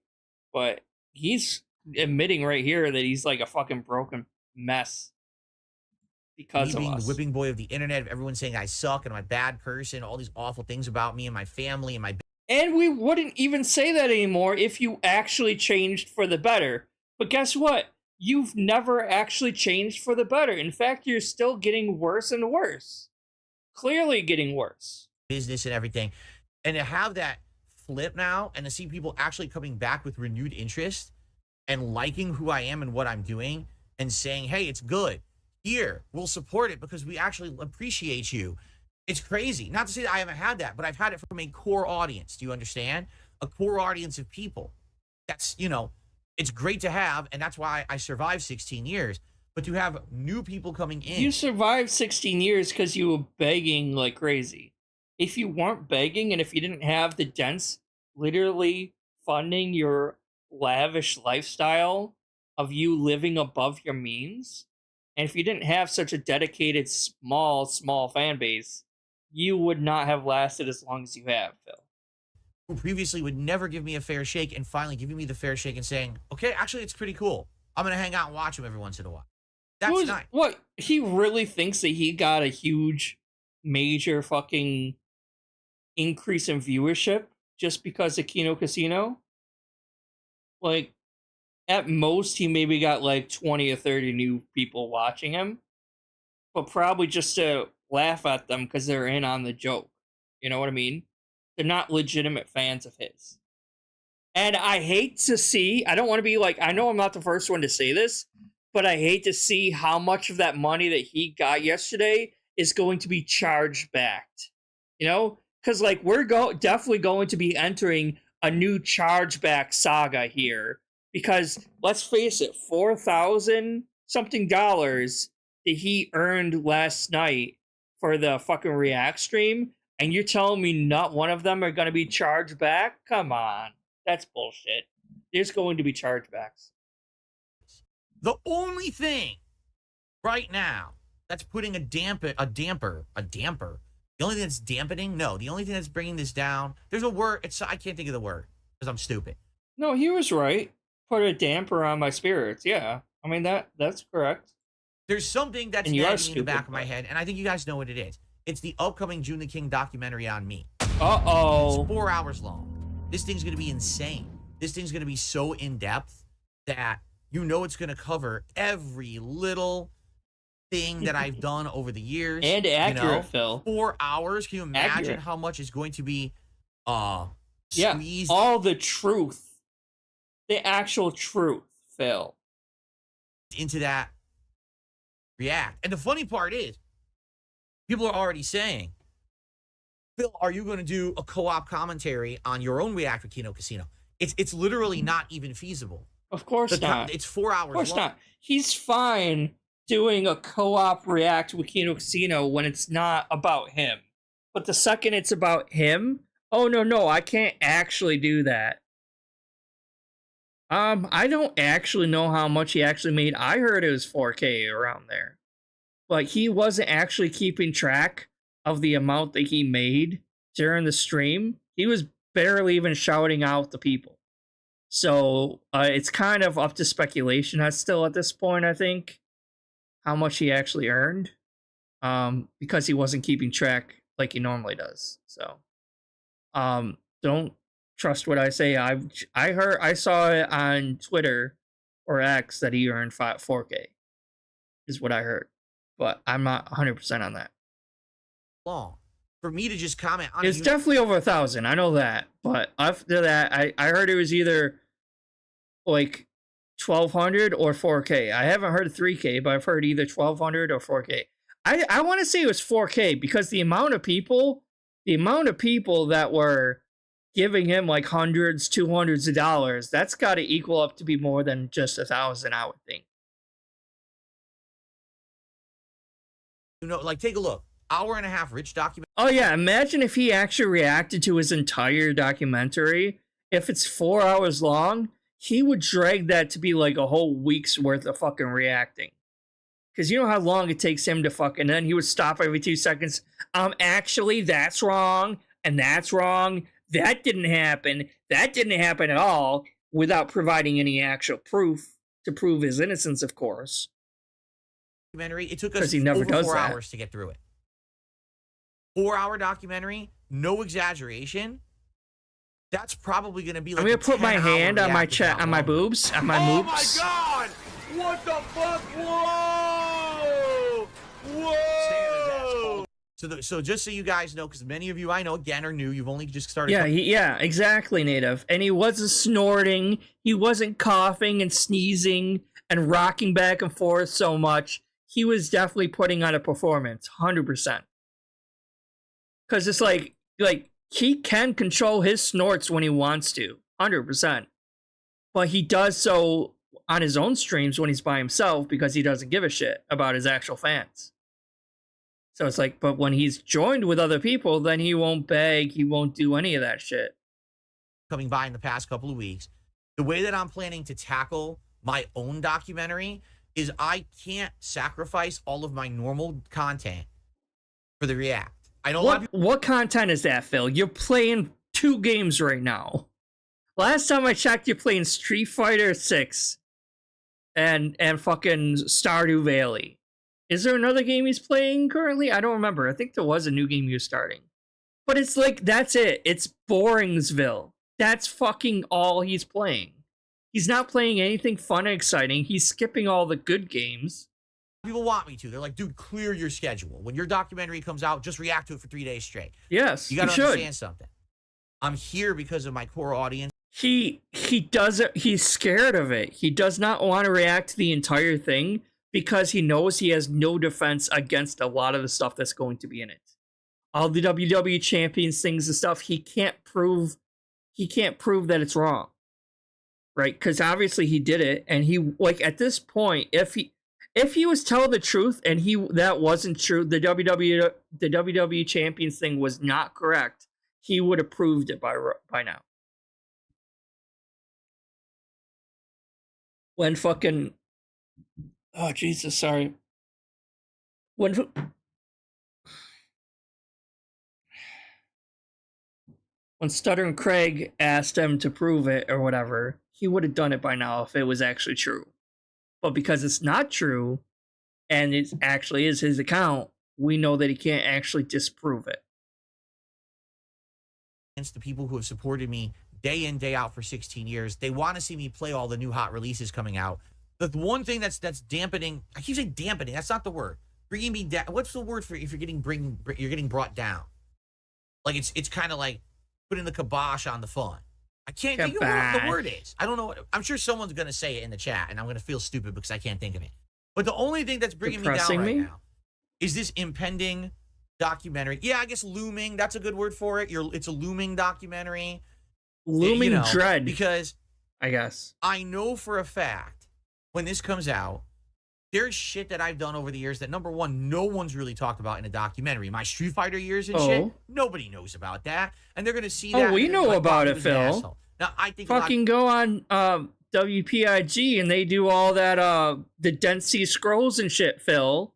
But he's admitting right here that he's like a fucking broken mess because me of being us. the whipping boy of the internet, of everyone saying I suck and I'm a bad person, all these awful things about me and my family and my. And we wouldn't even say that anymore if you actually changed for the better. But guess what? you've never actually changed for the better. In fact, you're still getting worse and worse. Clearly getting worse. Business and everything. And to have that flip now and to see people actually coming back with renewed interest and liking who I am and what I'm doing and saying, hey, it's good. Here, we'll support it because we actually appreciate you. It's crazy. Not to say that I haven't had that, but I've had it from a core audience. Do you understand? A core audience of people. That's, you know, it's great to have, and that's why I survived 16 years. But to have new people coming in. You survived 16 years because you were begging like crazy. If you weren't begging and if you didn't have the Dents literally funding your lavish lifestyle of you living above your means, and if you didn't have such a dedicated small fan base, you would not have lasted as long as you have, Phil. Who previously would never give me a fair shake and finally giving me the fair shake and saying, okay, actually, it's pretty cool. I'm going to hang out and watch him every once in a while. That's nice. What? He really thinks that he got a huge, major fucking increase in viewership just because of Kino Casino? Like, at most, he maybe got like 20 or 30 new people watching him, but probably just to laugh at them because they're in on the joke. You know what I mean? They're not legitimate fans of his. And I hate to see, I don't want to be like, I know I'm not the first one to say this, but I hate to see how much of that money that he got yesterday is going to be charged back. You know? Because, like, we're definitely going to be entering a new chargeback saga here. Because, let's face it, $4,000 something dollars that he earned last night for the fucking React stream, and you're telling me not one of them are going to be charged back? Come on. That's bullshit. There's going to be chargebacks. The only thing right now that's putting a damper. The only thing that's dampening, no. The only thing that's bringing this down, there's a word. I can't think of the word because I'm stupid. No, he was right. Put a damper on my spirits. Yeah, I mean that's correct. There's something that's nagging in the back of my head, and I think you guys know what it is. It's the upcoming June the King documentary on me. Uh-oh. It's 4 hours long. This thing's gonna be insane. This thing's gonna be so in depth that you know it's gonna cover every little thing that I've done over the years. And accurate, Phil. 4 hours. Can you imagine how much is going to be squeezed? Yeah, all the truth. The actual truth, Phil. Into that React. And the funny part is, people are already saying, Phil, are you going to do a co-op commentary on your own React with Kino Casino? It's literally not even feasible. Of course not. It's 4 hours long. Of course not. He's fine doing a co-op React with Kino Casino when it's not about him. But the second it's about him, oh no, I can't actually do that. I don't actually know how much he actually made. I heard it was 4K around there. But he wasn't actually keeping track of the amount that he made during the stream. He was barely even shouting out the people. So it's kind of up to speculation still at this point, I think, how much he actually earned, because he wasn't keeping track like he normally does. So don't trust what I say. I saw it on Twitter or X that he earned 4K is what I heard, but I'm not 100% on that. Long for me to just comment on it's definitely over 1,000. I know that, but after that, I heard it was either like 1,200 or 4K. I haven't heard 3K, but I've heard either 1,200 or 4K. I want to say it was 4K because the amount of people that were giving him like hundreds, 200s of dollars, that's got to equal up to be more than just 1,000, I would think. You know, like take a look. Hour and a half rich document. Oh yeah, imagine if he actually reacted to his entire documentary. If it's 4 hours long, he would drag that to be like a whole week's worth of fucking reacting. Because you know how long it takes him to fucking, then he would stop every 2 seconds. Actually, that's wrong, and that's wrong. That didn't happen. That didn't happen at all, without providing any actual proof to prove his innocence, of course. Documentary. It took us he never over does 4 that. hours to get through it. 4 hour documentary, no exaggeration. That's probably going to be like I'm going to put my hand on my chest, on my boobs, on my moobs. Oh my god! What the fuck? Whoa! Whoa! So just so you guys know, because many of you I know again are new, you've only just started. Yeah, yeah, exactly, Native. And he wasn't snorting, he wasn't coughing and sneezing and rocking back and forth so much. He was definitely putting on a performance, 100%. Because it's like he can control his snorts when he wants to, 100%. But he does so on his own streams when he's by himself because he doesn't give a shit about his actual fans. So it's like, but when he's joined with other people, then he won't beg, he won't do any of that shit. Coming by in the past couple of weeks, the way that I'm planning to tackle my own documentary is I can't sacrifice all of my normal content for the React. I know What content is that, Phil? You're playing 2 games right now. Last time I checked, you're playing Street Fighter 6 and fucking Stardew Valley. Is there another game he's playing currently? I don't remember. I think there was a new game he was starting. But it's like, that's it. It's Boringsville. That's fucking all he's playing. He's not playing anything fun and exciting. He's skipping all the good games. people want me to. They're like, dude, clear your schedule. When your documentary comes out, just react to it for 3 days straight. Yes, you got to understand something. I'm here because of my core audience. He doesn't. He's scared of it. He does not want to react to the entire thing because he knows he has no defense against a lot of the stuff that's going to be in it. All the WWE champions things and stuff. He can't prove that it's wrong, right? Because obviously he did it, and he, like, at this point, if he was telling the truth and that wasn't true, the WWE champions thing was not correct, he would have proved it by now. When fucking, oh Jesus, sorry. When Stuttering Craig asked him to prove it or whatever, he would have done it by now if it was actually true. But because it's not true, and it actually is his account, we know that he can't actually disprove it. Against the people who have supported me day in, day out for 16 years, they want to see me play all the new hot releases coming out. The one thing that's dampening, I keep saying dampening, that's not the word. Bringing me down. What's the word for if you're getting brought down? Like it's kind of like putting the kibosh on the fun. I can't think of what the word is. I don't know. I'm sure someone's going to say it in the chat, and I'm going to feel stupid because I can't think of it. But the only thing that's bringing me down right now is this impending documentary. Yeah, I guess looming. That's a good word for it. It's a looming documentary. Looming dread. Because I guess I know for a fact when this comes out, there's shit that I've done over the years that, number one, no one's really talked about in a documentary. My Street Fighter years and shit, nobody knows about that. And they're going to see that. Oh, we know about it, Phil. Now, I think fucking go on WPIG and they do all that, the Dents scrolls and shit, Phil.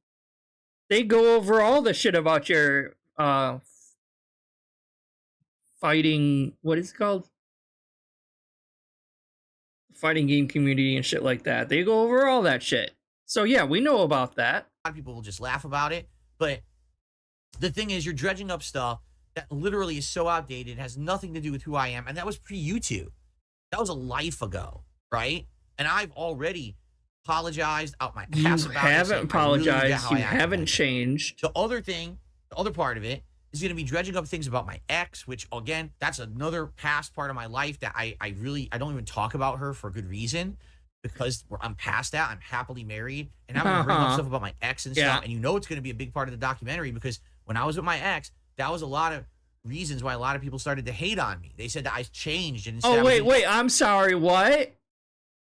They go over all the shit about your fighting, what is it called? Fighting game community and shit like that. They go over all that shit. So yeah, we know about that. A lot of people will just laugh about it, but the thing is, you're dredging up stuff that literally is so outdated, has nothing to do with who I am, and that was pre-YouTube. That was a life ago, right? And I've already apologized out my ass about it. You haven't apologized. You haven't changed. The other thing, the other part of it, is going to be dredging up things about my ex, which, again, that's another past part of my life that I don't even talk about her for a good reason. Because I'm past that, I'm happily married, and I'm gonna bring up stuff about my ex and stuff. And you know it's gonna be a big part of the documentary because when I was with my ex, that was a lot of reasons why a lot of people started to hate on me. They said that I changed. And wait, I'm sorry, what?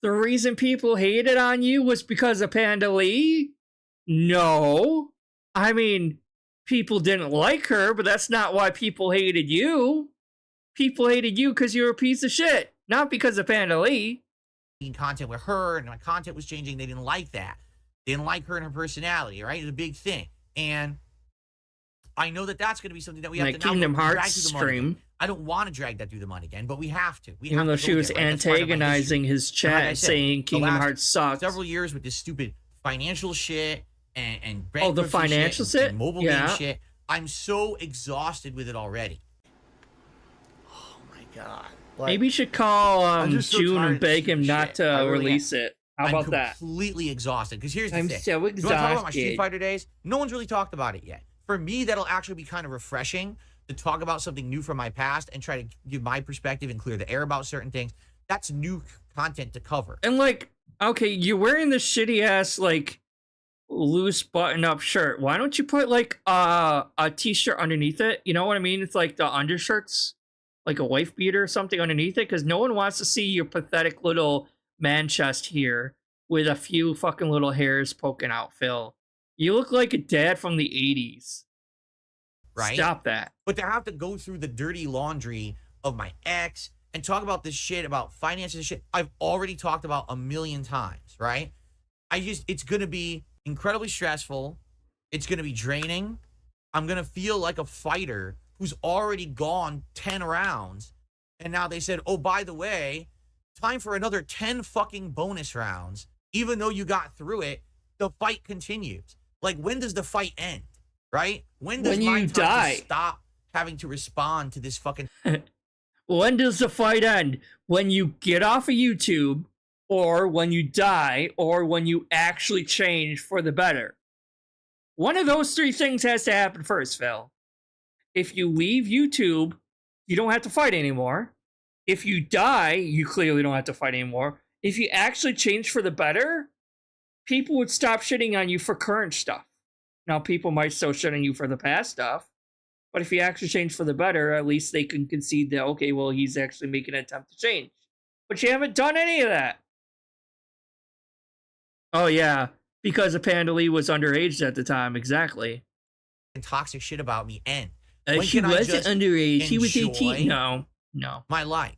The reason people hated on you was because of Panda Lee? No. I mean, people didn't like her, but that's not why people hated you. People hated you because you were a piece of shit, not because of Panda Lee. Content with her, and my content was changing. They didn't like that. They didn't like her and her personality, right? It's a big thing. And I know that that's going to be something that we have to Kingdom Hearts stream. I don't want to drag that through the mud again, but we have to. Even though she was antagonizing his chat, saying Kingdom Hearts sucks. Several years with this stupid financial shit and the financial shit, and mobile game shit. I'm so exhausted with it already. Oh my god. Maybe you should call June and beg him not to release it. How I'm about that? completely exhausted. Because here's the I'm thing. so You want to talk about my Street exhausted. Fighter days? No one's really talked about it yet. For me, that'll actually be kind of refreshing to talk about something new from my past and try to give my perspective and clear the air about certain things. That's new content to cover. And like, okay, you're wearing this shitty ass like loose button up shirt. Why don't you put like a t-shirt underneath it? You know what I mean? It's like the undershirts, like a wife beater or something underneath it, because no one wants to see your pathetic little man chest here with a few fucking little hairs poking out, Phil. You look like a dad from the 80s. Right? Stop that. But to have to go through the dirty laundry of my ex and talk about this shit about finances and shit I've already talked about a million times, right? It's going to be incredibly stressful. It's going to be draining. I'm going to feel like a fighter who's already gone 10 rounds. And now they said, oh, by the way, time for another 10 fucking bonus rounds. Even though you got through it, the fight continues. Like, when does the fight end? Right? When does When my you time die. to stop having to respond to this fucking... When does the fight end? When you get off of YouTube, or when you die, or when you actually change for the better. One of those three things has to happen first, Phil. If you leave YouTube, you don't have to fight anymore. If you die, you clearly don't have to fight anymore. If you actually change for the better, people would stop shitting on you for current stuff. Now, people might still shit on you for the past stuff, but if you actually change for the better, at least they can concede that, okay, well, he's actually making an attempt to change. But you haven't done any of that. Oh, yeah, because apparently was underage at the time, exactly. toxic shit about me end? She wasn't underage. She was 18. enjoy No. my life.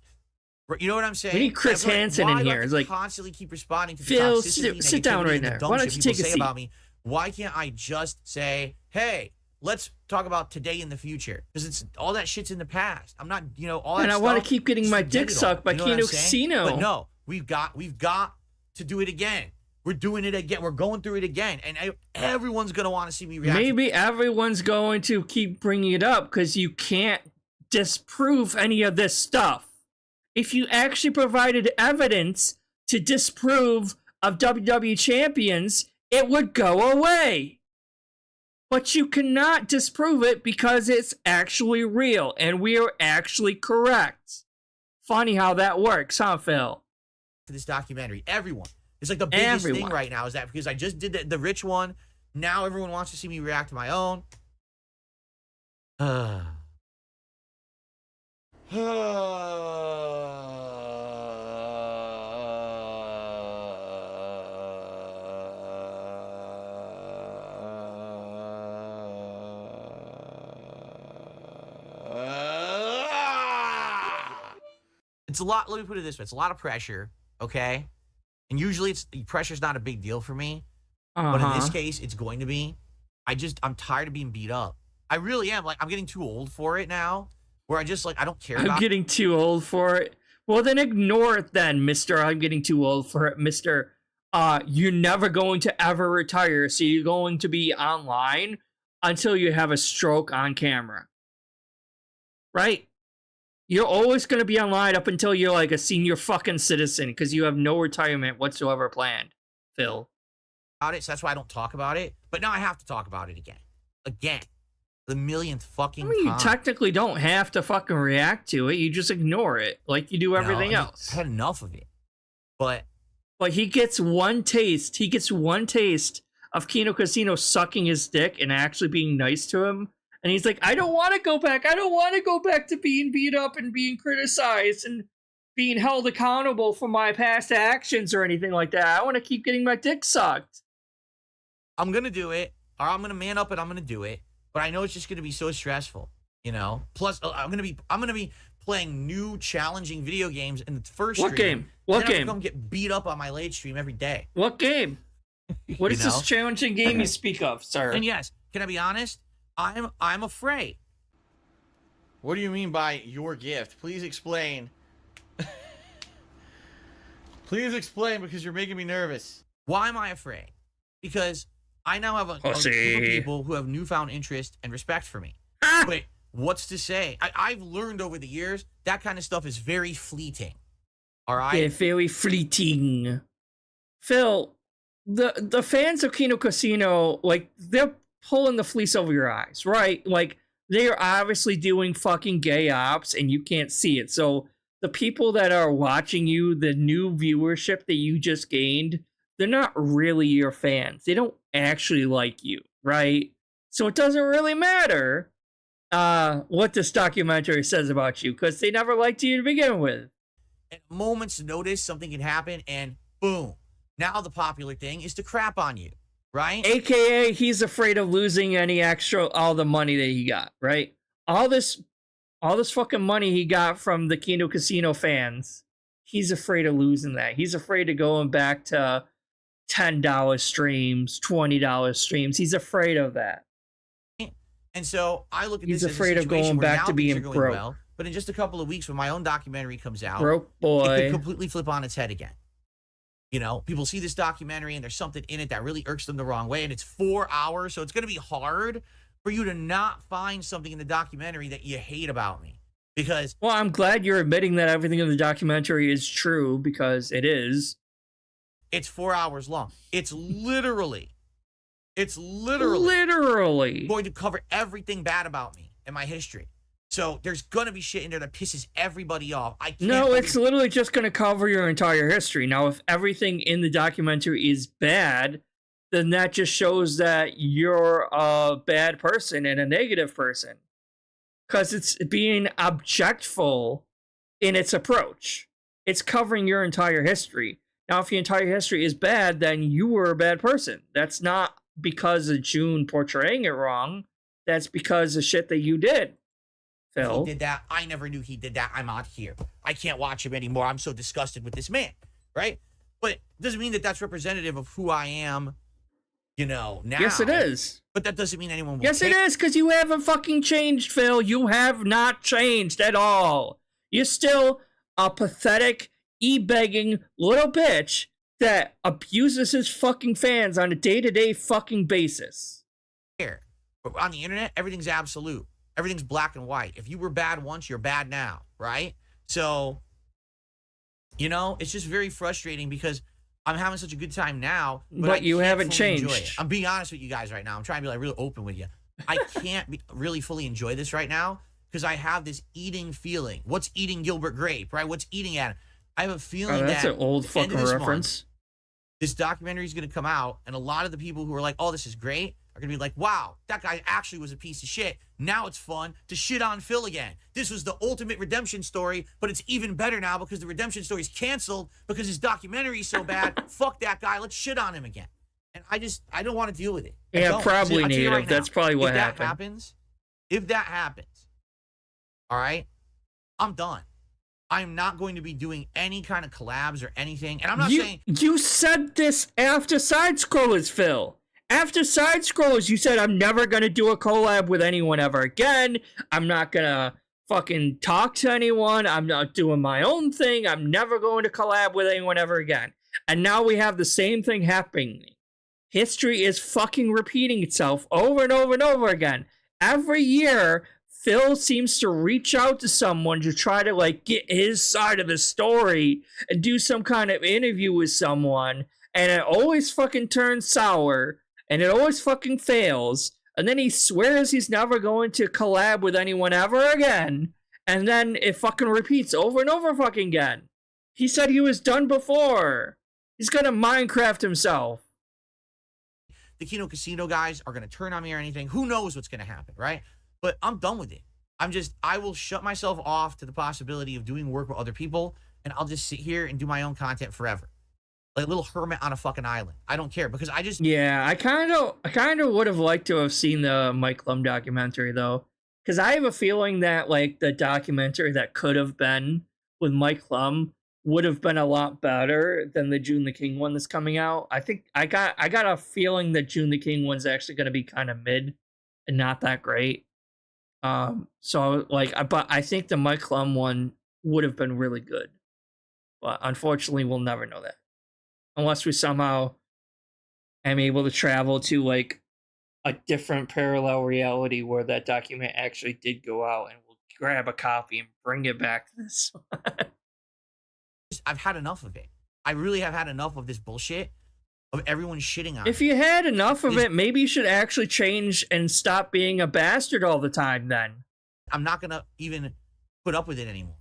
You know what I'm saying? We need Chris That's like, Hansen why in do I here. have It's to like, constantly keep responding to the Phil, toxicity, sit down negativity, right and the there. dumb Why don't shit you people take a say seat? about me. Why can't I just say, hey, let's talk about today in the future? Because it's all that shit's in the past. I'm not, all that and I stuff. want to keep getting my forget dick it all. sucked by You know what I'm Kino saying? Casino. But no, we've got to do it again. We're doing it again. We're going through it again. And everyone's going to want to see me react. Maybe everyone's going to keep bringing it up because you can't disprove any of this stuff. If you actually provided evidence to disprove of WWE champions, it would go away. But you cannot disprove it because it's actually real and we are actually correct. Funny how that works, huh, Phil? For this documentary, everyone. It's like the biggest thing right now is that because I just did the rich one, now everyone wants to see me react to my own. It's a lot. Let me put it this way: it's a lot of pressure. Okay. And usually pressure's not a big deal for me. But in this case, it's going to be. I'm tired of being beat up. I really am. Like, I'm getting too old for it now. Where I don't care about it. I'm getting too old for it. Well, then ignore it then, Mr. I'm getting too old for it, Mr. You're never going to ever retire, so you're going to be online until you have a stroke on camera. Right? You're always going to be online up until you're like a senior fucking citizen because you have no retirement whatsoever planned, Phil. About it, so that's why I don't talk about it. But now I have to talk about it again. Again. The millionth fucking time. You technically don't have to fucking react to it. You just ignore it like you do everything else. I had enough of it. But he gets one taste. He gets one taste of Kino Casino sucking his dick and actually being nice to him. And he's like, I don't want to go back. I don't want to go back to being beat up and being criticized and being held accountable for my past actions or anything like that. I want to keep getting my dick sucked. I'm going to do it. Or I'm going to man up and I'm going to do it. But I know it's just going to be so stressful, Plus, I'm going to be playing new challenging video games in the first What stream. game? What then game? I'm going to get beat up on my late stream every day. What game? What is this challenging game you speak of, sir? And yes, can I be honest? I'm afraid. What do you mean by your gift? Please explain. Please explain because you're making me nervous. Why am I afraid? Because I now have a group of people who have newfound interest and respect for me. But what's to say? I've learned over the years that kind of stuff is very fleeting. All right? They're very fleeting. Phil, the fans of Kino Casino, like, they're pulling the fleece over your eyes, right? Like, they are obviously doing fucking gay ops and you can't see it. So the people that are watching you, the new viewership that you just gained, they're not really your fans. They don't actually like you, right? So it doesn't really matter what this documentary says about you, because they never liked you to begin with. At a moment's notice, something can happen, and boom. Now the popular thing is to crap on you, right? AKA, he's afraid of losing all the money that he got, right? All this fucking money he got from the Kino Casino fans, he's afraid of losing that. He's afraid of going back to $10 streams, $20 streams. He's afraid of that. And so I look at this He's as afraid a of going situation where back now to things being are going broke. well, but in just a couple of weeks when my own documentary comes out, Broke it boy. could completely flip on its head again. You know, people see this documentary and there's something in it that really irks them the wrong way, and it's 4 hours, so it's going to be hard for you to not find something in the documentary that you hate about me. Because, Well, I'm glad you're admitting that everything in the documentary is true, because it is. it's 4 hours long. It's literally going to cover everything bad about me and my history. So there's going to be shit in there that pisses everybody off. I can't No, it's literally just going to cover your entire history. Now, if everything in the documentary is bad, then that just shows that you're a bad person and a negative person. Because it's being objectful in its approach. It's covering your entire history. Now, if your entire history is bad, then you were a bad person. That's not because of June portraying it wrong. That's because of shit that you did, Phil. He did that. I never knew he did that. I'm out here. I can't watch him anymore. I'm so disgusted with this man, right? But it doesn't mean that that's representative of who I am, you know, now. Yes, it is. But that doesn't mean anyone will Yes, it care. is, because you haven't fucking changed, Phil. You have not changed at all. You're still a pathetic, e-begging little bitch that abuses his fucking fans on a day-to-day fucking basis. But on the internet, everything's absolute. Everything's black and white. If you were bad once, you're bad now, right? So, you know, it's just very frustrating because I'm having such a good time now, but you I can't haven't fully enjoy changed. it. I'm being honest with you guys right now. I'm trying to be like really open with you. I can't really fully enjoy this right now because I have this eating feeling. What's eating Gilbert Grape, right? What's eating at? I have a feeling That's that an old at the end fucking of this reference. month, this documentary is going to come out, and a lot of the people who are like, "Oh, this is great," are going to be like, "Wow, that guy actually was a piece of shit." Now it's fun to shit on Phil again. This was the ultimate redemption story, but it's even better now because the redemption story is canceled because his documentary is so bad. Fuck that guy. Let's shit on him again. And I don't want to deal with it. I Yeah, don't. probably I'll tell you native. right now, That's probably what if that happened. if that happens, all right, I'm done. I'm not going to be doing any kind of collabs or anything. And I'm not saying You said this after Side Scrollers, Phil. After Side Scrollers, you said, I'm never going to do a collab with anyone ever again. I'm not going to fucking talk to anyone. I'm not doing my own thing. I'm never going to collab with anyone ever again. And now we have the same thing happening. History is fucking repeating itself over and over and over again. Every year, Phil seems to reach out to someone to try to like get his side of the story and do some kind of interview with someone, and it always fucking turns sour and it always fucking fails, and then he swears he's never going to collab with anyone ever again, and then it fucking repeats over and over fucking again. He said he was done before. He's gonna Minecraft himself. the Kino Casino guys are going to turn on me or anything. Who knows what's going to happen, right? But I'm done with it. I will shut myself off to the possibility of doing work with other people, and I'll just sit here and do my own content forever. Like a little hermit on a fucking island. I don't care because I kind of would have liked to have seen the Mike Lum documentary though, because I have a feeling that like the documentary that could have been with Mike Lum would have been a lot better than the June the King one that's coming out. I think I got a feeling that June the King one's actually going to be kind of mid and not that great. So like, but I think the Mike Lum one would have been really good, but unfortunately, we'll never know that. Unless we somehow am able to travel to like a different parallel reality where that document actually did go out, and we'll grab a copy and bring it back to this. I've had enough of it. I really have had enough of this bullshit of everyone shitting on If me. you had enough of it, maybe you should actually change and stop being a bastard all the time then. I'm not going to even put up with it anymore.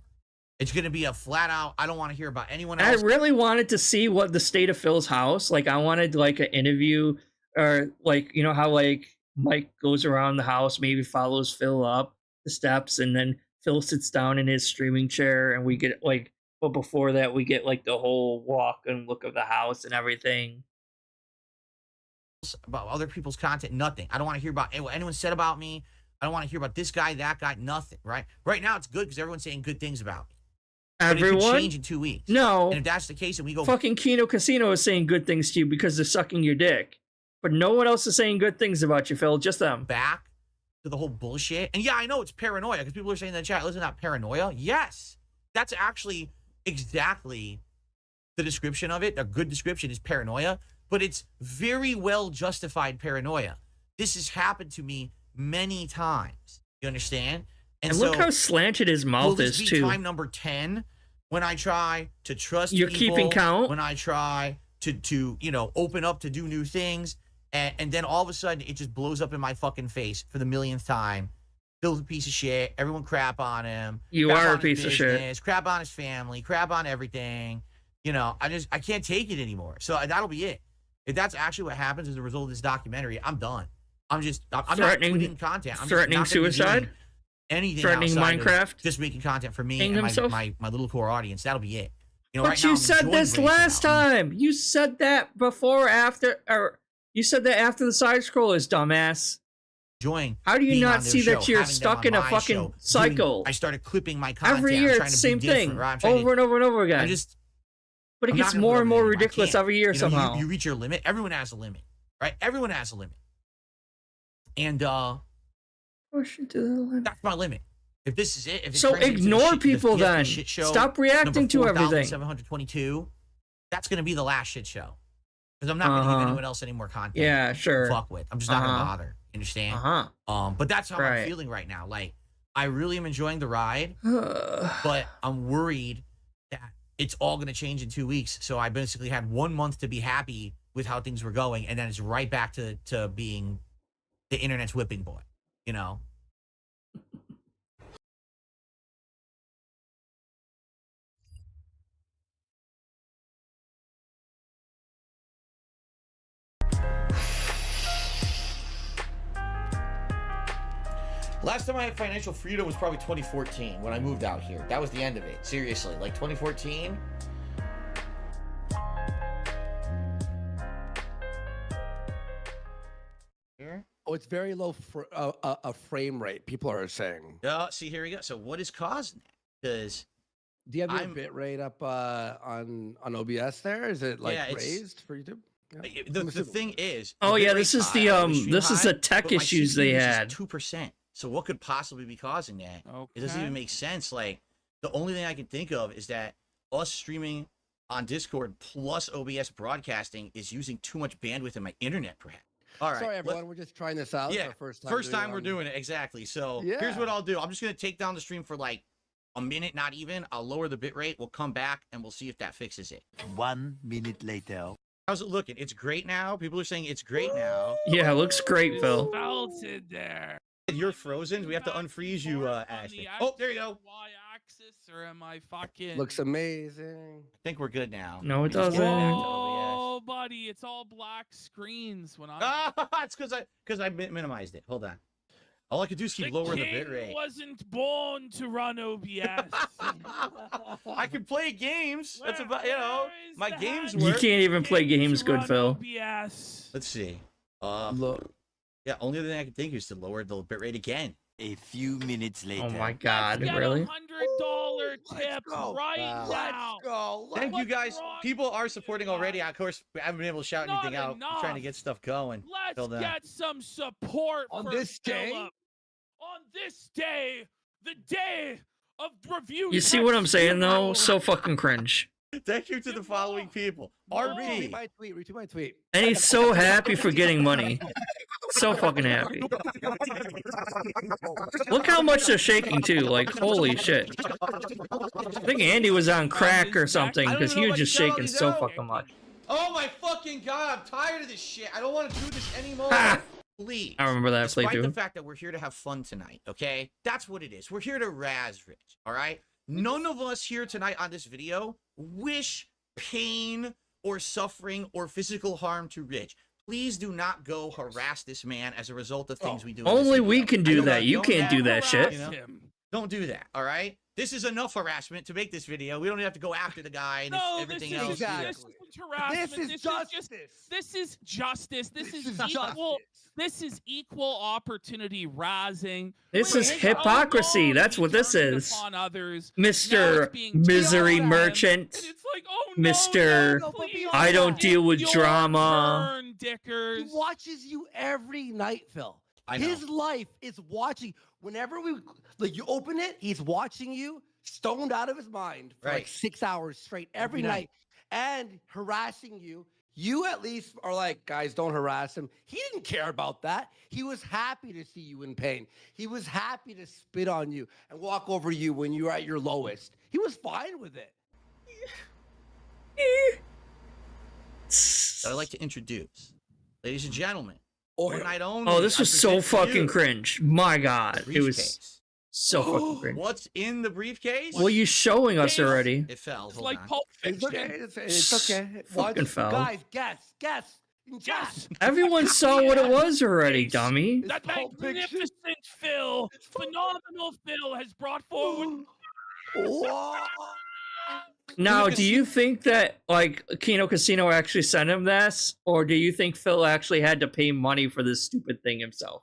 It's going to be a flat out, I don't want to hear about anyone else. I really wanted to see what the state of Phil's house, like I wanted like an interview, or like, you know how like Mike goes around the house, maybe follows Phil up the steps, and then Phil sits down in his streaming chair and we get like, but before that we get like the whole walk and look of the house and everything. About other people's content, nothing. I don't want to hear about what anyone said about me. I don't want to hear about this guy, that guy, nothing, right? Right now it's good because everyone's saying good things about me. But it could Everyone? change in 2 weeks. No. And if that's the case, and we go Fucking Kino Casino is saying good things to you because they're sucking your dick. But no one else is saying good things about you, Phil, just them. back to the whole bullshit. And yeah, I know it's paranoia because people are saying in the chat, listen, not paranoia. Yes, that's actually exactly the description of it. A good description is paranoia, but it's very well justified paranoia. This has happened to me many times. You understand? And look so, how slanted his will mouth this is, be too. time number 10 when I try to trust You're people, keeping count? when I try to you know, open up to do new things, and then all of a sudden it just blows up in my fucking face for the millionth time. Phil's a piece of shit. Everyone crap on him. You crap are a on his piece of shit. business, crap on his family, crap on everything. You know, I can't take it anymore. So that'll be it. If that's actually what happens as a result of this documentary, I'm done. I'm not putting content. I'm threatening just not gonna be suicide? doing anything Threatening outside of Minecraft? just making content for me Hanging and himself? my little core audience. That'll be it. You know, But right now you I'm said enjoying this branching last out. time. You said that before, after, or you said that after the side scrollers, dumbass. Enjoying How do you being not on their see show, that you're having them stuck on in a my fucking show, cycle? I started clipping my content. Every I'm year trying it's to the be same different, thing, right? I'm trying over and over and over again. But it I'm not gets gonna more put and up more with it anymore. I ridiculous can't. every year You know, somehow. You reach your limit. Everyone has a limit, right? Everyone has a limit. And Push it to the limit. that's my limit. If this is it, if it So turns into the ignore shit- people the DSP then. shit show, Stop reacting to everything. 722. That's going to be the last shit show. Because I'm not going to give anyone else any more content. Yeah, sure. To fuck with. I'm just not going to bother. You understand? But that's how I'm feeling right now. Like, I really am enjoying the ride, but I'm worried that it's all going to change in 2 weeks. So I basically had 1 month to be happy with how things were going, and then it's right back to being the internet's whipping boy, you know? Last time I had financial freedom was probably 2014 when I moved out here. That was the end of it. Seriously, like 2014. Oh, it's very low a frame rate. People are saying. See, here we go. So what is causing that? Because do you have your bit rate up on OBS there? Is it like raised for YouTube? Yeah. The thing is, oh yeah, this is the tech issues they had. 2%. So what could possibly be causing that? Okay. It doesn't even make sense. Like, the only thing I can think of is that us streaming on Discord plus OBS broadcasting is using too much bandwidth in my internet, perhaps. All right. Sorry, everyone. We're just trying this out. Yeah, It's our first time we're doing it. Exactly. So here's what I'll do. I'm just going to take down the stream for like a minute, not even. I'll lower the bit rate. We'll come back and we'll see if that fixes it. 1 minute later. How's it looking? It's great now. People are saying it's great now. Yeah, it looks great, Phil. Felted there. You're frozen. We have to unfreeze you, Ashley. Oh, there you go. Y-axis, or am I fucking? Looks amazing. I think we're good now. No, it doesn't. Oh, buddy, it's all black screens when I'm. It's because I minimized it. Hold on. All I could do is keep lowering the bit rate. Wasn't born to run OBS. I can play games. That's about, you know, my games You work. can't even play games good, Phil. OBS. Let's see. Look. Yeah, only thing I can think is to lower the bit rate again. A few minutes later. Oh my God, Let's get really? $100 tip right now. Let's go. Thank you guys. People are supporting already. Of course, I haven't been able to shout anything out. I'm trying to get stuff going. Let's get some support on for this day. Philip. On this day, the day of review. You see what I'm saying though? So fucking cringe. Thank you to the following people. Retweet RB. my tweet. Retweet my tweet. And he's so happy for getting money. So fucking happy. Look how much they're shaking too. Like, holy shit. I think Andy was on crack or something because he was just shaking so fucking much. Oh my fucking god, I'm tired of this shit. I don't want to do this anymore. Ha! Please. I remember that Despite the playthrough. fact that we're here to have fun tonight, okay? That's what it is. We're here to razz Rich, all right? None of us here tonight on this video wish pain or suffering or physical harm to Rich. Please do not go harass this man as a result of things we do. in this Only we video. can I do know that. You don't can't do that shit. You know? Don't do that, all right? This is enough harassment to make this video. We don't have to go after the guy and No, everything this else. is, this isn't harassment. This is justice. This is justice. This is justice. equal. This is equal opportunity razzing. This When is it's so hypocrisy. long That's to be what this turning is. upon others, Mr. now it's being Misery turned on, Merchant. and it's like, oh, no, Mr. no, please, I don't it's deal with your drama. turn, Dickers. He watches you every night, Phil. I know. His life is watching. Whenever you open it, he's watching you, stoned out of his mind for like Right. 6 hours straight every night, and harassing you. You at least are like, guys, don't harass him. He didn't care about that. He was happy to see you in pain. He was happy to spit on you and walk over you when you were at your lowest. He was fine with it. I'd like to introduce, ladies and gentlemen, Oh, one night only. Oh, this was I so present to fucking you cringe. My god. It was briefcase. so fucking cringe. What's in the briefcase? Well, you showing us Yes. already. It fell. It's Hold like on. Pulp it's Fiction. okay. It's okay. Fucking Watch- foul. Guys, guess. In chat. Yes. Everyone saw what it was already, dummy. That Pulp Fiction. magnificent Phil, phenomenal Phil, has brought forward. Whoa. Now, do you think that like Kino Casino actually sent him this, or do you think Phil actually had to pay money for this stupid thing himself?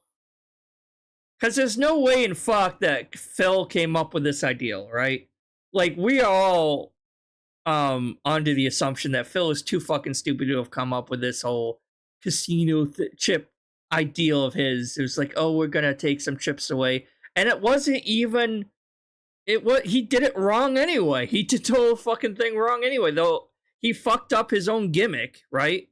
Because there's no way in fuck that Phil came up with this idea, right? Like we are all under the assumption that Phil is too fucking stupid to have come up with this whole casino chip ideal of his. It was like, oh, we're gonna take some chips away, and it wasn't even. He did it wrong anyway. He did the whole fucking thing wrong anyway, though he fucked up his own gimmick, right?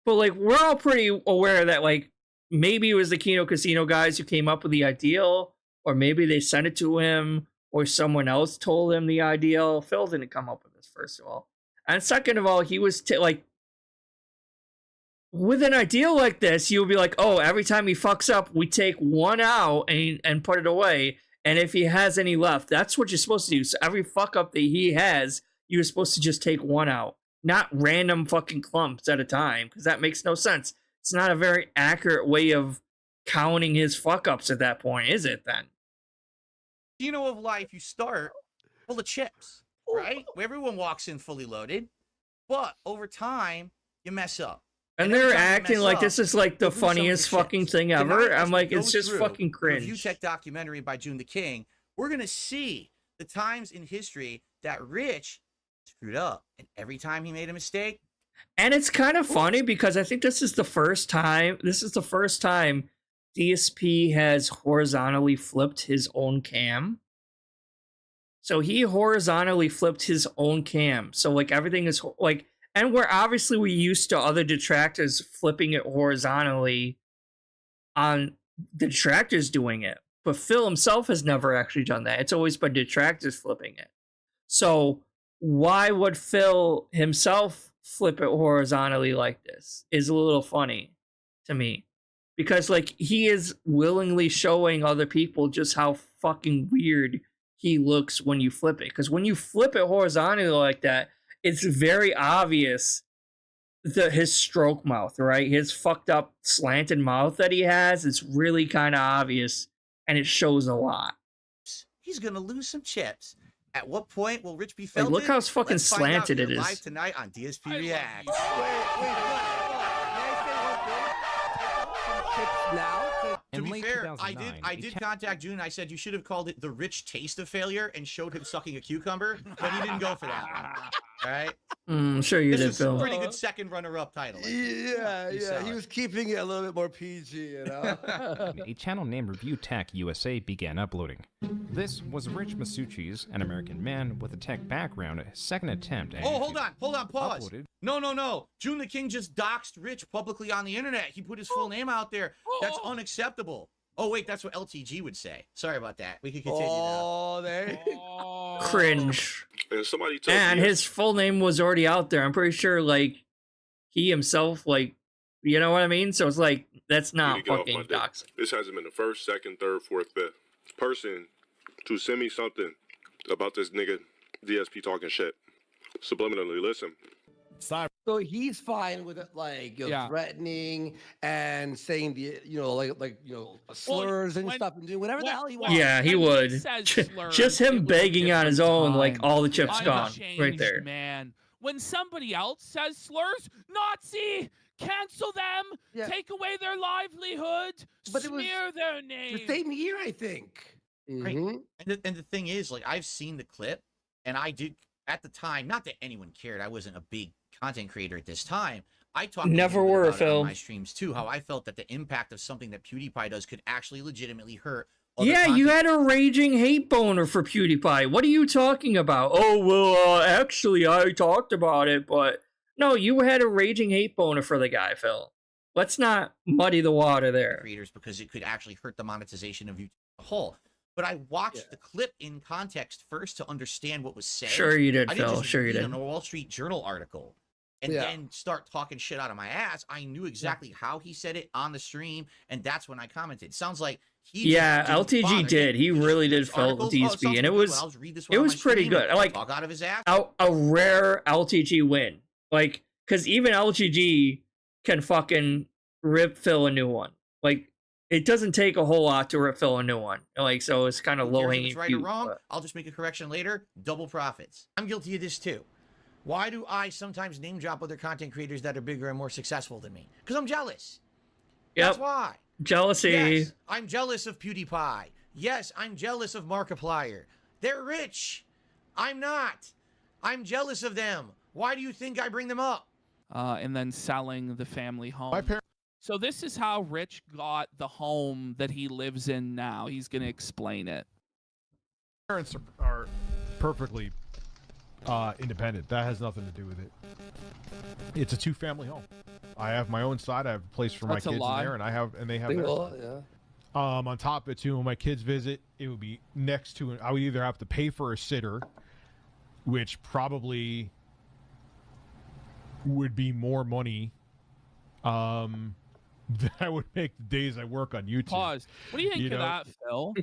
But like we're all pretty aware that like maybe it was the Kino Casino guys who came up with the ideal, or maybe they sent it to him, or someone else told him the ideal. Phil didn't come up with this, first of all. And second of all, he was like with an ideal like this, you would be like, oh, every time he fucks up, we take one out and put it away. And if he has any left, that's what you're supposed to do. So every fuck up that he has, you're supposed to just take one out, not random fucking clumps at a time, because that makes no sense. It's not a very accurate way of counting his fuck ups at that point, is it then? Casino of life, you start full of chips, right? Where everyone walks in fully loaded, but over time you mess up. And every they're time you acting mess like up, this is like the you lose some of your funniest fucking chips. thing Tonight, ever. as I'm we like, go it's just through fucking the cringe. Review Tech documentary by June the King, we're gonna see the times in history that Rich screwed up, and every time he made a mistake. And it's kind of funny because I think this is the first time DSP has horizontally flipped his own cam. So he horizontally flipped his own cam. So like everything is like, and we're used to other detractors flipping it horizontally on the detractors doing it. But Phil himself has never actually done that. It's always been detractors flipping it. So why would Phil himself flip it horizontally like this is a little funny to me, because like he is willingly showing other people just how fucking weird he looks when you flip it. Because when you flip it horizontally like that, it's very obvious his stroke mouth, right? His fucked up slanted mouth that he has, it's really kind of obvious, and it shows a lot. He's gonna lose some chips. At what point will Rich be Like, Feltening? look how fucking Let's find out slanted here it is. live tonight on DSP I love React. you. To be fair, I did contact June. I said you should have called it the Rich Taste of Failure and showed him sucking a cucumber, but he didn't go for that one. All right. Sure you This did, is a Phil. pretty good second runner-up title. Yeah, He's yeah. solid. He was keeping it a little bit more PG, you know. A channel named Review Tech USA began uploading. This was Rich Masucci's, an American man with a tech background, second attempt at Oh, hold on, pause. Uploaded. No. June the King just doxed Rich publicly on the internet. He put his full name out there. That's unacceptable. Oh, wait, that's what LTG would say. Sorry about that. We can continue now. There. Cringe. And somebody told And me his full name was already out there. I'm pretty sure, like, he himself, like, you know what I mean? So it's like, that's not get off fucking my dick. doxing. This hasn't been the first, second, third, fourth, fifth person to send me something about this nigga DSP talking shit. Subliminally, listen. So he's fine with it, like, you know, threatening and saying the, you know, like slurs and stuff, and doing whatever the hell he wants. Yeah, he would. Just him begging on his own, like, all the chips gone. Right there. Man, when somebody else says slurs, Nazi, cancel them, take away their livelihood, But it was smear their name. the same year, I think. Right. And the thing is, like, I've seen the clip, and I did, at the time, not that anyone cared. I wasn't a big content creator at this time. I talked Never a little bit were, about it Phil. on my streams too, how I felt that the impact of something that PewDiePie does could actually legitimately hurt other Yeah, you content. had a raging hate boner for PewDiePie. What are you talking about? Oh, well, actually, I talked about it, but... No, you had a raging hate boner for the guy, Phil. Let's not muddy the water there. Creators, because it could actually hurt the monetization of YouTube as a whole. But I watched the clip in context first to understand what was said. Sure you did, I didn't Phil. just Sure you read did. a Wall Street Journal article and then start talking shit out of my ass. I knew exactly how he said it on the stream, and that's when I commented. Sounds like he Yeah, LTG did. He really did fill the DSP, and it was pretty good. Like, talk out of his ass. A rare LTG win. Like, because even LTG can fucking rip Phil a new one. Like, it doesn't take a whole lot to rip Phil a new one. Like, so it's kind of low hanging right or wrong, I'll just make a correction later. Double profits. I'm guilty of this too. Why do I sometimes name drop other content creators that are bigger and more successful than me? Because I'm jealous. That's why. Jealousy. Yes, I'm jealous of PewDiePie. Yes, I'm jealous of Markiplier. They're rich. I'm not. I'm jealous of them. Why do you think I bring them up? And then selling the family home. So this is how Rich got the home that he lives in now. He's going to explain it. Parents are perfectly independent. That has nothing to do with it. It's a two-family home. I have my own side. I have a place for my kids in there, and they have theirs. On top of it too, when my kids visit, it would be next to. I would either have to pay for a sitter, which probably would be more money than I would make the days I work on YouTube. Pause. What do you think of that, Phil?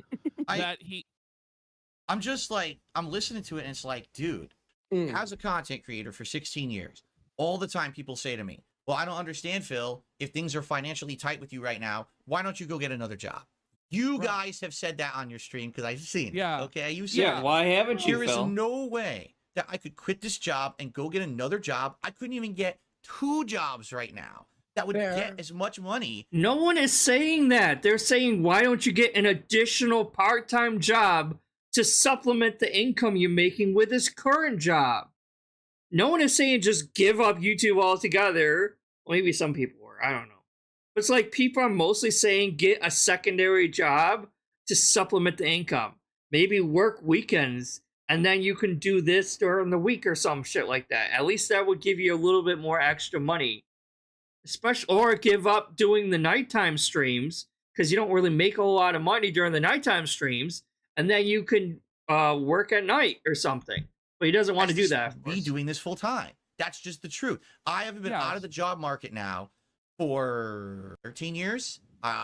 I'm just like, I'm listening to it, and it's like, dude, as a content creator for 16 years, all the time people say to me, well, I don't understand, Phil. If things are financially tight with you right now, why don't you go get another job? You guys have said that on your stream because I've seen it. Okay, you said it. Why haven't you, There is Phil? no way that I could quit this job and go get another job. I couldn't even get 2 jobs right now that would get as much money. No one is saying that. They're saying, why don't you get an additional part-time job to supplement the income you're making with this current job? No one is saying just give up YouTube altogether. Well, maybe some people were. I don't know. But it's like people are mostly saying get a secondary job to supplement the income. Maybe work weekends, and then you can do this during the week or some shit like that. At least that would give you a little bit more extra money. Especially, or give up doing the nighttime streams, because you don't really make a lot of money during the nighttime streams, and then you can work at night or something. But he doesn't want to do that. Be doing this full time. That's just the truth. I haven't been out of the job market now for 13 years.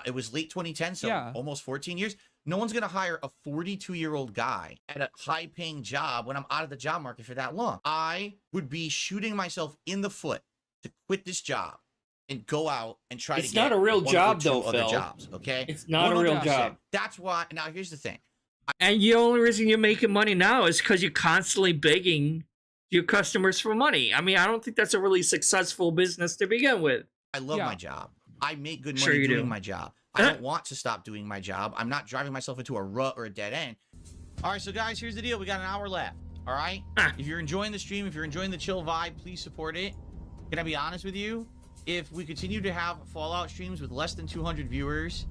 It was late 2010, so almost 14 years. No one's going to hire a 42-year-old guy at a high-paying job when I'm out of the job market for that long. I would be shooting myself in the foot to quit this job and go out and try to get It's not a real job, though, other Phil. jobs, okay? It's not a real job. That's why. Now, here's the thing. And the only reason you're making money now is because you're constantly begging your customers for money. I mean, I don't think that's a really successful business to begin with. I love my job. I make good Sure money you doing do. my job. I don't want to stop doing my job. I'm not driving myself into a rut or a dead end. All right, so guys, here's the deal. We got an hour left. All right? If you're enjoying the stream, if you're enjoying the chill vibe, please support it. Can I be honest with you? If we continue to have Fallout streams with less than 200 viewers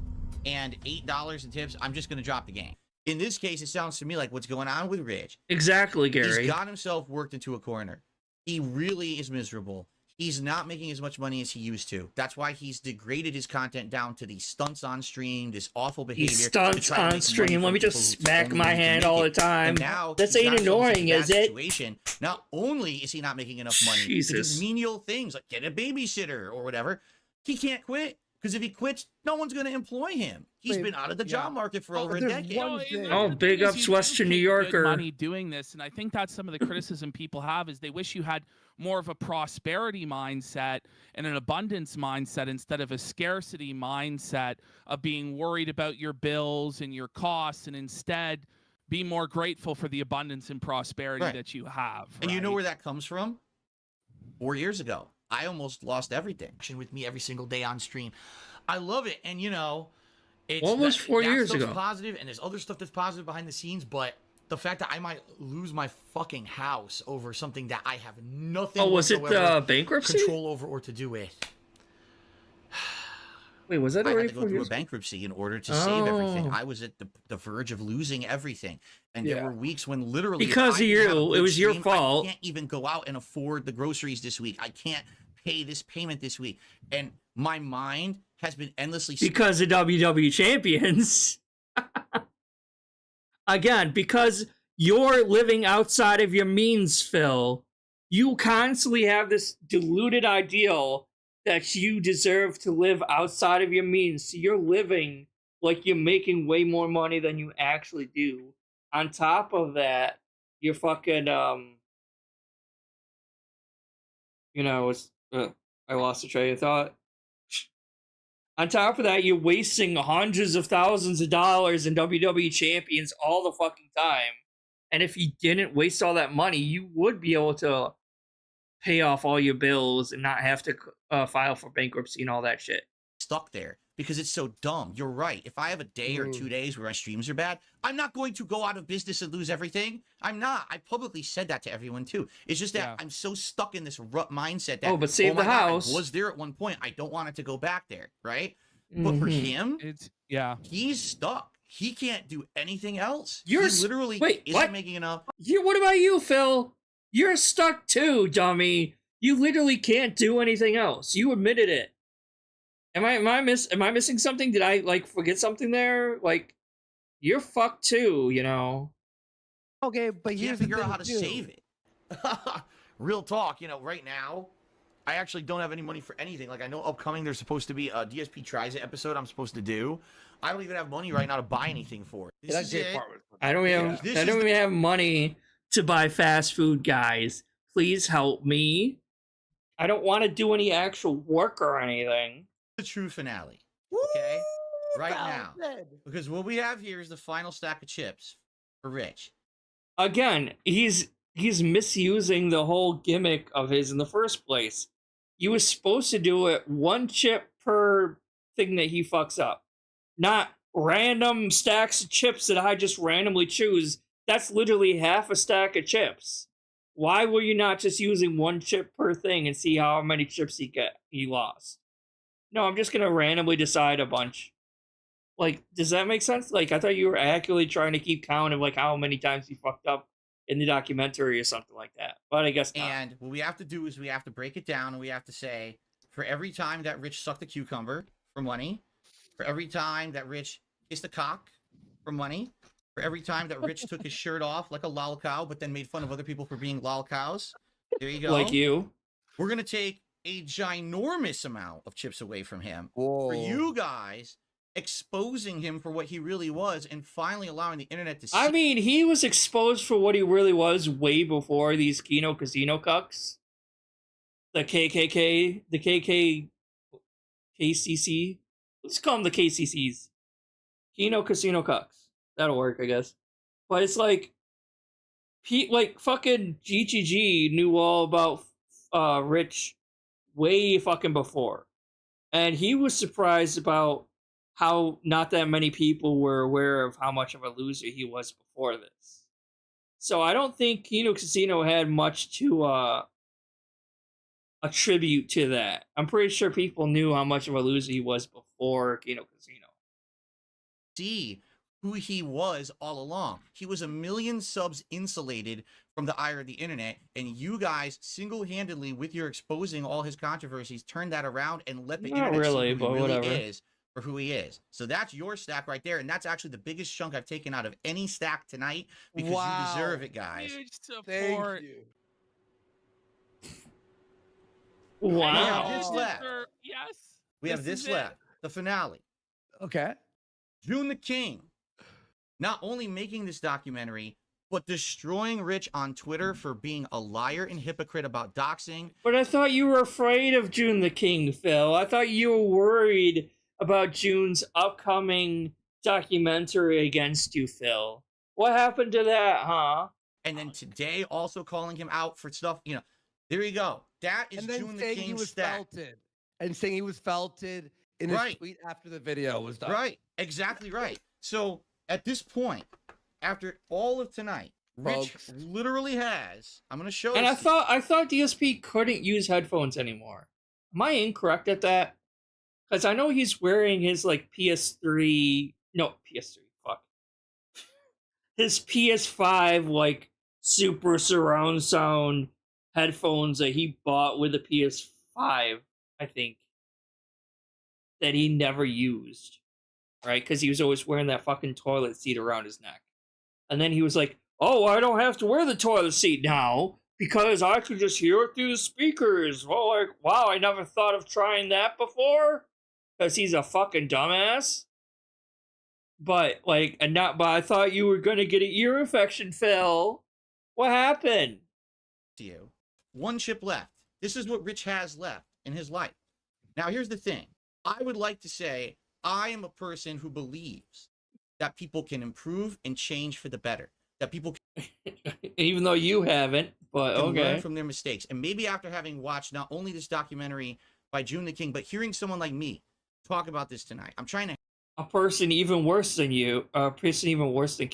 and $8 in tips, I'm just going to drop the game. In this case, it sounds to me like what's going on with Rich. Exactly, Gary. He's got himself worked into a corner. He really is miserable. He's not making as much money as he used to. That's why he's degraded his content down to these stunts on stream, this awful behavior. He stunts on stream. Let me just smack my hand all the time. And now That's ain't annoying, is it? Situation. Not only is he not making enough money Jesus. to do menial things like get a babysitter or whatever, he can't quit. Because if he quits, no one's going to employ him. He's been out of the job market for over a decade. Oh, big ups Western New Yorker. Money doing this, and I think that's some of the criticism people have is they wish you had more of a prosperity mindset and an abundance mindset instead of a scarcity mindset of being worried about your bills and your costs, and instead be more grateful for the abundance and prosperity that you have. And you know where that comes from? 4 years ago. I almost lost everything with me every single day on stream. I love it. And, you know, it's almost 4 years ago. Positive, and there's other stuff that's positive behind the scenes, but the fact that I might lose my fucking house over something that I have nothing was it bankruptcy? Control over or to do with. Wait, was that I already had to go through a bankruptcy in order to save everything. I was at the verge of losing everything. And there were weeks when literally because of you, it was your fault. I can't even go out and afford the groceries this week. I can't pay this payment this week. And my mind has been endlessly because of WW champions. Again, because you're living outside of your means, Phil. You constantly have this deluded ideal that you deserve to live outside of your means. So you're living like you're making way more money than you actually do. On top of that, you're fucking you know, it's I lost the train of thought. On top of that, you're wasting hundreds of thousands of dollars in WWE champions all the fucking time. And if you didn't waste all that money, you would be able to pay off all your bills and not have to file for bankruptcy and all that shit. Stuck there because it's so dumb. You're right. If I have a day or 2 days where my streams are bad, I'm not going to go out of business and lose everything. I'm not. I publicly said that to everyone too. It's just that I'm so stuck in this rut mindset that but save the house. I was there at one point. I don't want it to go back there, right? But for him, he's stuck. He can't do anything else. He literally isn't making enough. What about you, Phil? You're stuck too, dummy. You literally can't do anything else. You admitted it. Am I missing something? Did I forget something there? Like, you're fucked too, you know. Okay, but you can't figure out how to save it. Real talk, you know, right now, I actually don't have any money for anything. Like, I know upcoming there's supposed to be a DSP Tries It episode I'm supposed to do. I don't even have money right now to buy anything for it. This is it. I don't even have money to buy fast food, guys. Please help me. I don't want to do any actual work or anything. The true finale. Okay? Right now. Because what we have here is the final stack of chips for Rich. Again, he's misusing the whole gimmick of his in the first place. You were supposed to do it one chip per thing that he fucks up. Not random stacks of chips that I just randomly choose. That's literally half a stack of chips. Why were you not just using one chip per thing and see how many chips he lost? No, I'm just gonna randomly decide a bunch. Like, does that make sense? Like, I thought you were accurately trying to keep count of how many times he fucked up in the documentary or something like that. But I guess not. And what we have to do is we have to break it down and we have to say, for every time that Rich sucked a cucumber for money, for every time that Rich kissed a cock for money, for every time that Rich took his shirt off like a lolcow, but then made fun of other people for being lolcows. There you go. Like you. We're going to take a ginormous amount of chips away from him. For you guys, exposing him for what he really was and finally allowing the internet to see. I mean, he was exposed for what he really was way before these Kino Casino cucks. The KKK, the KCC. Let's call them the KCCs. Kino Casino cucks. That'll work, I guess. But it's like fucking GGG knew all about Rich way fucking before. And he was surprised about how not that many people were aware of how much of a loser he was before this. So I don't think Kino Casino had much to attribute to that. I'm pretty sure people knew how much of a loser he was before Kino Casino. See who he was all along. He was 1 million subs insulated from the ire of the internet, and you guys single-handedly, with your exposing all his controversies, turned that around and let the Not internet really, see who but he really whatever. is for who he is. So that's your stack right there, and that's actually the biggest chunk I've taken out of any stack tonight because you deserve it, guys. Huge support. Thank you. Wow. This left. Yes. We have this left. The finale. Okay. June the King. Not only making this documentary, but destroying Rich on Twitter for being a liar and hypocrite about doxing. But I thought you were afraid of June the King, Phil. I thought you were worried about June's upcoming documentary against you, Phil. What happened to that, huh? And then today also calling him out for stuff, you know. There you go. That is And then June the saying he King's was stack. felted. And saying he was felted in his tweet after the video was done. Right. Exactly right. So at this point, after all of tonight, Rich literally has, I'm going to show you. And I thought DSP couldn't use headphones anymore. Am I incorrect at that? Because I know he's wearing his like PS3, fuck. His PS5 like super surround sound headphones that he bought with the PS5, I think, that he never used, right? Because he was always wearing that fucking toilet seat around his neck. And then he was like, oh, I don't have to wear the toilet seat now because I could just hear it through the speakers. Well, like, wow, I never thought of trying that before because he's a fucking dumbass. But, like, but I thought you were going to get an ear infection, Phil. What happened? To you. One chip left. This is what Rich has left in his life. Now, here's the thing. I would like to say I am a person who believes that people can improve and change for the better. That people even though you haven't, but can okay. learn from their mistakes. And maybe after having watched not only this documentary by June the King, but hearing someone like me talk about this tonight, I'm trying to a person even worse than you, a person even worse than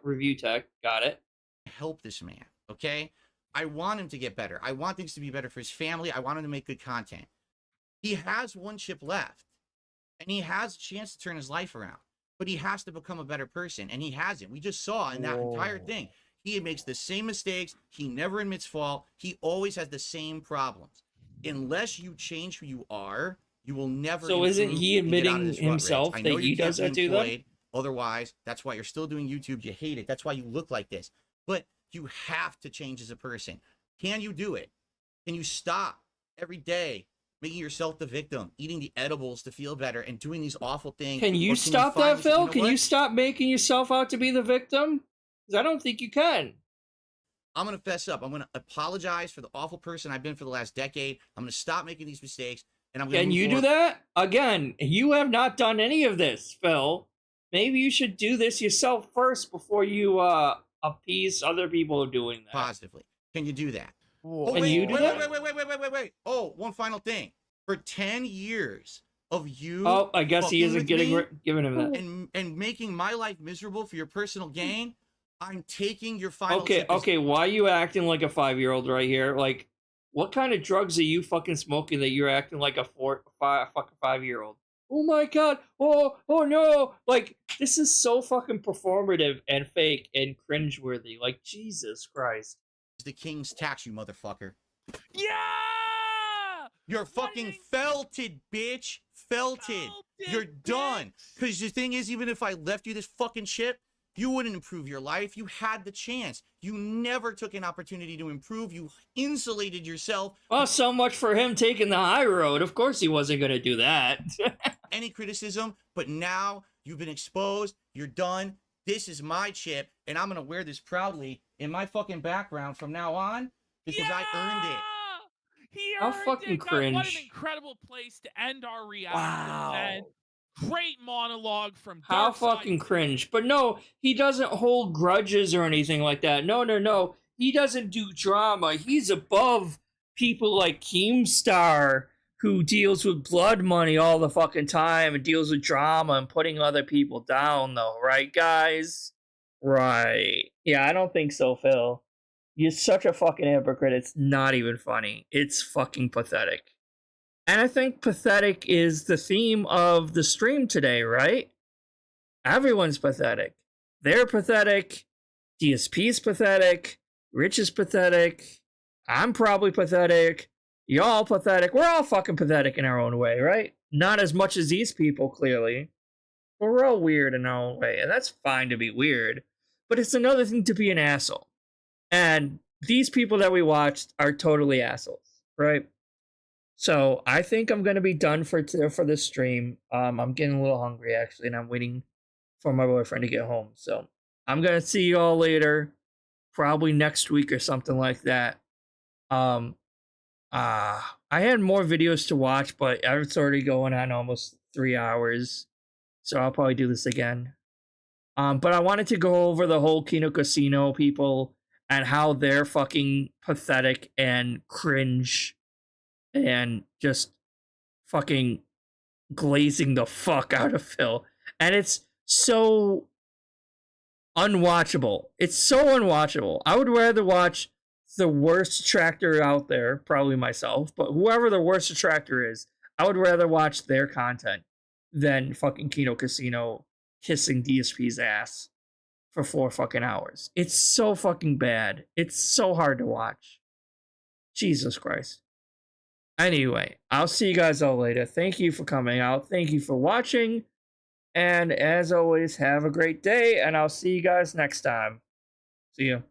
Review Tech, got it. Help this man, okay? I want him to get better. I want things to be better for his family. I want him to make good content. He has one chip left, and he has a chance to turn his life around. But he has to become a better person, and he hasn't. We just saw in that entire thing. He makes the same mistakes. He never admits fault. He always has the same problems. Unless you change who you are, you will never. So isn't he admitting himself that he doesn't do that? Otherwise, that's why you're still doing YouTube. You hate it. That's why you look like this. But you have to change as a person. Can you do it? Can you stop every day making yourself the victim, eating the edibles to feel better, and doing these awful things? Can you stop that, Phil? Can you stop making yourself out to be the victim? Because I don't think you can. I'm going to fess up. I'm going to apologize for the awful person I've been for the last decade. I'm going to stop making these mistakes. And I'm going to Can you do that? Again, you have not done any of this, Phil. Maybe you should do this yourself first before you appease other people doing that. Positively. Can you do that? Oh, Can you do that? Wait. Oh, one final thing. For 10 years of you... Oh, I guess he isn't giving him that. And making my life miserable for your personal gain, I'm taking your final... Okay, why are you acting like a 5-year-old right here? Like, what kind of drugs are you fucking smoking that you're acting like a fucking 5-year-old? Oh my god, oh no! Like, this is so fucking performative and fake and cringeworthy. Like, Jesus Christ. The king's tax, you motherfucker. Yeah! You're fucking felted, bitch. Felted. You're done. Because the thing is, even if I left you this fucking shit, you wouldn't improve your life. You had the chance. You never took an opportunity to improve. You insulated yourself. Well, so much for him taking the high road. Of course he wasn't going to do that. Any criticism, but now you've been exposed. You're done. This is my chip, and I'm going to wear this proudly in my fucking background from now on because I earned it. He How earned fucking it. God, cringe. what an incredible place to end our reaction. Wow. Man. Great monologue from How Dark fucking Side. cringe. But no, he doesn't hold grudges or anything like that. No. He doesn't do drama. He's above people like Keemstar, who deals with blood money all the fucking time and deals with drama and putting other people down, though. Right, guys? Right. Yeah, I don't think so, Phil. You're such a fucking hypocrite. It's not even funny. It's fucking pathetic. And I think pathetic is the theme of the stream today, right? Everyone's pathetic. They're pathetic. DSP's pathetic. Rich is pathetic. I'm probably pathetic. Y'all pathetic. We're all fucking pathetic in our own way, right? Not as much as these people, clearly. But we're all weird in our own way. And that's fine to be weird. But it's another thing to be an asshole. And these people that we watched are totally assholes, right? So I think I'm going to be done for this stream. I'm getting a little hungry, actually, and I'm waiting for my boyfriend to get home. So I'm going to see you all later, probably next week or something like that. I had more videos to watch, but it's already going on almost 3 hours. So I'll probably do this again. But I wanted to go over the whole Kino Casino people and how they're fucking pathetic and cringe and just fucking glazing the fuck out of Phil. And it's so unwatchable. It's so unwatchable. I would rather watch the worst detractor out there, probably myself, but whoever the worst detractor is, I would rather watch their content than fucking Kino Casino kissing DSP's ass for 4 fucking hours. It's so fucking bad. It's so hard to watch. Jesus Christ. Anyway, I'll see you guys all later. Thank you for coming out. Thank you for watching. And as always, have a great day, and I'll see you guys next time. See you.